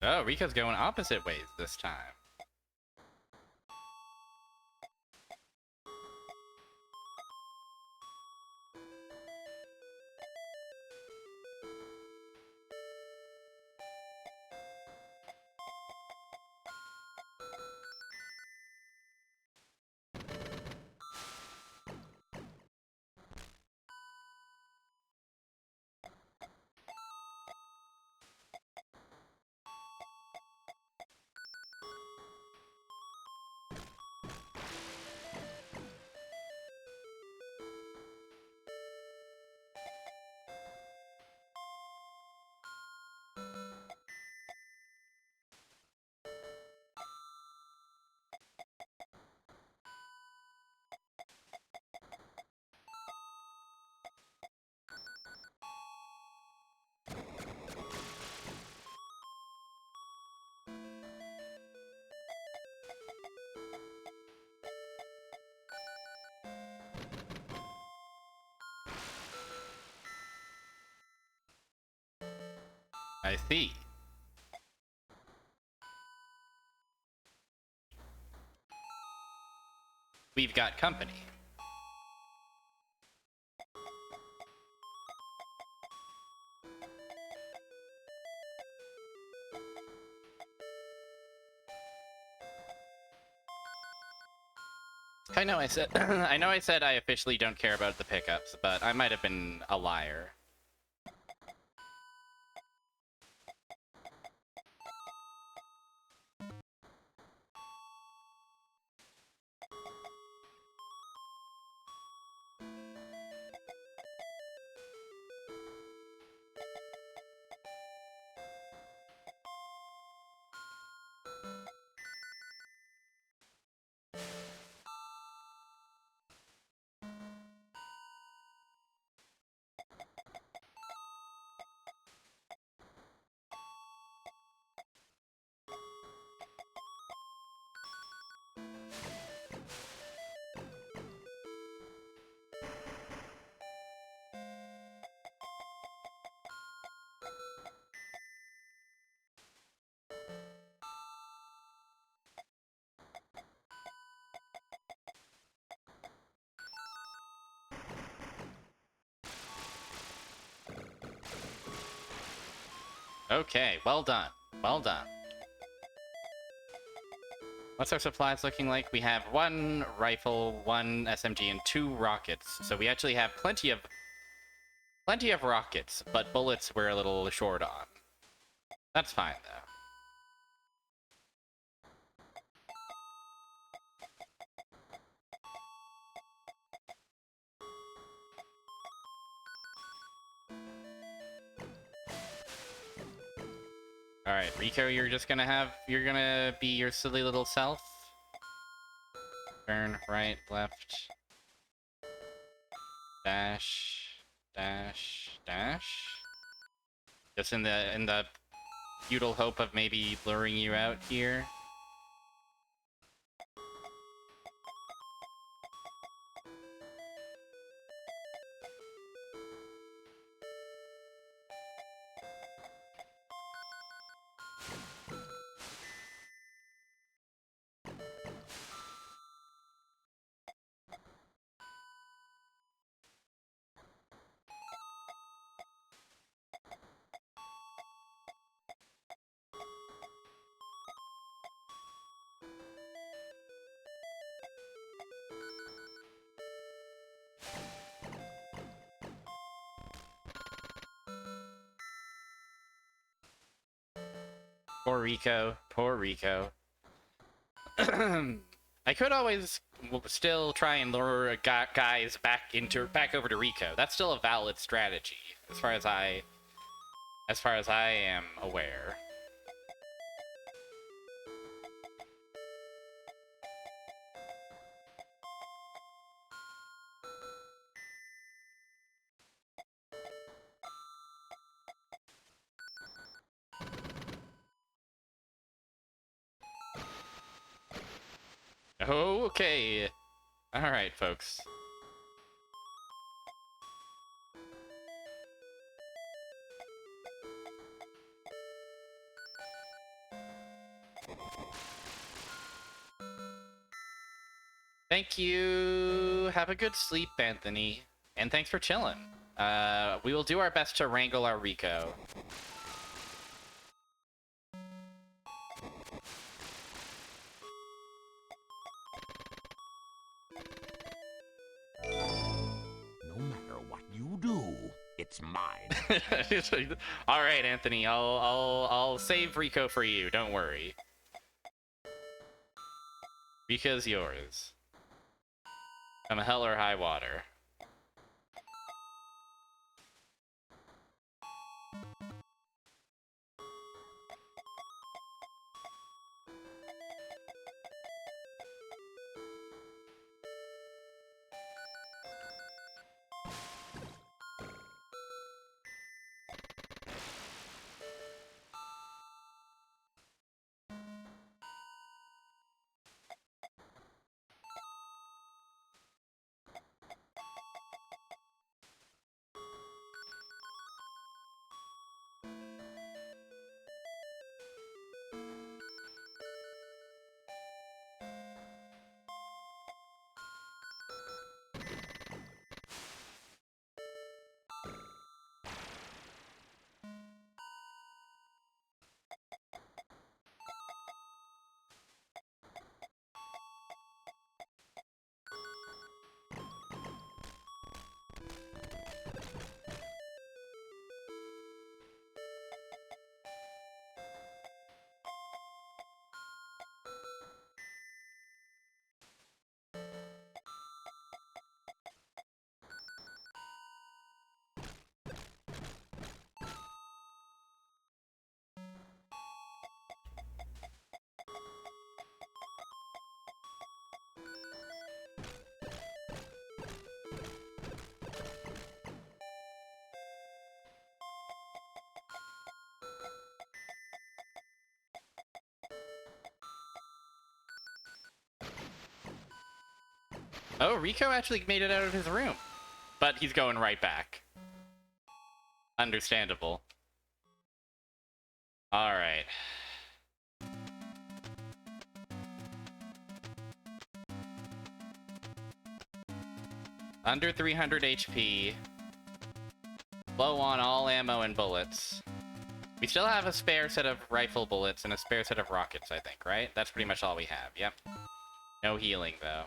Oh, Rika's going opposite ways this time. I see. We've got company. I know I said I know I said I officially don't care about the pickups, but I might have been a liar. Okay, well done. Well done. What's our supplies looking like? We have 1 rifle, 1 SMG, and 2 rockets. So we actually have plenty of rockets, but bullets we're a little short on. That's fine though. Alright, Rico, you're gonna be your silly little self. Turn, right, left. Dash, dash, dash. Just in the futile hope of maybe luring you out here. Poor Rico. Poor Rico. I could always still try and lure guys back over to Rico. That's still a valid strategy, as far as I am aware. Okay. Alright, folks. Thank you. Have a good sleep, Anthony. And thanks for chilling. We will do our best to wrangle our Rico. No matter what you do, it's mine. All right, Anthony. I'll save Rico for you. Don't worry. Rico's yours. Come hell or high water. Oh, Rico actually made it out of his room. But he's going right back. Understandable. Alright. Under 300 HP. Low on all ammo and bullets. We still have a spare set of rifle bullets and a spare set of rockets, I think, right? That's pretty much all we have, yep. No healing, though.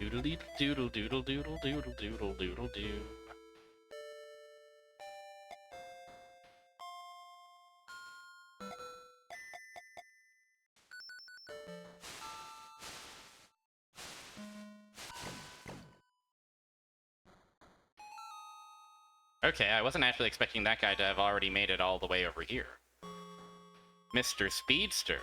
Doodle doodle doodle doodle doodle doodle doodle doo. Okay, I wasn't actually expecting that guy to have already made it all the way over here. Mr. Speedster.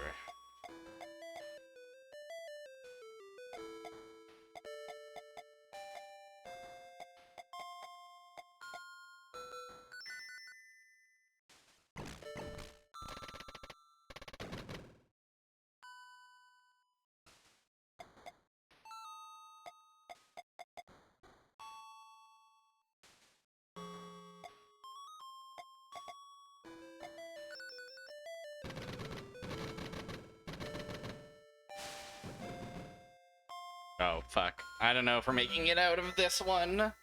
Oh, fuck. I don't know if we're making it out of this one.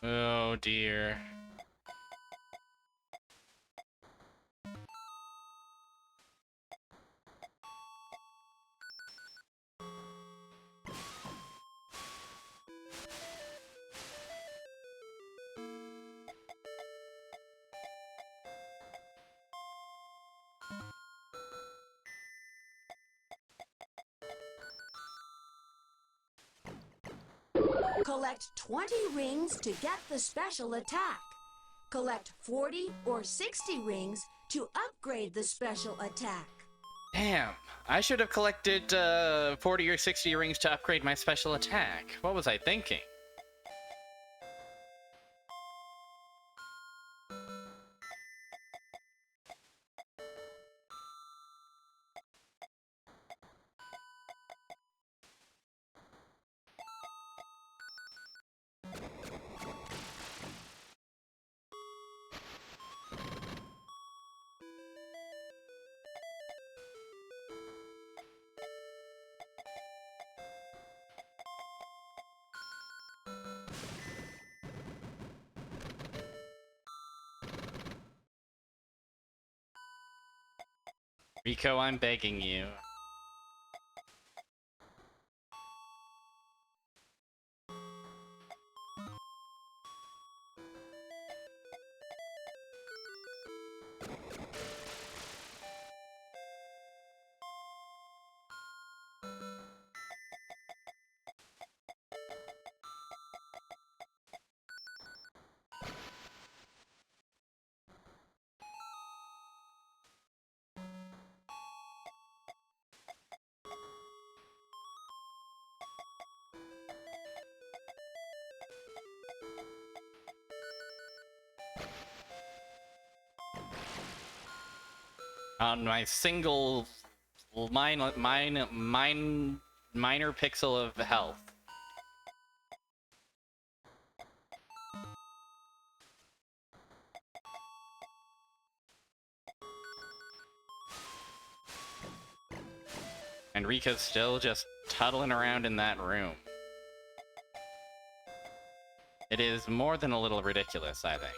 Oh dear. Collect 20 rings to get the special attack. Collect 40 or 60 rings to upgrade the special attack. Damn, I should have collected 40 or 60 rings to upgrade my special attack. What was I thinking? Rico, I'm begging you. On my single minor pixel of health. And Rika's still just tuddling around in that room. It is more than a little ridiculous, I think.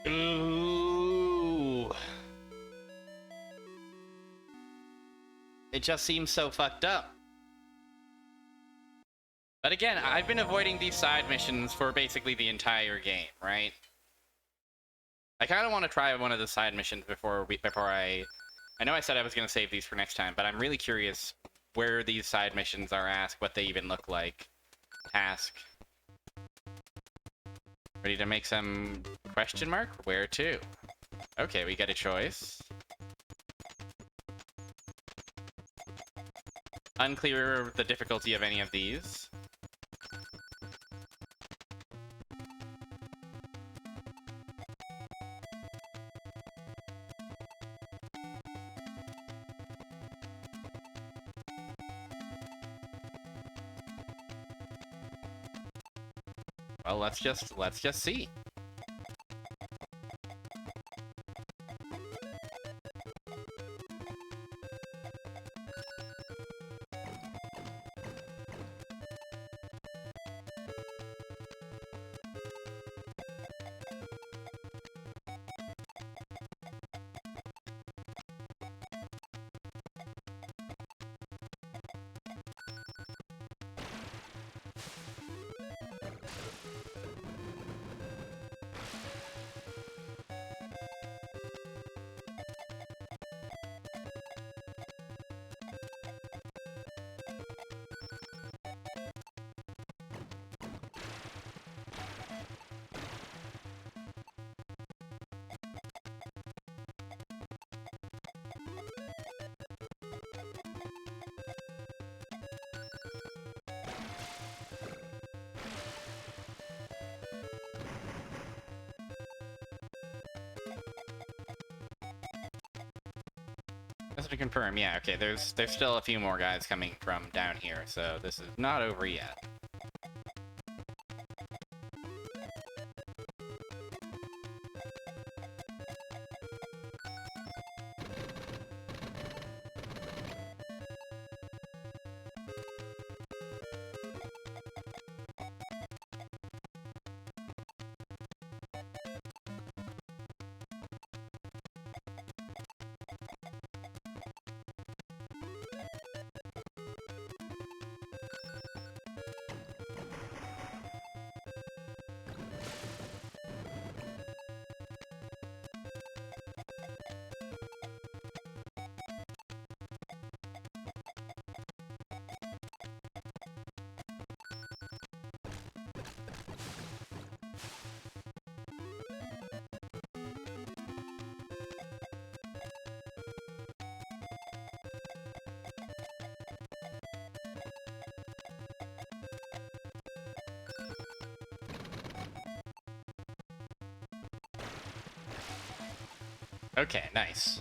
Ooh. It just seems so fucked up. But again, I've been avoiding these side missions for basically the entire game, right? I kind of want to try one of the side missions before I know I said I was going to save these for next time, but I'm really curious where these side missions are asked, what they even look like. Task. Ready to make some question mark? Where to? Okay, we get a choice. Unclear the difficulty of any of these. Well, let's just see. Just to confirm, yeah, okay, there's still a few more guys coming from down here, so this is not over yet. Okay, nice.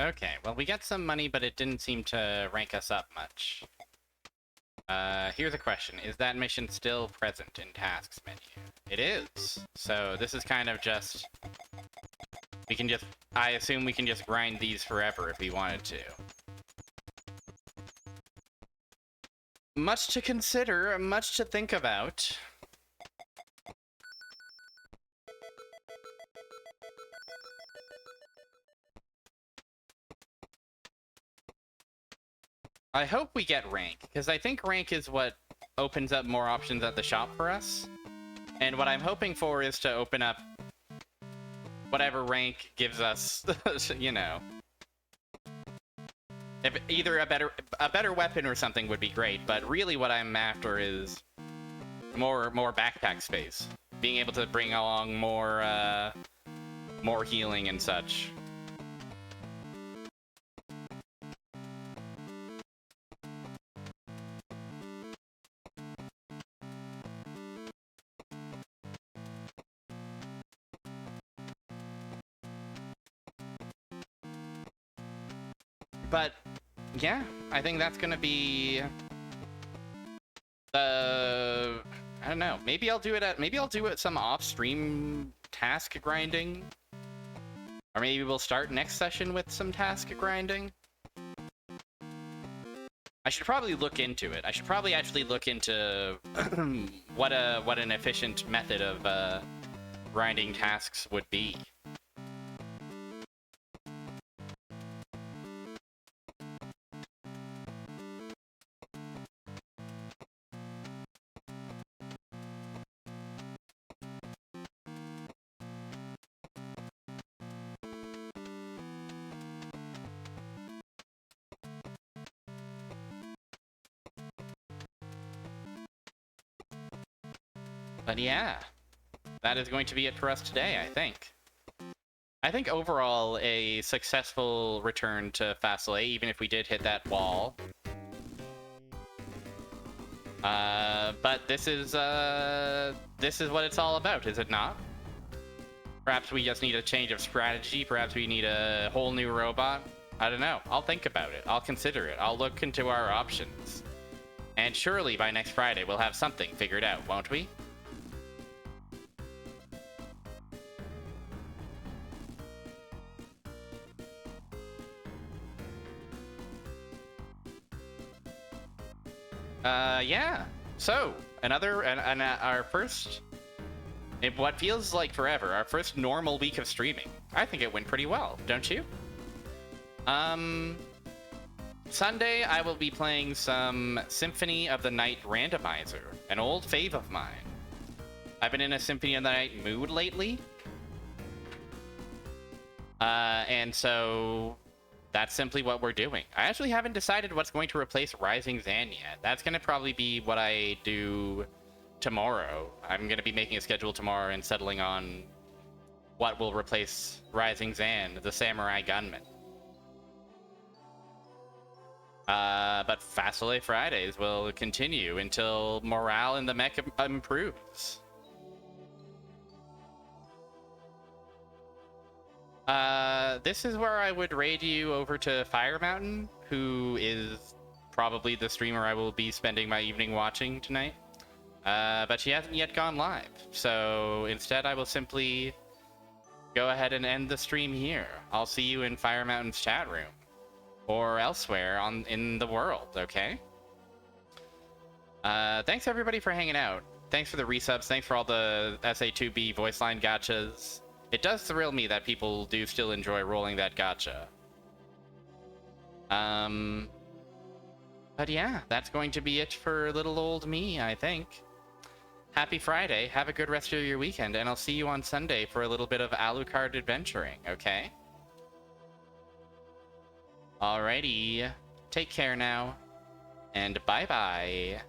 Okay, well, we got some money, but it didn't seem to rank us up much. Here's a question. Is that mission still present in tasks menu? It is. So this is kind of just... We can just... I assume we can just grind these forever if we wanted to. Much to consider, much to think about. I hope we get rank, because I think rank is what opens up more options at the shop for us. And what I'm hoping for is to open up whatever rank gives us, you know. If either a better weapon or something would be great, but really what I'm after is more backpack space. Being able to bring along more healing and such. But yeah, I think that's gonna be I don't know. Maybe I'll do it some off-stream task grinding, or maybe we'll start next session with some task grinding. I should probably look into it. I should probably actually look into what an efficient method of grinding tasks would be. But yeah, that is going to be it for us today, I think. I think overall a successful return to faselei, even if we did hit that wall. But this is what it's all about, is it not? Perhaps we just need a change of strategy. Perhaps we need a whole new robot. I don't know. I'll think about it. I'll consider it. I'll look into our options. And surely by next Friday we'll have something figured out, won't we? Yeah. So, our first, what feels like forever, our first normal week of streaming. I think it went pretty well, don't you? Sunday, I will be playing some Symphony of the Night Randomizer, an old fave of mine. I've been in a Symphony of the Night mood lately. And so that's simply what we're doing. I actually haven't decided what's going to replace Rising Zan yet. That's going to probably be what I do tomorrow. I'm going to be making a schedule tomorrow and settling on what will replace Rising Zan, the Samurai Gunman. But faselei Fridays will continue until morale in the mech improves. This is where I would raid you over to Fire Mountain, who is probably the streamer I will be spending my evening watching tonight. But she hasn't yet gone live, so instead I will simply go ahead and end the stream here. I'll see you in Fire Mountain's chat room, or elsewhere in the world, okay? Thanks everybody for hanging out. Thanks for the resubs, thanks for all the SA2B voice line gachas. It does thrill me that people do still enjoy rolling that gacha. But yeah, that's going to be it for little old me, I think. Happy Friday, have a good rest of your weekend, and I'll see you on Sunday for a little bit of Alucard adventuring, okay? Alrighty, take care now, and bye-bye.